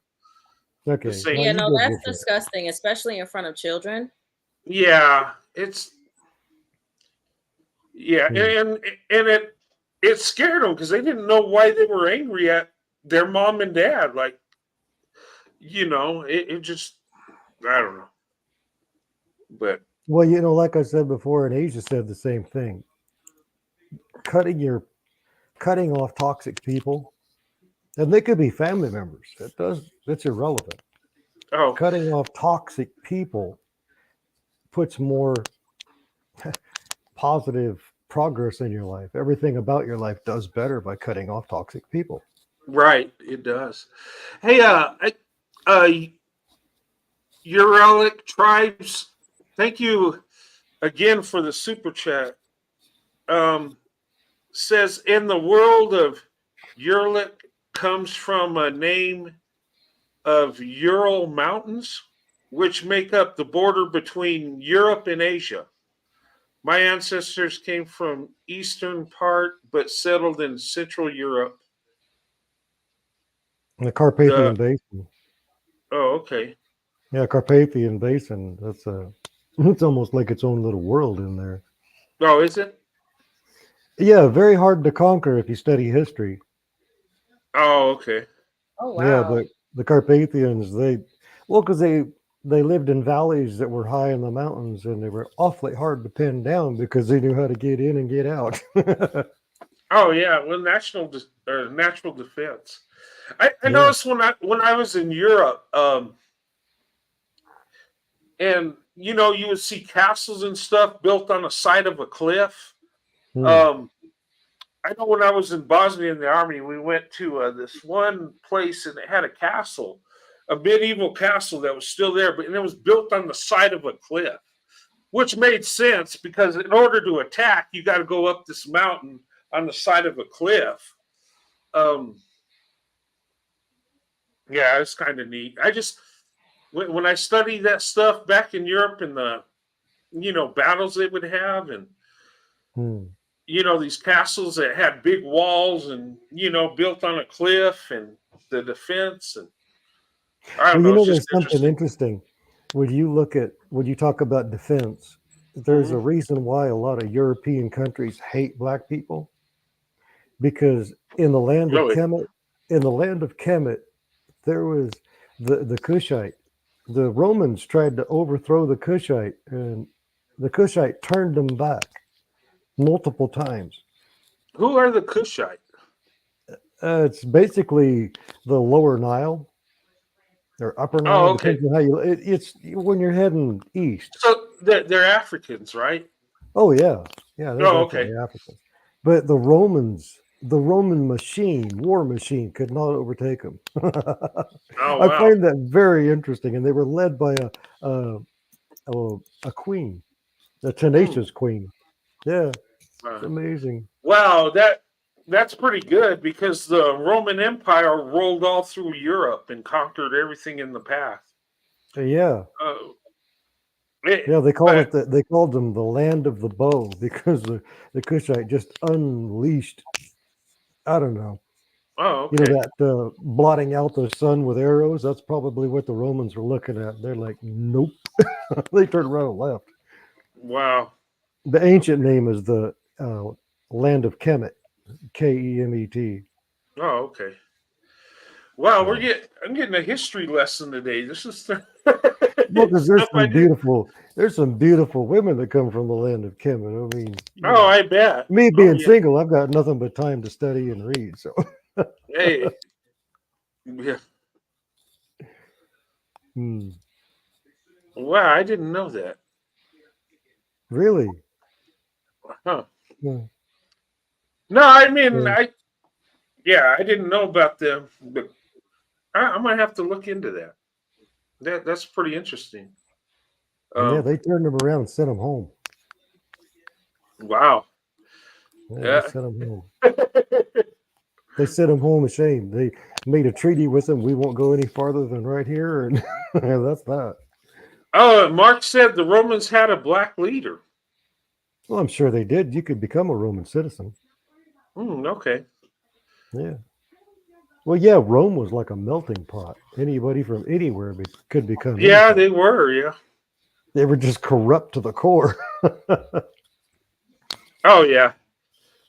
Okay. Yeah, no, that's disgusting, especially in front of children. Yeah, and it scared them because they didn't know why they were angry at their mom and dad. Like, it just, I don't know. But well, like I said before, and Asia said the same thing. Cutting off toxic people, and they could be family members. That's irrelevant. Oh, cutting off toxic people puts more positive progress in your life. Everything about your life does better by cutting off toxic people. Right, it does. Hey, Uralic Tribes, thank you again for the super chat. Says, in the world of Uralic comes from a name of Ural Mountains, which make up the border between Europe and Asia. My ancestors came from eastern part, but settled in Central Europe. The Carpathian Basin. Oh, okay. Yeah, Carpathian Basin. It's almost like its own little world in there. Oh, is it? Yeah, very hard to conquer if you study history. Oh, okay. Oh, wow. Yeah, the Carpathians, because they lived in valleys that were high in the mountains, and they were awfully hard to pin down because they knew how to get in and get out. Oh yeah, well, natural defense. I noticed when I was in Europe, and you would see castles and stuff built on the side of a cliff. I know when I was in Bosnia in the army, we went to this one place, and it had a castle, a medieval castle that was still there, and it was built on the side of a cliff, which made sense because in order to attack, you got to go up this mountain on the side of a cliff. Yeah, it's kind of neat. I just, when I studied that stuff back in Europe and the, battles they would have, and these castles that had big walls and built on a cliff, and the defense, and I don't know. There's something interesting when you talk about defense. There's a reason why a lot of European countries hate black people, because in the land of Kemet, There was the Cushite. The Romans tried to overthrow the Cushite, and the Cushite turned them back multiple times. Who are the Cushite? It's basically the lower Nile or upper Nile, Oh, okay. depends on how you. It's when you're heading east. So they're Africans, right? Oh yeah, yeah, they're Oh, definitely okay. Africans. But the Romans, the Roman machine, war machine, could not overtake them. Oh, I wow. find that very interesting, and they were led by a queen, a tenacious queen. Yeah, it's Uh, amazing. wow, that's pretty good because the Roman Empire rolled all through Europe and conquered everything in the path. Yeah, Uh, yeah. They call but it They called them the land of the bow because the Kushite just unleashed. I don't know. oh, You know okay. that blotting out the sun with arrows. That's probably what the Romans were looking at. They're like, nope. They turned around and left. Wow. The ancient name is the land of Kemet, Kemet. Oh, okay. Wow, Yeah. I'm getting a history lesson today. This is Well, because stuff I did. there's some beautiful women that come from the land of Kemet. I mean, you Oh, know, I bet. me Oh, being yeah. single, I've got nothing but time to study and read. So, Hey. Yeah. hmm, Wow, I didn't know that. really, Huh. yeah, No, I mean, yeah. I didn't know about them, but I might have to look into that. That's pretty interesting. Yeah, Um, they turned them around and sent them home. wow. Yeah, they Yeah. sent them home. They sent them home ashamed. They made a treaty with them. We won't go any farther than right here, and that's that. Oh, Mark said the Romans had a black leader. Well, I'm sure they did. You could become a Roman citizen. Okay. Yeah. Well, yeah, Rome was like a melting pot. Anybody from anywhere could become Yeah, anything. they were. Yeah. They were just corrupt to the core. Oh, yeah.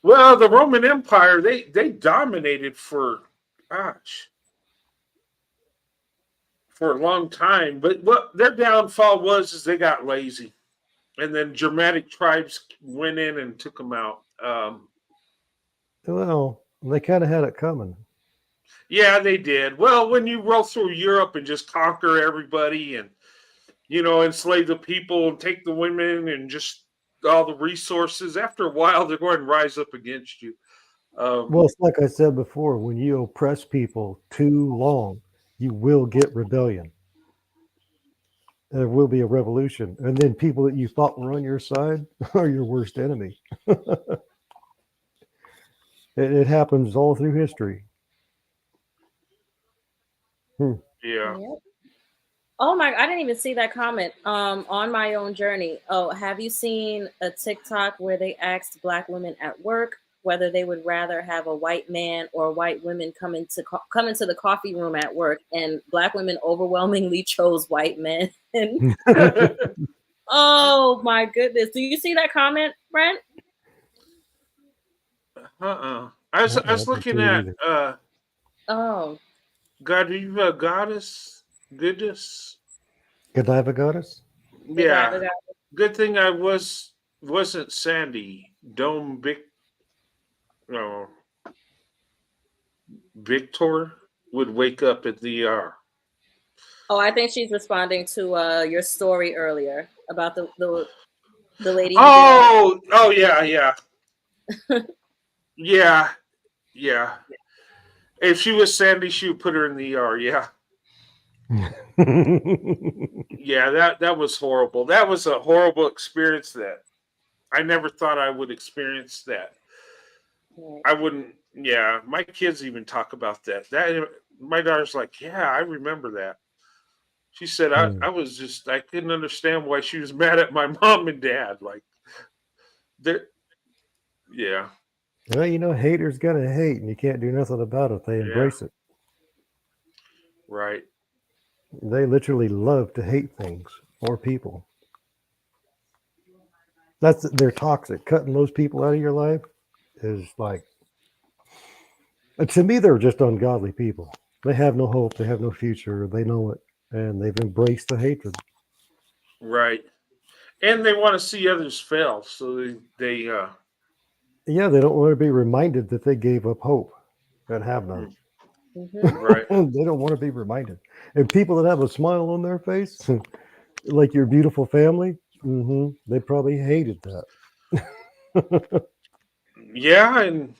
Well, the Roman Empire they dominated for gosh for a long time, but what their downfall was is they got lazy, and then Germanic tribes went in and took them out. Well, they kind of had it coming. Yeah, they did. Well, when you roll through Europe and just conquer everybody and enslave the people and take the women and just all the resources, after a while they're going to rise up against you. Well, it's like I said before, when you oppress people too long, you will get rebellion. There will be a revolution. And then people that you thought were on your side are your worst enemy. It happens all through history. Yeah. Yep. Oh my, I didn't even see that comment. On my own journey. Oh, have you seen a TikTok where they asked black women at work whether they would rather have a white man or white women come into the coffee room at work, and black women overwhelmingly chose white men. Oh my goodness. Do you see that comment, Brent? I was Didn't looking see it at either. Oh. Godiva Goddess Goodness. Godiva goddess? Yeah. Good thing I wasn't Sandy. Dome no, Victor would wake up at the ER. Oh, I think she's responding to your story earlier about the lady who did Oh yeah, yeah. Yeah, yeah. If she was Sandy, she would put her in the ER. Yeah, yeah. That was horrible. That was a horrible experience. That I never thought I would experience that. I wouldn't. Yeah, my kids even talk about that. That my daughter's like, yeah, I remember that. She said I was just I couldn't understand why she was mad at my mom and dad. Like, they're yeah, Well, haters gonna hate, and you can't do nothing about it. They yeah, embrace it. right. They literally love to hate things or people. They're toxic. Cutting those people out of your life is like, to me, they're just ungodly people. They have no hope. They have no future. They know it, and they've embraced the hatred. Right. And they want to see others fail, so they Yeah, they don't want to be reminded that they gave up hope and have none. right. They don't want to be reminded. And people that have a smile on their face, like your beautiful family, they probably hated that. Yeah, and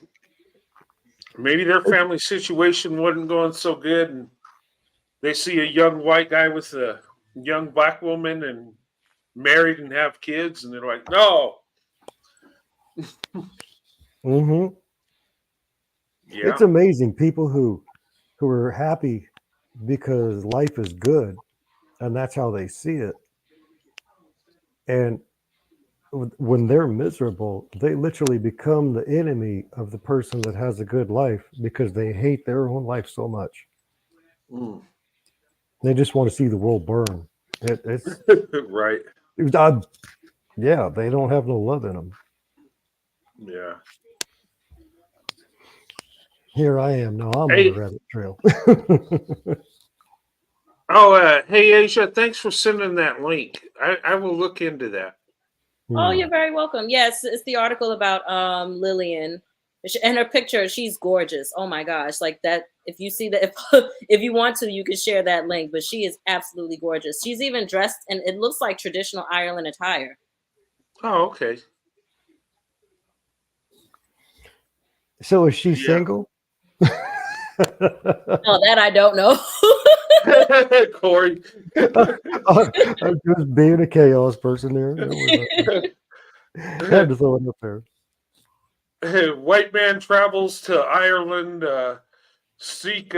maybe their family situation wasn't going so good, and they see a young white guy with a young black woman and married and have kids, and they're like, no. hmm Yeah. It's amazing people who are happy because life is good, and that's how they see it. And when they're miserable, they literally become the enemy of the person that has a good life because they hate their own life so much. Mm. They just want to see the world burn. It's Right. yeah, they don't have no love in them. Yeah. Here I am. Now I'm on Hey, the rabbit trail. hey Asia, thanks for sending that link. I will look into that. Oh, you're very welcome. Yes, it's the article about Lillian. And her picture, she's gorgeous. Oh my gosh. Like that, if you see that, if you want to, you can share that link. But she is absolutely gorgeous. She's even dressed, and it looks like traditional Ireland attire. Oh, okay. So is she Yeah. single? Oh, that I don't know. Corey. I'm just being a chaos person there. Had to throw it up there. White man travels to Ireland, seek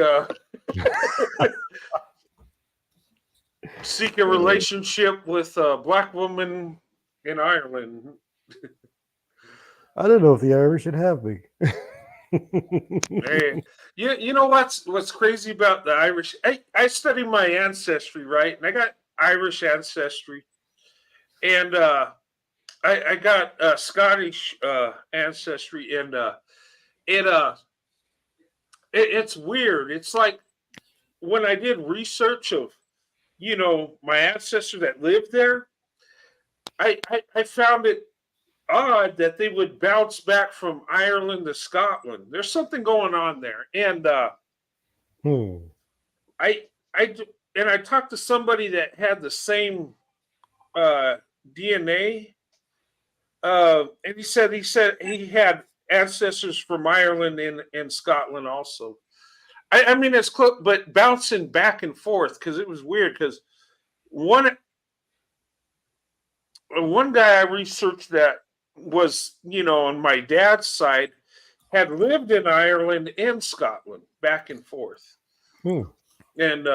seek a relationship with a black woman in Ireland. I don't know if the Irish should have me. Hey, you know what's crazy about the Irish? I studied my ancestry, right? And I got Irish ancestry, and I got Scottish ancestry, and it's weird. It's like when I did research of my ancestor that lived there, I found it odd that they would bounce back from Ireland to Scotland. There's something going on there, and I I talked to somebody that had the same DNA, and he said he had ancestors from Ireland and Scotland also. I mean it's close, but bouncing back and forth because it was weird because one guy I researched that was on my dad's side had lived in Ireland and Scotland back and forth, and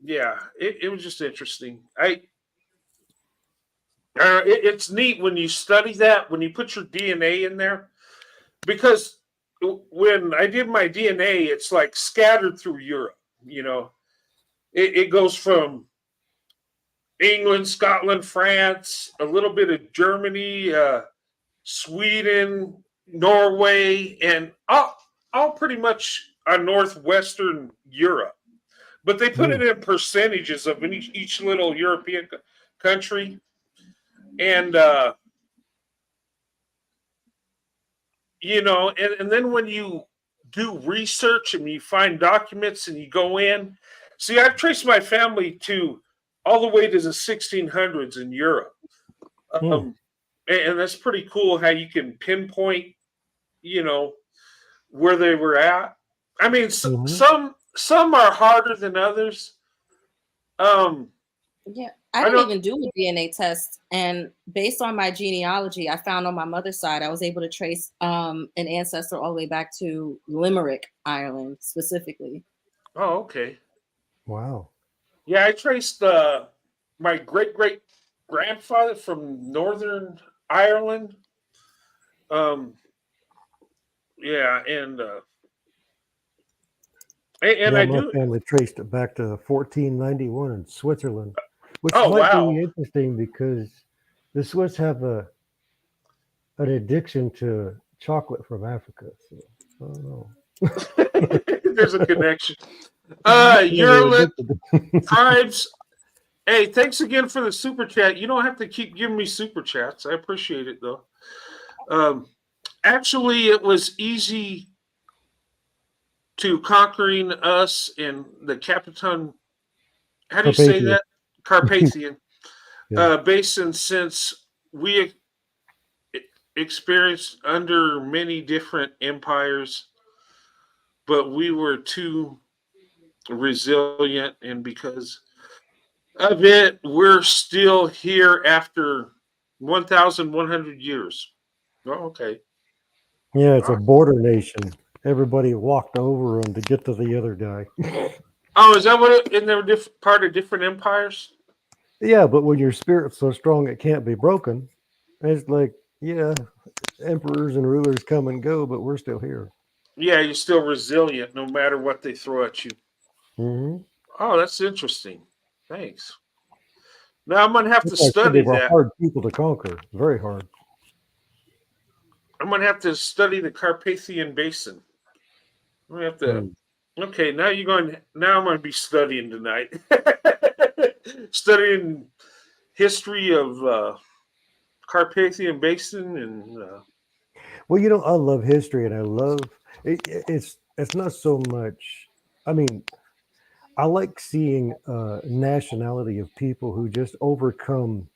yeah, it was just interesting. It's neat when you study that, when you put your DNA in there, because when I did my DNA, it's like scattered through Europe. It goes from England, Scotland, France, a little bit of Germany, Sweden, Norway, and all pretty much northwestern Europe. But they put it in percentages of each little European country, and and then when you do research and you find documents and you go in, see, I've traced my family to all the way to the 1600s in Europe, and that's pretty cool how you can pinpoint, where they were at. I mean, some are harder than others. Yeah, I didn't even do a DNA test, and based on my genealogy, I found on my mother's side I was able to trace an ancestor all the way back to Limerick, Ireland, specifically. Oh, okay. Wow. Yeah, I traced my great grandfather from Northern Ireland. Yeah, and Yeah, I my do. family traced it back to 1491 in Switzerland, which Oh, might wow. be interesting because the Swiss have an addiction to chocolate from Africa. So I don't know. There's a connection. You're lit tribes. Hey, thanks again for the super chat. You don't have to keep giving me super chats. I appreciate it though. Actually, it was easy to conquering us in the Capitan. How do you say that? Carpathian basin, since we experienced under many different empires, but we were too resilient, and because of it, we're still here after 1,100 years. Oh, okay. Yeah, it's a border nation. Everybody walked over them to get to the other guy. Oh, is that what it, and they're part of different empires? Yeah, but when your spirit's so strong it can't be broken, it's like, yeah, emperors and rulers come and go, but we're still here. Yeah, you're still resilient no matter what they throw at you. Mm-hmm. Oh, that's interesting. Thanks. Now I'm gonna have to Like study they were that. hard people to conquer, very hard. I'm gonna have to study the Carpathian Basin. I'm gonna have to. Okay, now you're going. Now I'm going to be studying tonight. Studying history of Carpathian Basin and. Well, you know, I love history, and I love it. It's not so much. I mean, I like seeing nationality of people who just overcome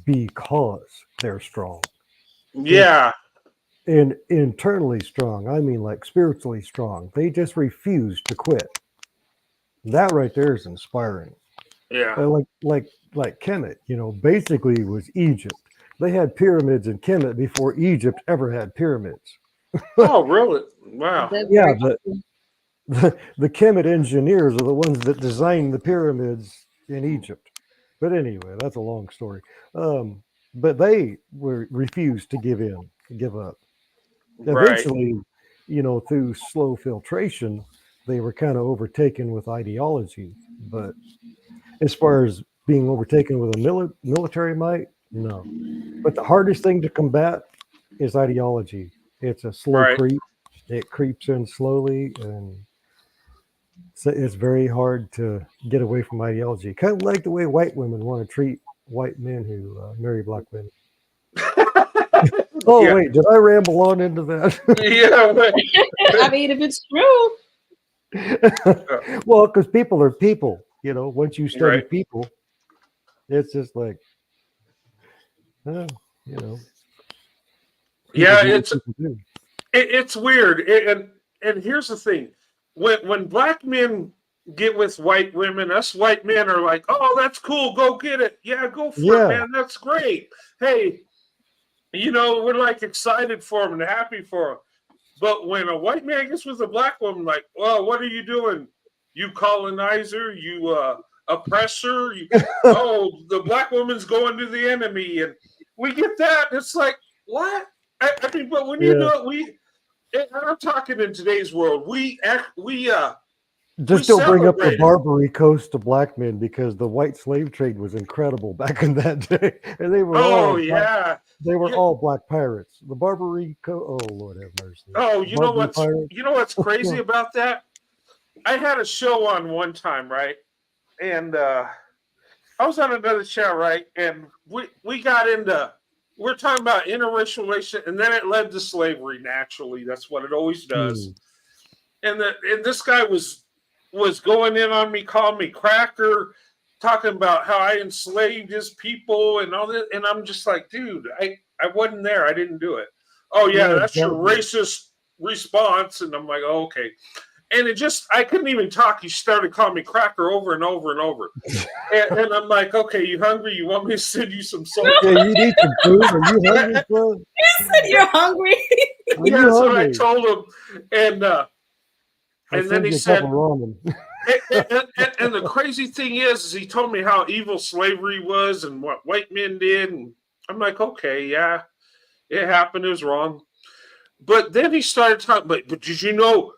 because they're strong. Yeah. And internally strong. I mean, like spiritually strong. They just refuse to quit. That right there is inspiring. Yeah. Like Kemet, you know, basically was Egypt. They had pyramids in Kemet before Egypt ever had pyramids. Oh, really? Wow. Yeah, the Kemet engineers are the ones that designed the pyramids in Egypt. But anyway, that's a long story. But they were refused to give up. Eventually, you know, through slow filtration, they were kind of overtaken with ideology. But as far as being overtaken with a military might, no. But the hardest thing to combat is ideology. It's a slow creep. It creeps in slowly, and so it's very hard to get away from ideology. Kind of like the way white women want to treat white men who marry black men. Oh, yeah. Wait, did I ramble on into that? Yeah. I mean, if it's true. Well, because people are people, you know, once you study people, it's just like, you know. Yeah, it's weird. And here's the thing. When black men get with white women, us white men are like, oh, that's cool. Go get it. Yeah, go for it, man. That's great. Hey, you know, we're like excited for them and happy for them. But when a white man gets with a black woman, like, well, what are you doing? You colonizer, you oppressor. Oh, the black woman's going to the enemy. And we get that. It's like, what? I mean, but when you do it, I'm talking in today's world, just don't bring up the Barbary Coast to black men, because the white slave trade was incredible back in that day, and they were all black pirates. The Barbary Coast, oh Lord have mercy. Oh, you know what's crazy about that? I had a show on one time, right? And I was on another show, right? And we got into, we're talking about interracial relations, and then it led to slavery. Naturally, that's what it always does. And this guy was going in on me, calling me cracker, talking about how I enslaved his people and all that. And I'm just like, dude, I wasn't there. I didn't do it. Oh yeah, that's your racist response. And I'm like, oh, okay. And I couldn't even talk. He started calling me cracker over and over and over. and I'm like, okay, you hungry? You want me to send you some salt? Yeah, you need some food. Are you hungry, bro? You said you're hungry. Yeah, that's what I told him. And then he said, and the crazy thing is he told me how evil slavery was and what white men did. And I'm like, okay, yeah, it happened. It was wrong. But then he started talking, but did you know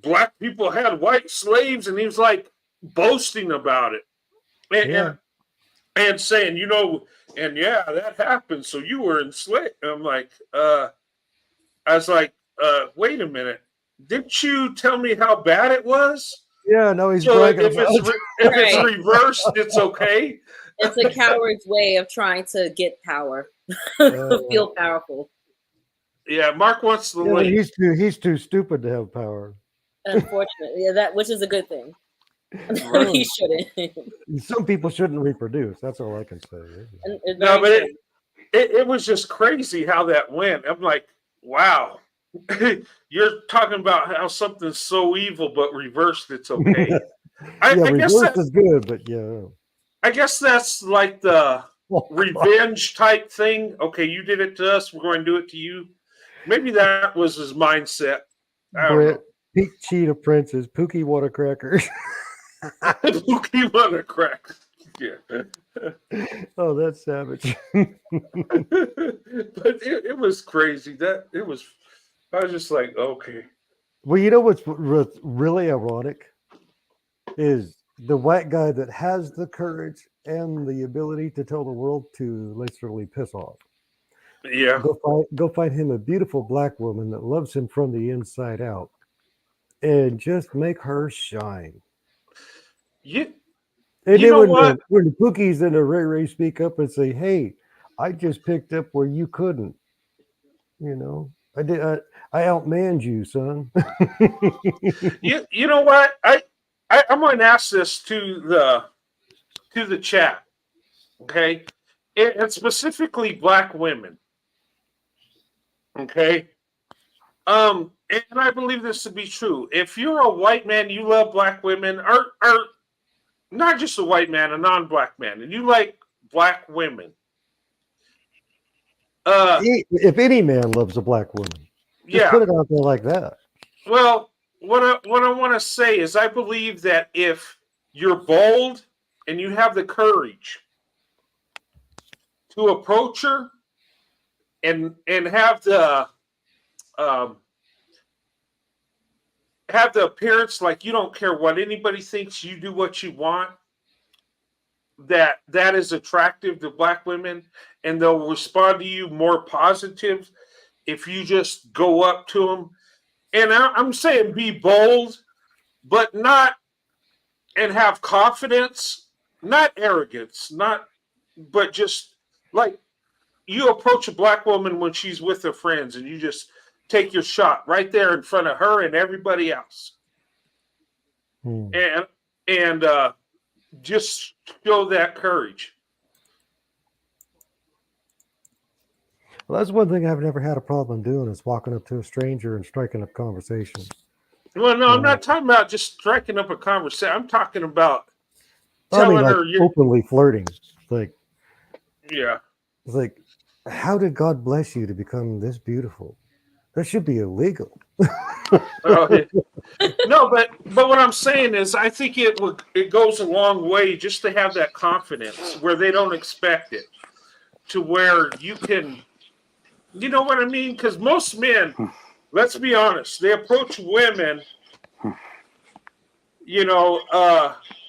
black people had white slaves? And he was like boasting about it and saying, you know, and yeah, that happened. So you were enslaved. And I'm like, I was like, wait a minute. Didn't you tell me how bad it was? Yeah, no, he's So bragging if about it's it. if it's Right. reversed, it's okay. It's a coward's way of trying to get power, feel powerful. Yeah, Mark wants the Yeah, but link. he's too stupid to have power. Unfortunately, yeah, that which is a good thing. Right. He shouldn't. Some people shouldn't reproduce. That's all I can say. And No, very but true. it was just crazy how that went. I'm like, wow. You're talking about how something's so evil, but reversed, it's okay. Yeah, I guess reverse that's is good, but yeah. I guess that's like the revenge type thing. Okay, you did it to us, we're going to do it to you. Maybe that was his mindset. I don't Brett, know. Pete Cheetah Princess, Pookie Watercracker. Pookie mother crack. Yeah. Oh, that's savage. But it was crazy. I was just like, okay. Well, you know what's really ironic is the white guy that has the courage and the ability to tell the world to literally piss off. Yeah. Go find him a beautiful black woman that loves him from the inside out, and just make her shine. You, And you then know what? when the Pookies and the Ray speak up and say, "Hey, I just picked up where you couldn't," you know, I outmanned you, son. You know what? I'm going to ask this to the chat, okay? And specifically black women, okay? And I believe this to be true. If you're a white man, you love black women, or not just a white man, a non-black man, and you like black women. If any man loves a black woman, just Yeah. put it out there like that. Well, what I want to say is I believe that if you're bold and you have the courage to approach her and um, have the appearance like you don't care what anybody thinks, you do what you want, that is attractive to black women, and they'll respond to you more positive if you just go up to them. And I'm saying be bold, but not, and have confidence, not arrogance, but just like you approach a black woman when she's with her friends and you just take your shot right there in front of her and everybody else. And just show that courage. Well, that's one thing I've never had a problem doing is walking up to a stranger and striking up conversation. Well, no, I'm not talking about just striking up a conversation. I'm talking about telling like her openly flirting. Like, yeah. It's like, how did God bless you to become this beautiful? That should be illegal. No, but what I'm saying is, I think it goes a long way just to have that confidence where they don't expect it, to where you can, you know what I mean? Because most men, let's be honest, they approach women,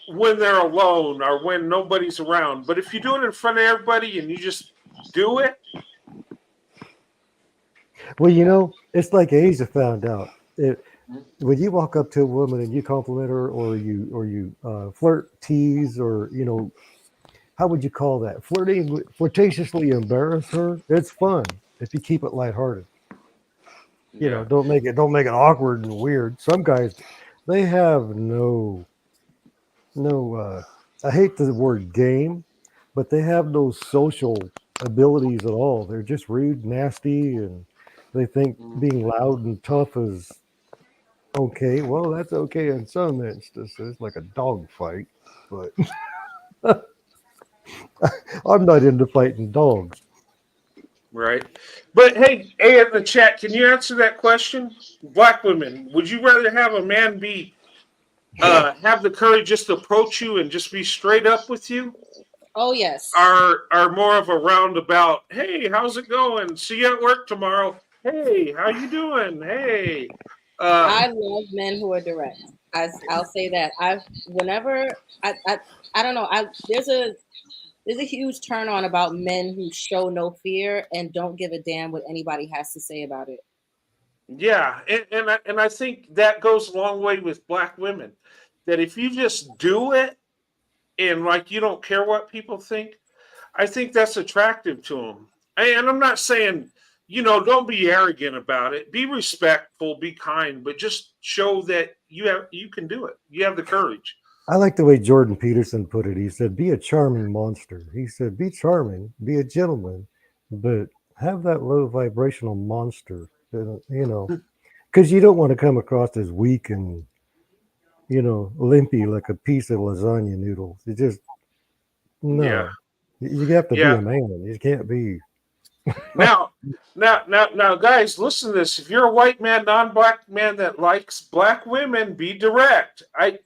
when they're alone or when nobody's around. But if you do it in front of everybody and you just do it. Well, it's like Asia found out. When you walk up to a woman and you compliment her, or you flirt, tease, or how would you call that? Flirtatiously embarrass her. It's fun if you keep it lighthearted. Don't make it awkward and weird. Some guys, they have no. I hate the word game, but they have no social abilities at all. They're just rude, nasty, and they think being loud and tough is okay. Well, that's okay in some instances, like a dog fight, but I'm not into fighting dogs. Right. But hey, in the chat, can you answer that question? Black women, would you rather have a man have the courage just to approach you and just be straight up with you? Oh yes. Are more of a roundabout, hey, how's it going? See you at work tomorrow. Hey, how you doing? Hey. I love men who are direct. I'll say that. I don't know. There's a huge turn on about men who show no fear and don't give a damn what anybody has to say about it. Yeah, and I think that goes a long way with black women. that if you just do it and like you don't care what people think, I think that's attractive to them. And I'm not saying, don't be arrogant about it. Be respectful, be kind, but just show that you can do it. You have the courage. I like the way Jordan Peterson put it. He said, "Be a charming monster." He said, "Be charming, be a gentleman, but have that low vibrational monster." Because you don't want to come across as weak and limpy like a piece of lasagna noodles. You just Yeah. no. You have to be Yeah. a man. You can't be. Now, guys, listen to this. If you're a white man, non-black man that likes black women, be direct. I've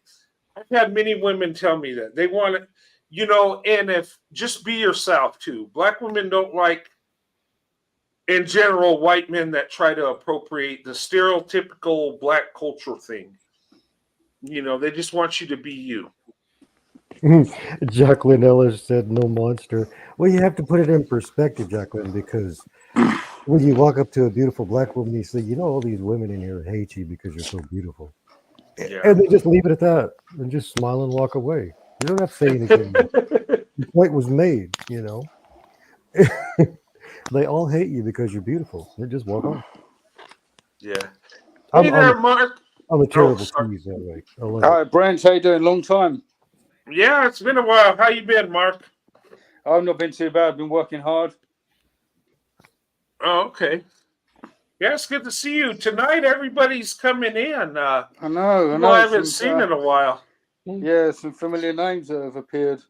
had many women tell me that they want to, and if just be yourself too. Black women don't like, in general, white men that try to appropriate the stereotypical black culture thing. They just want you to be you. Jacqueline Ellis said, "No monster." Well, you have to put it in perspective, Jacqueline, because when you walk up to a beautiful black woman, you say, all these women in here hate you because you're so beautiful. Yeah. And they just leave it at that and just smile and walk away. You don't have to say anything. The point was made, They all hate you because you're beautiful. They just walk on. Yeah. I'm, Hey there, Mark. I'm a terrible sorry. tease that way. I love Hi, it. Brent. How you doing? Long time. Yeah, it's been a while. How you been, Mark? I've not been too bad. I've been working hard. Oh, okay. Yeah, it's good to see you. Tonight, everybody's coming in. I know. I haven't seen in a while. Yeah, some familiar names that have appeared.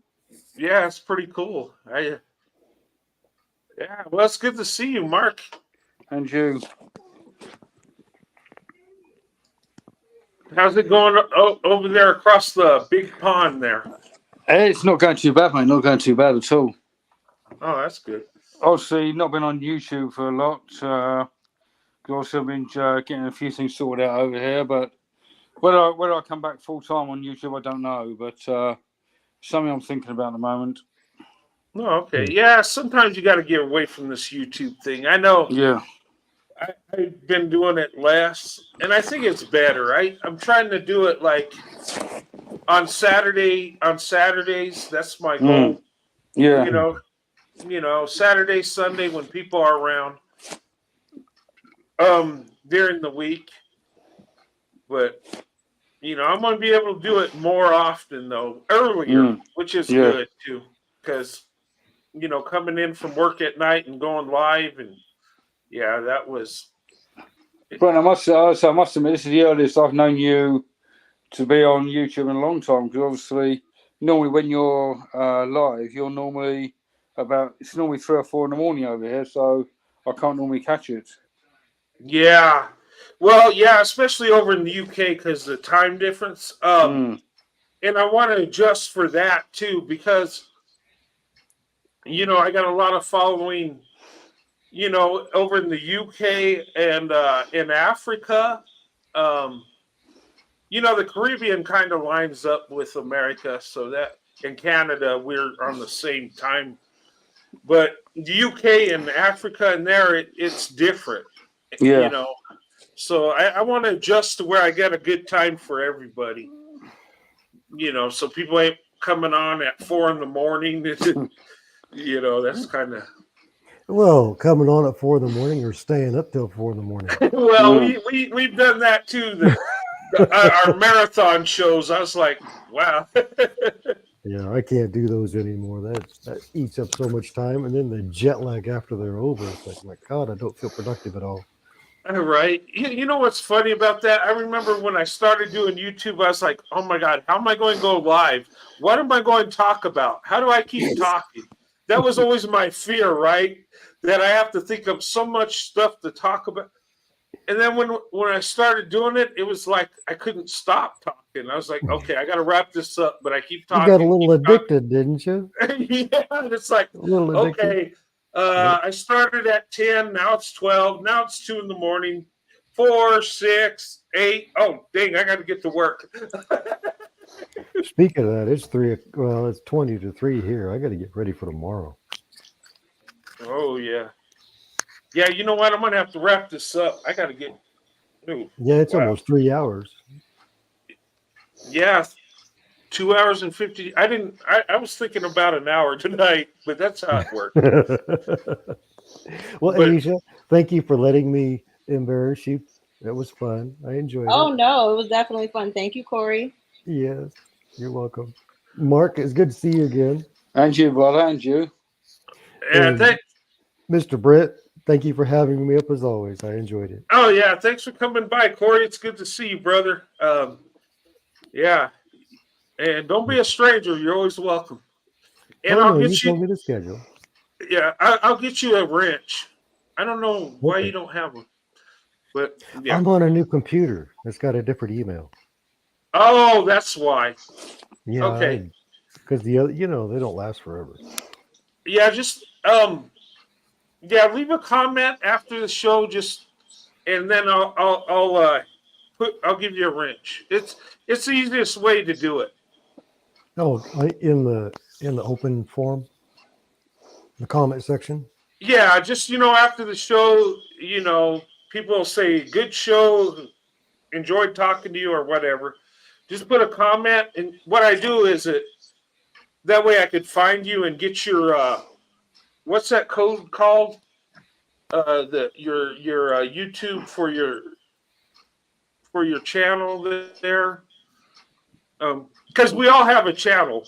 Yeah, it's pretty cool. Yeah, well, it's good to see you, Mark. And you. How's it going over there across the big pond there? It's not going too bad, mate. Not going too bad at all. Oh, that's good. Obviously, not been on YouTube for a lot. Also been getting a few things sorted out over here, but whether I come back full time on YouTube, I don't know. But something I'm thinking about at the moment. Oh, okay. Yeah, sometimes you got to get away from this YouTube thing. I know. Yeah. I've been doing it less, and I think it's better. I'm trying to do it like on Saturdays. That's my goal. Yeah. Saturday, Sunday when people are around. During the week, but I'm going to be able to do it more often though, earlier, which is good too, because coming in from work at night and going live, and that was. But I must admit, this is the earliest I've known you to be on YouTube in a long time. Because obviously, normally when you're live, you're normally it's normally 3 or 4 in the morning over here, so I can't normally catch it. Yeah, well, especially over in the UK because the time difference. And I want to adjust for that too because I got a lot of following. Over in the UK and in Africa, the Caribbean kind of lines up with America, so that in Canada we're on the same time. But the UK and Africa and there it's different. Yeah. So I want to adjust to where I get a good time for everybody. So people ain't coming on at 4 in the morning. That's kind of. Well, coming on at 4 in the morning or staying up till 4 in the morning. Well, we've done that too. Our marathon shows. I was like, wow. Yeah, I can't do those anymore. That eats up so much time, and then the jet lag after they're over. It's like, my God, I don't feel productive at all. All right. You know what's funny about that? I remember when I started doing YouTube, I was like, oh my God, how am I going to go live? What am I going to talk about? How do I keep talking? That was always my fear, right? That I have to think of so much stuff to talk about. And then when I started doing it, it was like I couldn't stop talking. I was like, okay, I got to wrap this up, but I keep talking. You got a little addicted, didn't you? Yeah, it's like, okay, I started at 10, now it's 12, now it's 2 in the morning, 4, 6, 8. Oh, dang, I got to get to work. Speaking of that, it's 20 to 3 here. I got to get ready for tomorrow. Oh, yeah. Yeah, you know what? I'm going to have to wrap this up. I got to get. Yeah, it's almost 3 hours. Yeah, 2 hours and 50. I was thinking about an hour tonight, but that's how it worked. Well, But Asia, thank you for letting me embarrass you. It was fun. I enjoyed Oh it. no, it was definitely fun. Thank you, Corey. Yes, you're welcome. Mark, it's good to see you again. And you, brother, and you. yeah, And Mr. Brett, thank you for having me up as always. I enjoyed it. oh yeah, thanks for coming by, Corey. It's good to see you, brother. Yeah, and don't be a stranger. You're always welcome. And Oh I'll no, you get you. told me the schedule. Yeah, I'll get you a wrench. I don't know why you Okay. don't have one, but yeah. I'm on a new computer. It's got a different email. Oh, that's why. Yeah, Okay. because the other, they don't last forever. Yeah, just yeah, leave a comment after the show, just and then I'll give you a wrench. It's the easiest way to do it. Oh, in the open forum, the comment section. Yeah, just after the show, people will say good show, enjoyed talking to you or whatever. Just put a comment, and what I do is that way I could find you and get your what's that code called? Your YouTube for your channel there. Because we all have a channel,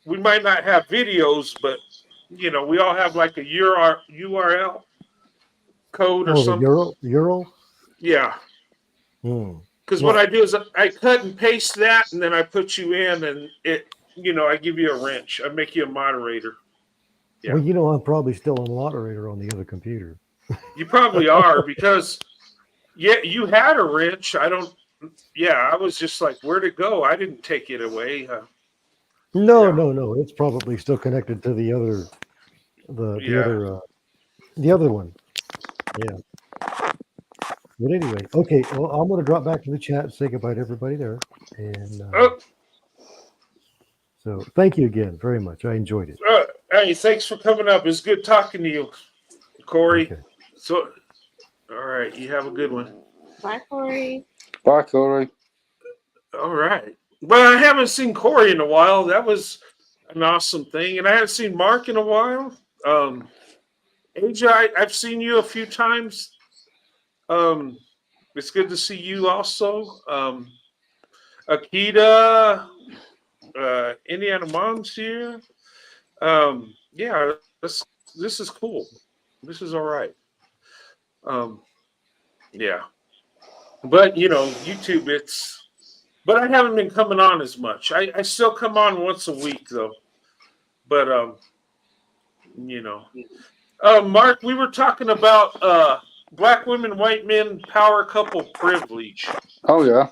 we might not have videos, but we all have like a URL code or Oh, the something. Ural. Yeah. Hmm. Because what Well, I do is I cut and paste that, and then I put you in, and I give you a wrench. I make you a moderator. Yeah. well, I'm probably still a moderator on the other computer. You probably are because yeah, you had a wrench. I don't. Yeah, I was just like, where'd it go? I didn't take it away. No, Yeah. no, no. It's probably still connected to the other, Yeah. the other one. Yeah. But anyway, okay. Well, I'm going to drop back to the chat and say goodbye to everybody there. And Oh, so, thank you again very much. I enjoyed it. hey, thanks for coming up. It's good talking to you, Corey. Okay. So, all right, you have a good one. Bye, Corey. Bye, Corey. All right. But I haven't seen Corey in a while. That was an awesome thing. And I haven't seen Mark in a while. AJ, I've seen you a few times. It's good to see you also. Akita, Indiana Mom's here. Yeah, this is cool. This is all right. Um, yeah. But YouTube, but I haven't been coming on as much. I still come on once a week though. But you know. Mark, we were talking about black women, white men, power couple privilege. Oh yeah.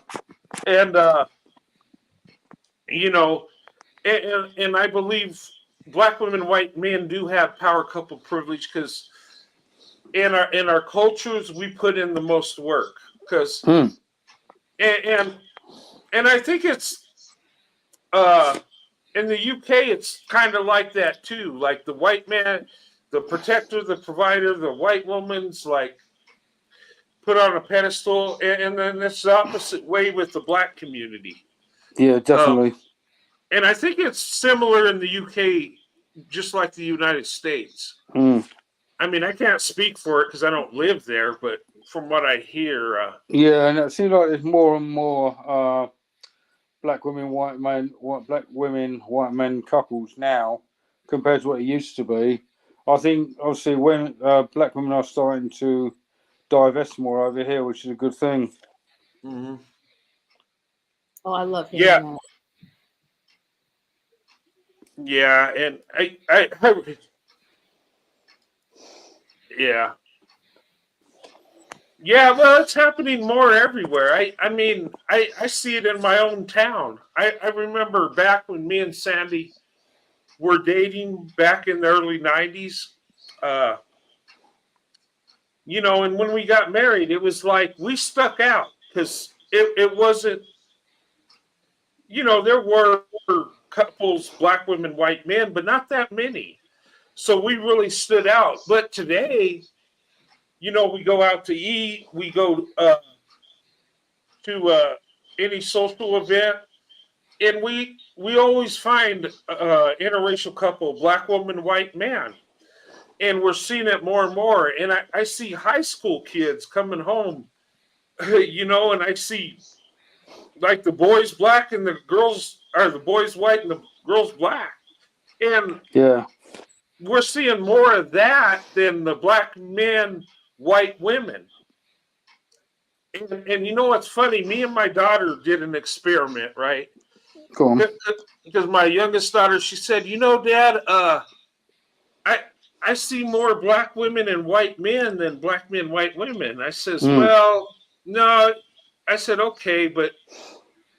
And you know, and I believe black women, white men do have power couple privilege because in our cultures we put in the most work because and I think it's in the UK it's kind of like that too. Like the white man, the protector, the provider, the white woman's like put on a pedestal, and then it's the opposite way with the black community. Yeah, definitely. And I think it's similar in the UK, just like the United States. I mean, I can't speak for it because I don't live there, but from what I hear, yeah, and it seems like there's more and more black women, white men, black women, white men couples now compared to what it used to be. I think obviously when black women are starting to divest more over here, which is a good thing. Mm-hmm. Oh, I love hearing that. Yeah, and yeah. Yeah, well, it's happening more everywhere. I mean, I see it in my own town. I remember back when me and Sandy were dating back in the early 90s. And when we got married, it was like we stuck out because it wasn't, there were couples, black women, white men, but not that many. So we really stood out. But today, we go out to eat, we go to any social event, and we always find interracial couple, black woman, white man, and we're seeing it more and more. And I see high school kids coming home, and I see like the boys black and the girls, or the boys white and the girls black, and Yeah. we're seeing more of that than the black men, white women. And you know what's funny? Me and my daughter did an experiment, right? Go on. Because my youngest daughter, she said, Dad, I I see more black women and white men than black men, white women. I says, well, no. I said, okay, but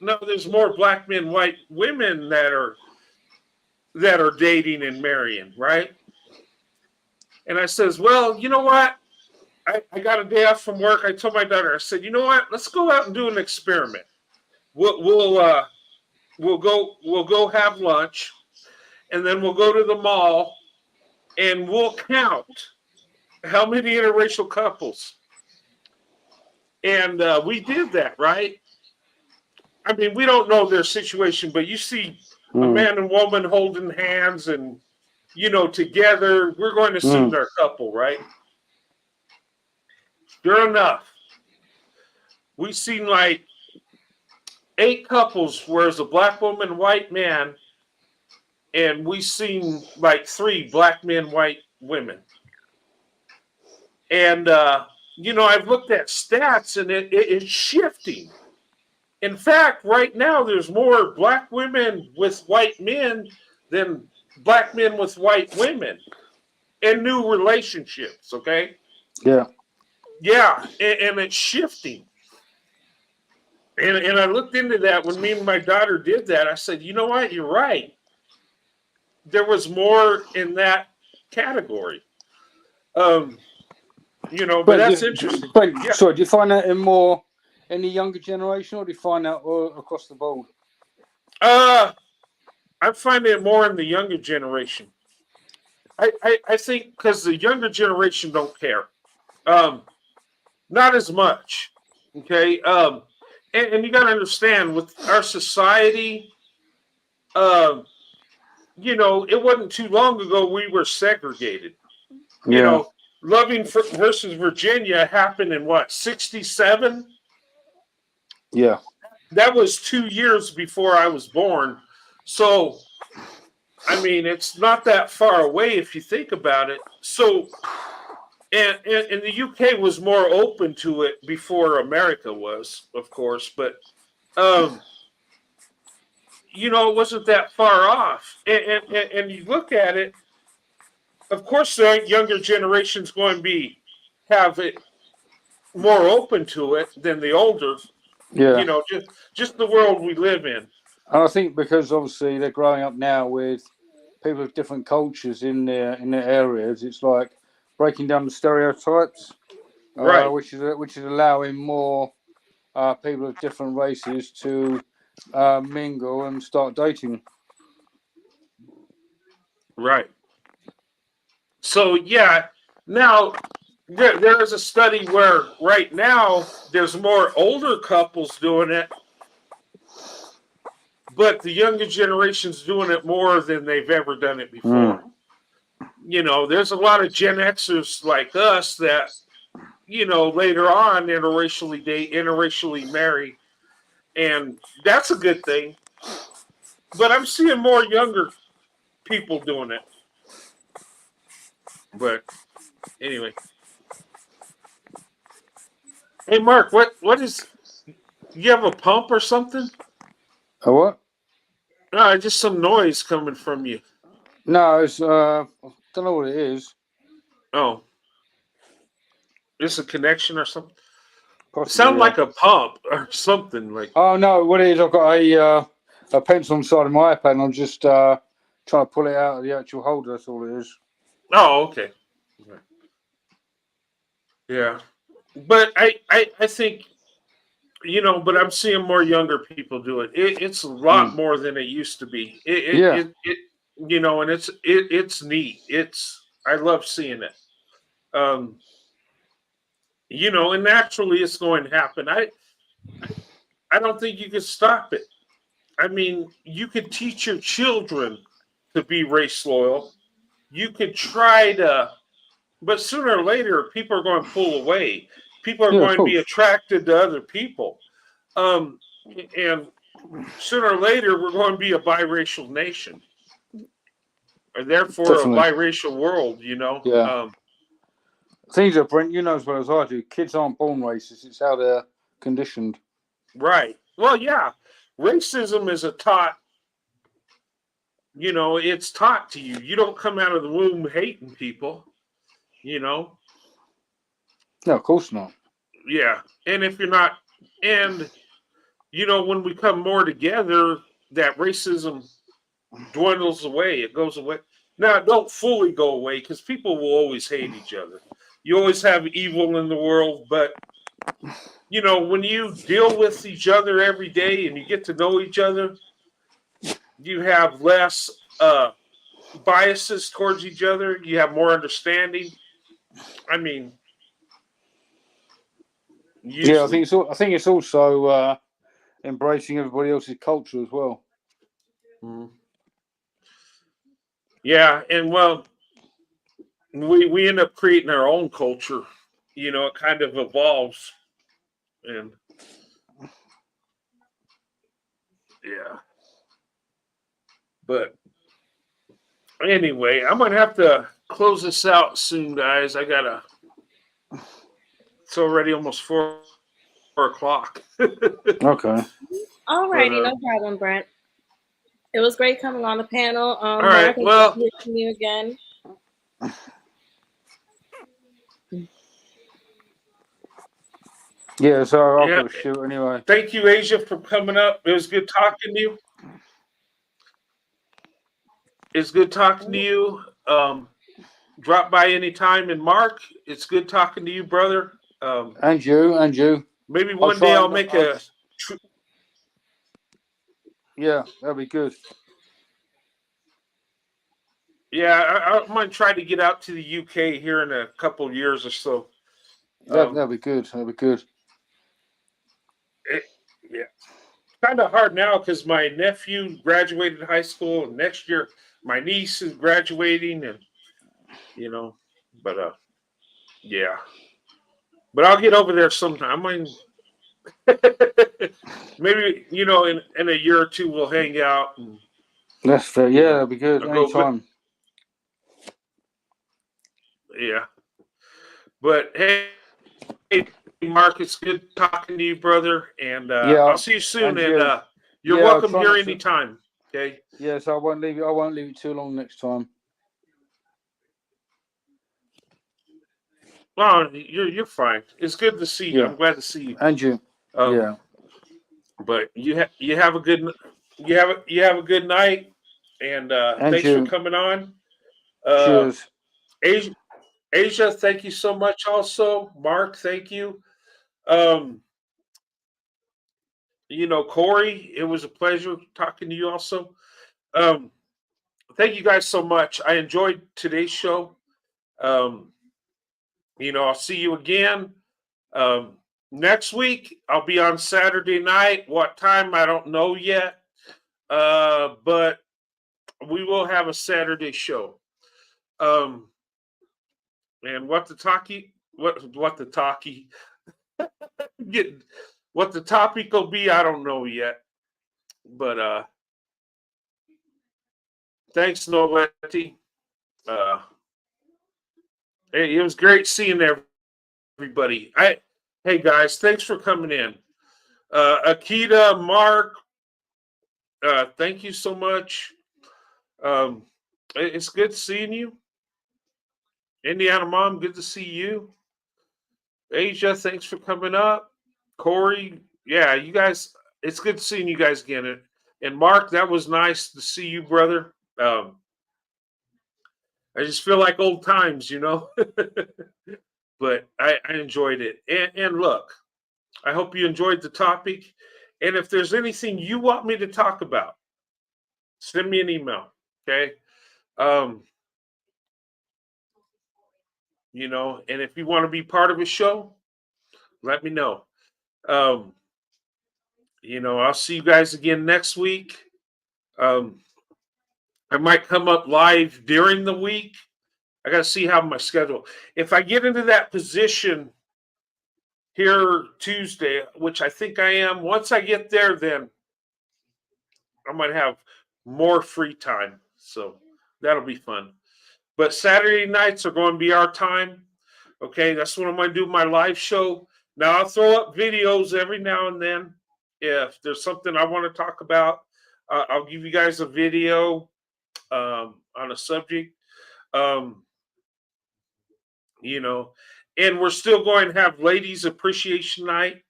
no, there's more black men, white women that are dating and marrying, right? And I says, well, you know what? I got a day off from work. I told my daughter, I said, you know what? Let's go out and do an experiment. We'll go have lunch, and then we'll go to the mall, and we'll count how many interracial couples. And we did that, right? I mean, we don't know their situation, but you see a man and woman holding hands and, together. We're going to assume they're a couple, right? Sure enough, we seen like 8 couples where it's a black woman, white man, and we seen like 3 black men, white women. And I've looked at stats, and it's shifting. In fact, right now there's more black women with white men than black men with white women in new relationships. Okay. Yeah. Yeah, and it's shifting. And I looked into that when me and my daughter did that. I said, you know what? You're right. There was more in that category. But that's interesting. Yeah. So, do you find that in the younger generation, or do you find that all across the board? I'm finding it more in the younger generation. I think because the younger generation don't care. Not as much. Okay. And you got to understand with our society, it wasn't too long ago we were segregated. Yeah. Loving versus Virginia happened in what, 67? Yeah. That was 2 years before I was born. So, I mean, it's not that far away if you think about it. So, and the UK was more open to it before America was, of course, but it wasn't that far off. And you look at it, of course, the younger generation's going to have it more open to it than the older. Yeah. Just the world we live in. And I think because obviously they're growing up now with people of different cultures in their areas, it's like breaking down the stereotypes, Right. which is allowing more people of different races to mingle and start dating. Right. So yeah, now there is a study where right now there's more older couples doing it, but the younger generation's doing it more than they've ever done it before. There's a lot of Gen Xers like us that, later on interracially marry, and that's a good thing. But I'm seeing more younger people doing it. But anyway. Hey Mark, what is, you have a pump or something? A what? No, just some noise coming from you. No, it's I don't know what it is. Oh. Is a connection or something? Possibly, Sound like a pump or something like. Oh no, what it is? I've got a pencil on the side of my iPad, and I'm just trying to pull it out of the actual holder. That's all it is. Oh, okay. Yeah, but I think but I'm seeing more younger people do it. It's a lot more than it used to be. And it's neat. I love seeing it. And naturally it's going to happen. I don't think you can stop it. I mean, you could teach your children to be race loyal. You could try to, but sooner or later, people are going to pull away. People are Yeah, of going to be course. attracted to other people. Um, and sooner or later, we're going to be a biracial nation, or therefore a Definitely. biracial world, you know? Yeah. Things are, Brent, you know as well as I do, kids aren't born racist. It's how they're conditioned. Right. Well, yeah. Racism is a taught, you know, it's taught to you. You don't come out of the womb hating people, you know? No, of course not. Yeah. And if you're not, and, you know, when we come more together, that racism dwindles away. It goes away. Now, it don't fully go away because people will always hate each other. You always have evil in the world, but you know, when you deal with each other every day and you get to know each other, you have less biases towards each other. You have more understanding. I mean, Yeah, usually. I think it's also embracing everybody else's culture as well. Mhm. Yeah, and well, we end up creating our own culture. You know, it kind of evolves, and yeah. But anyway, I'm gonna have to close this out soon, guys. I gotta. It's already almost 4 o'clock. Okay. But Alrighty, no problem, Brent. It was great coming on the panel. all Mark, right. I hope to Well, hear from you again. Yeah, so I've yeah. got to shoot anyway. Thank you, Asia, for coming up. It was good talking to you. It's good talking to you. Drop by anytime. And Mark, it's good talking to you, brother. And you. Maybe I'll one day try I'll and make a. yeah, that'll be good. Yeah, I might try to get out to the UK here in a couple of years or so. That'll be good. That'll be good. Yeah, kind of hard now because my nephew graduated high school, and next year my niece is graduating, and you know, but yeah. But I'll get over there sometime. I mean, maybe you know, in a year or two we'll hang out and That's fair. you Yeah, know, that'll be good. I'll go. Anytime. Yeah, but hey, Mark, it's good talking to you, brother, and Yeah, I'll see you soon. and And you. you're Yeah, I'll welcome try here not to. anytime. Okay. Yeah, so I won't leave you. I won't leave you too long next time. Well, you're fine. It's good to see you. Yeah, I'm glad to see you. and you. Um, Yeah, but you have a good you have a good night, and and thanks for you. coming on. Uh, Cheers. Asia, Asia, thank you so much. Also, Mark, thank you. Um, you know, Corey, it was a pleasure talking to you. Also, um, thank you guys so much. I enjoyed today's show. Um, you know, I'll see you again. Um, Next week, I'll be on Saturday night. What time? I don't know yet. But we will have a Saturday show. Um, and what the talkie get what the topic will be, I don't know yet. But thanks, Noletti. Uh, hey, it was great seeing everybody. Hey guys, thanks for coming in. Akita, Mark, thank you so much. Um, it's good seeing you. Indiana Mom, good to see you. Asia, thanks for coming up. Corey, yeah, you guys, it's good seeing you guys again. And Mark, that was nice to see you, brother. I just feel like old times, you know. But I enjoyed it. And look, I hope you enjoyed the topic. And if there's anything you want me to talk about, send me an email. Okay. Um, you know, and if you want to be part of a show, let me know. Um, I'll see you guys again next week. Um, I might come up live during the week. I got to see how my schedule. If I get into that position here Tuesday, which I think I am, once I get there, then I might have more free time. So that'll be fun. But Saturday nights are going to be our time. Okay, that's what I'm going to do my live show. Now I'll throw up videos every now and then. If there's something I want to talk about, I'll give you guys a video on a subject. Um, and we're still going to have Ladies Appreciation Night.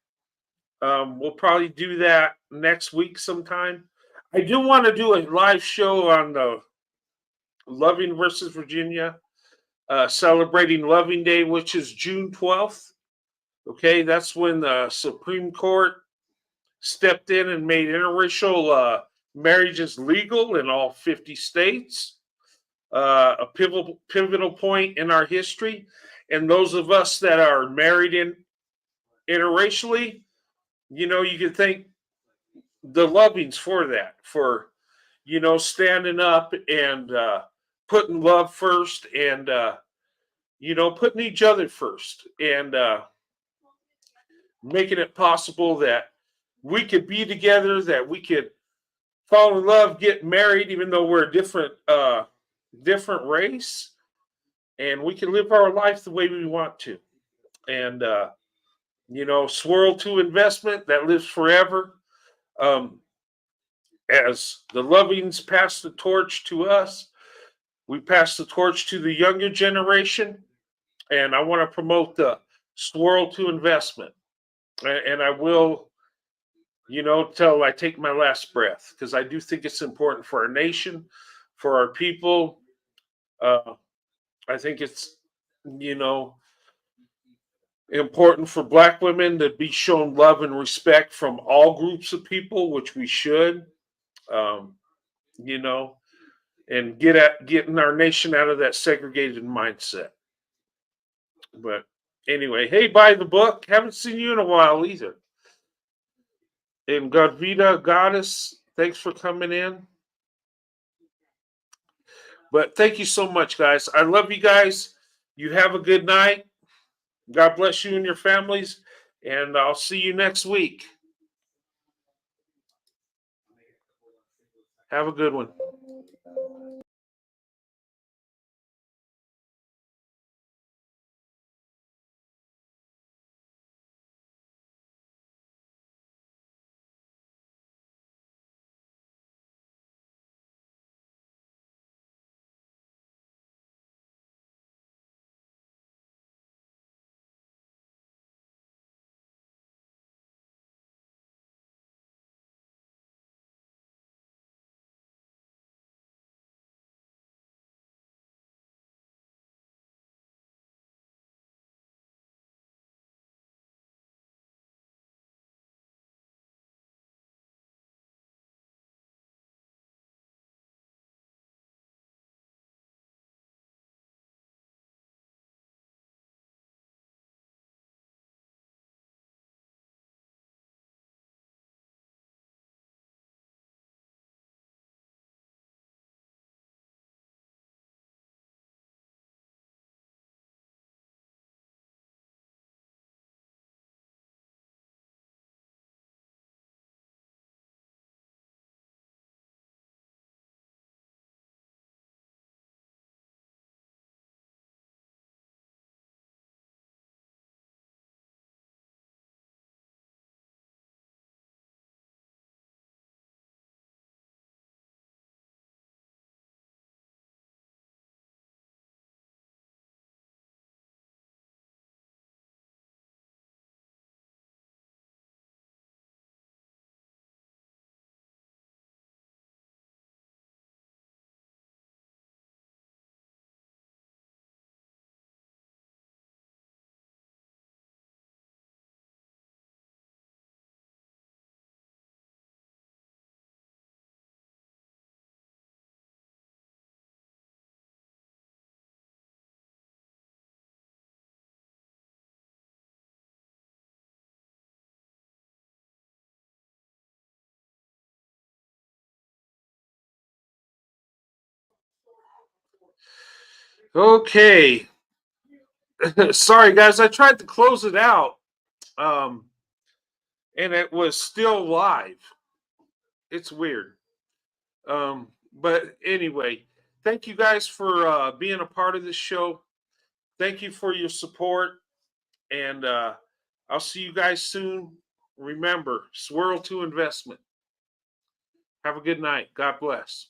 We'll probably do that next week sometime. I do want to do a live show on the Loving versus Virginia, celebrating Loving Day, which is June 12th. Okay, that's when the Supreme Court stepped in and made interracial marriages legal in all 50 states. A pivotal point in our history. And those of us that are married interracially, you can thank the Lovings for that, for standing up and putting love first, and putting each other first, and making it possible that we could be together, that we could fall in love, get married, even though we're a different race, and we can live our life the way we want to. And Swirl to investment that lives forever. As the Lovings pass the torch to us, we pass the torch to the younger generation, and I want to promote the Swirl to investment, and I will, till I take my last breath, because I do think it's important for our nation, for our people. I think it's, important for Black women to be shown love and respect from all groups of people, which we should. Um, you know, and getting our nation out of that segregated mindset. But anyway, hey, buy the book. Haven't seen you in a while either. And Godvita Goddess, thanks for coming in. But thank you so much, guys. I love you guys. You have a good night. God bless you and your families. And I'll see you next week. Have a good one. Okay. Sorry, guys. I tried to close it out, and it was still live. It's weird. But anyway, thank you guys for being a part of this show. Thank you for your support, and I'll see you guys soon. Remember, swirl to investment. Have a good night. God bless.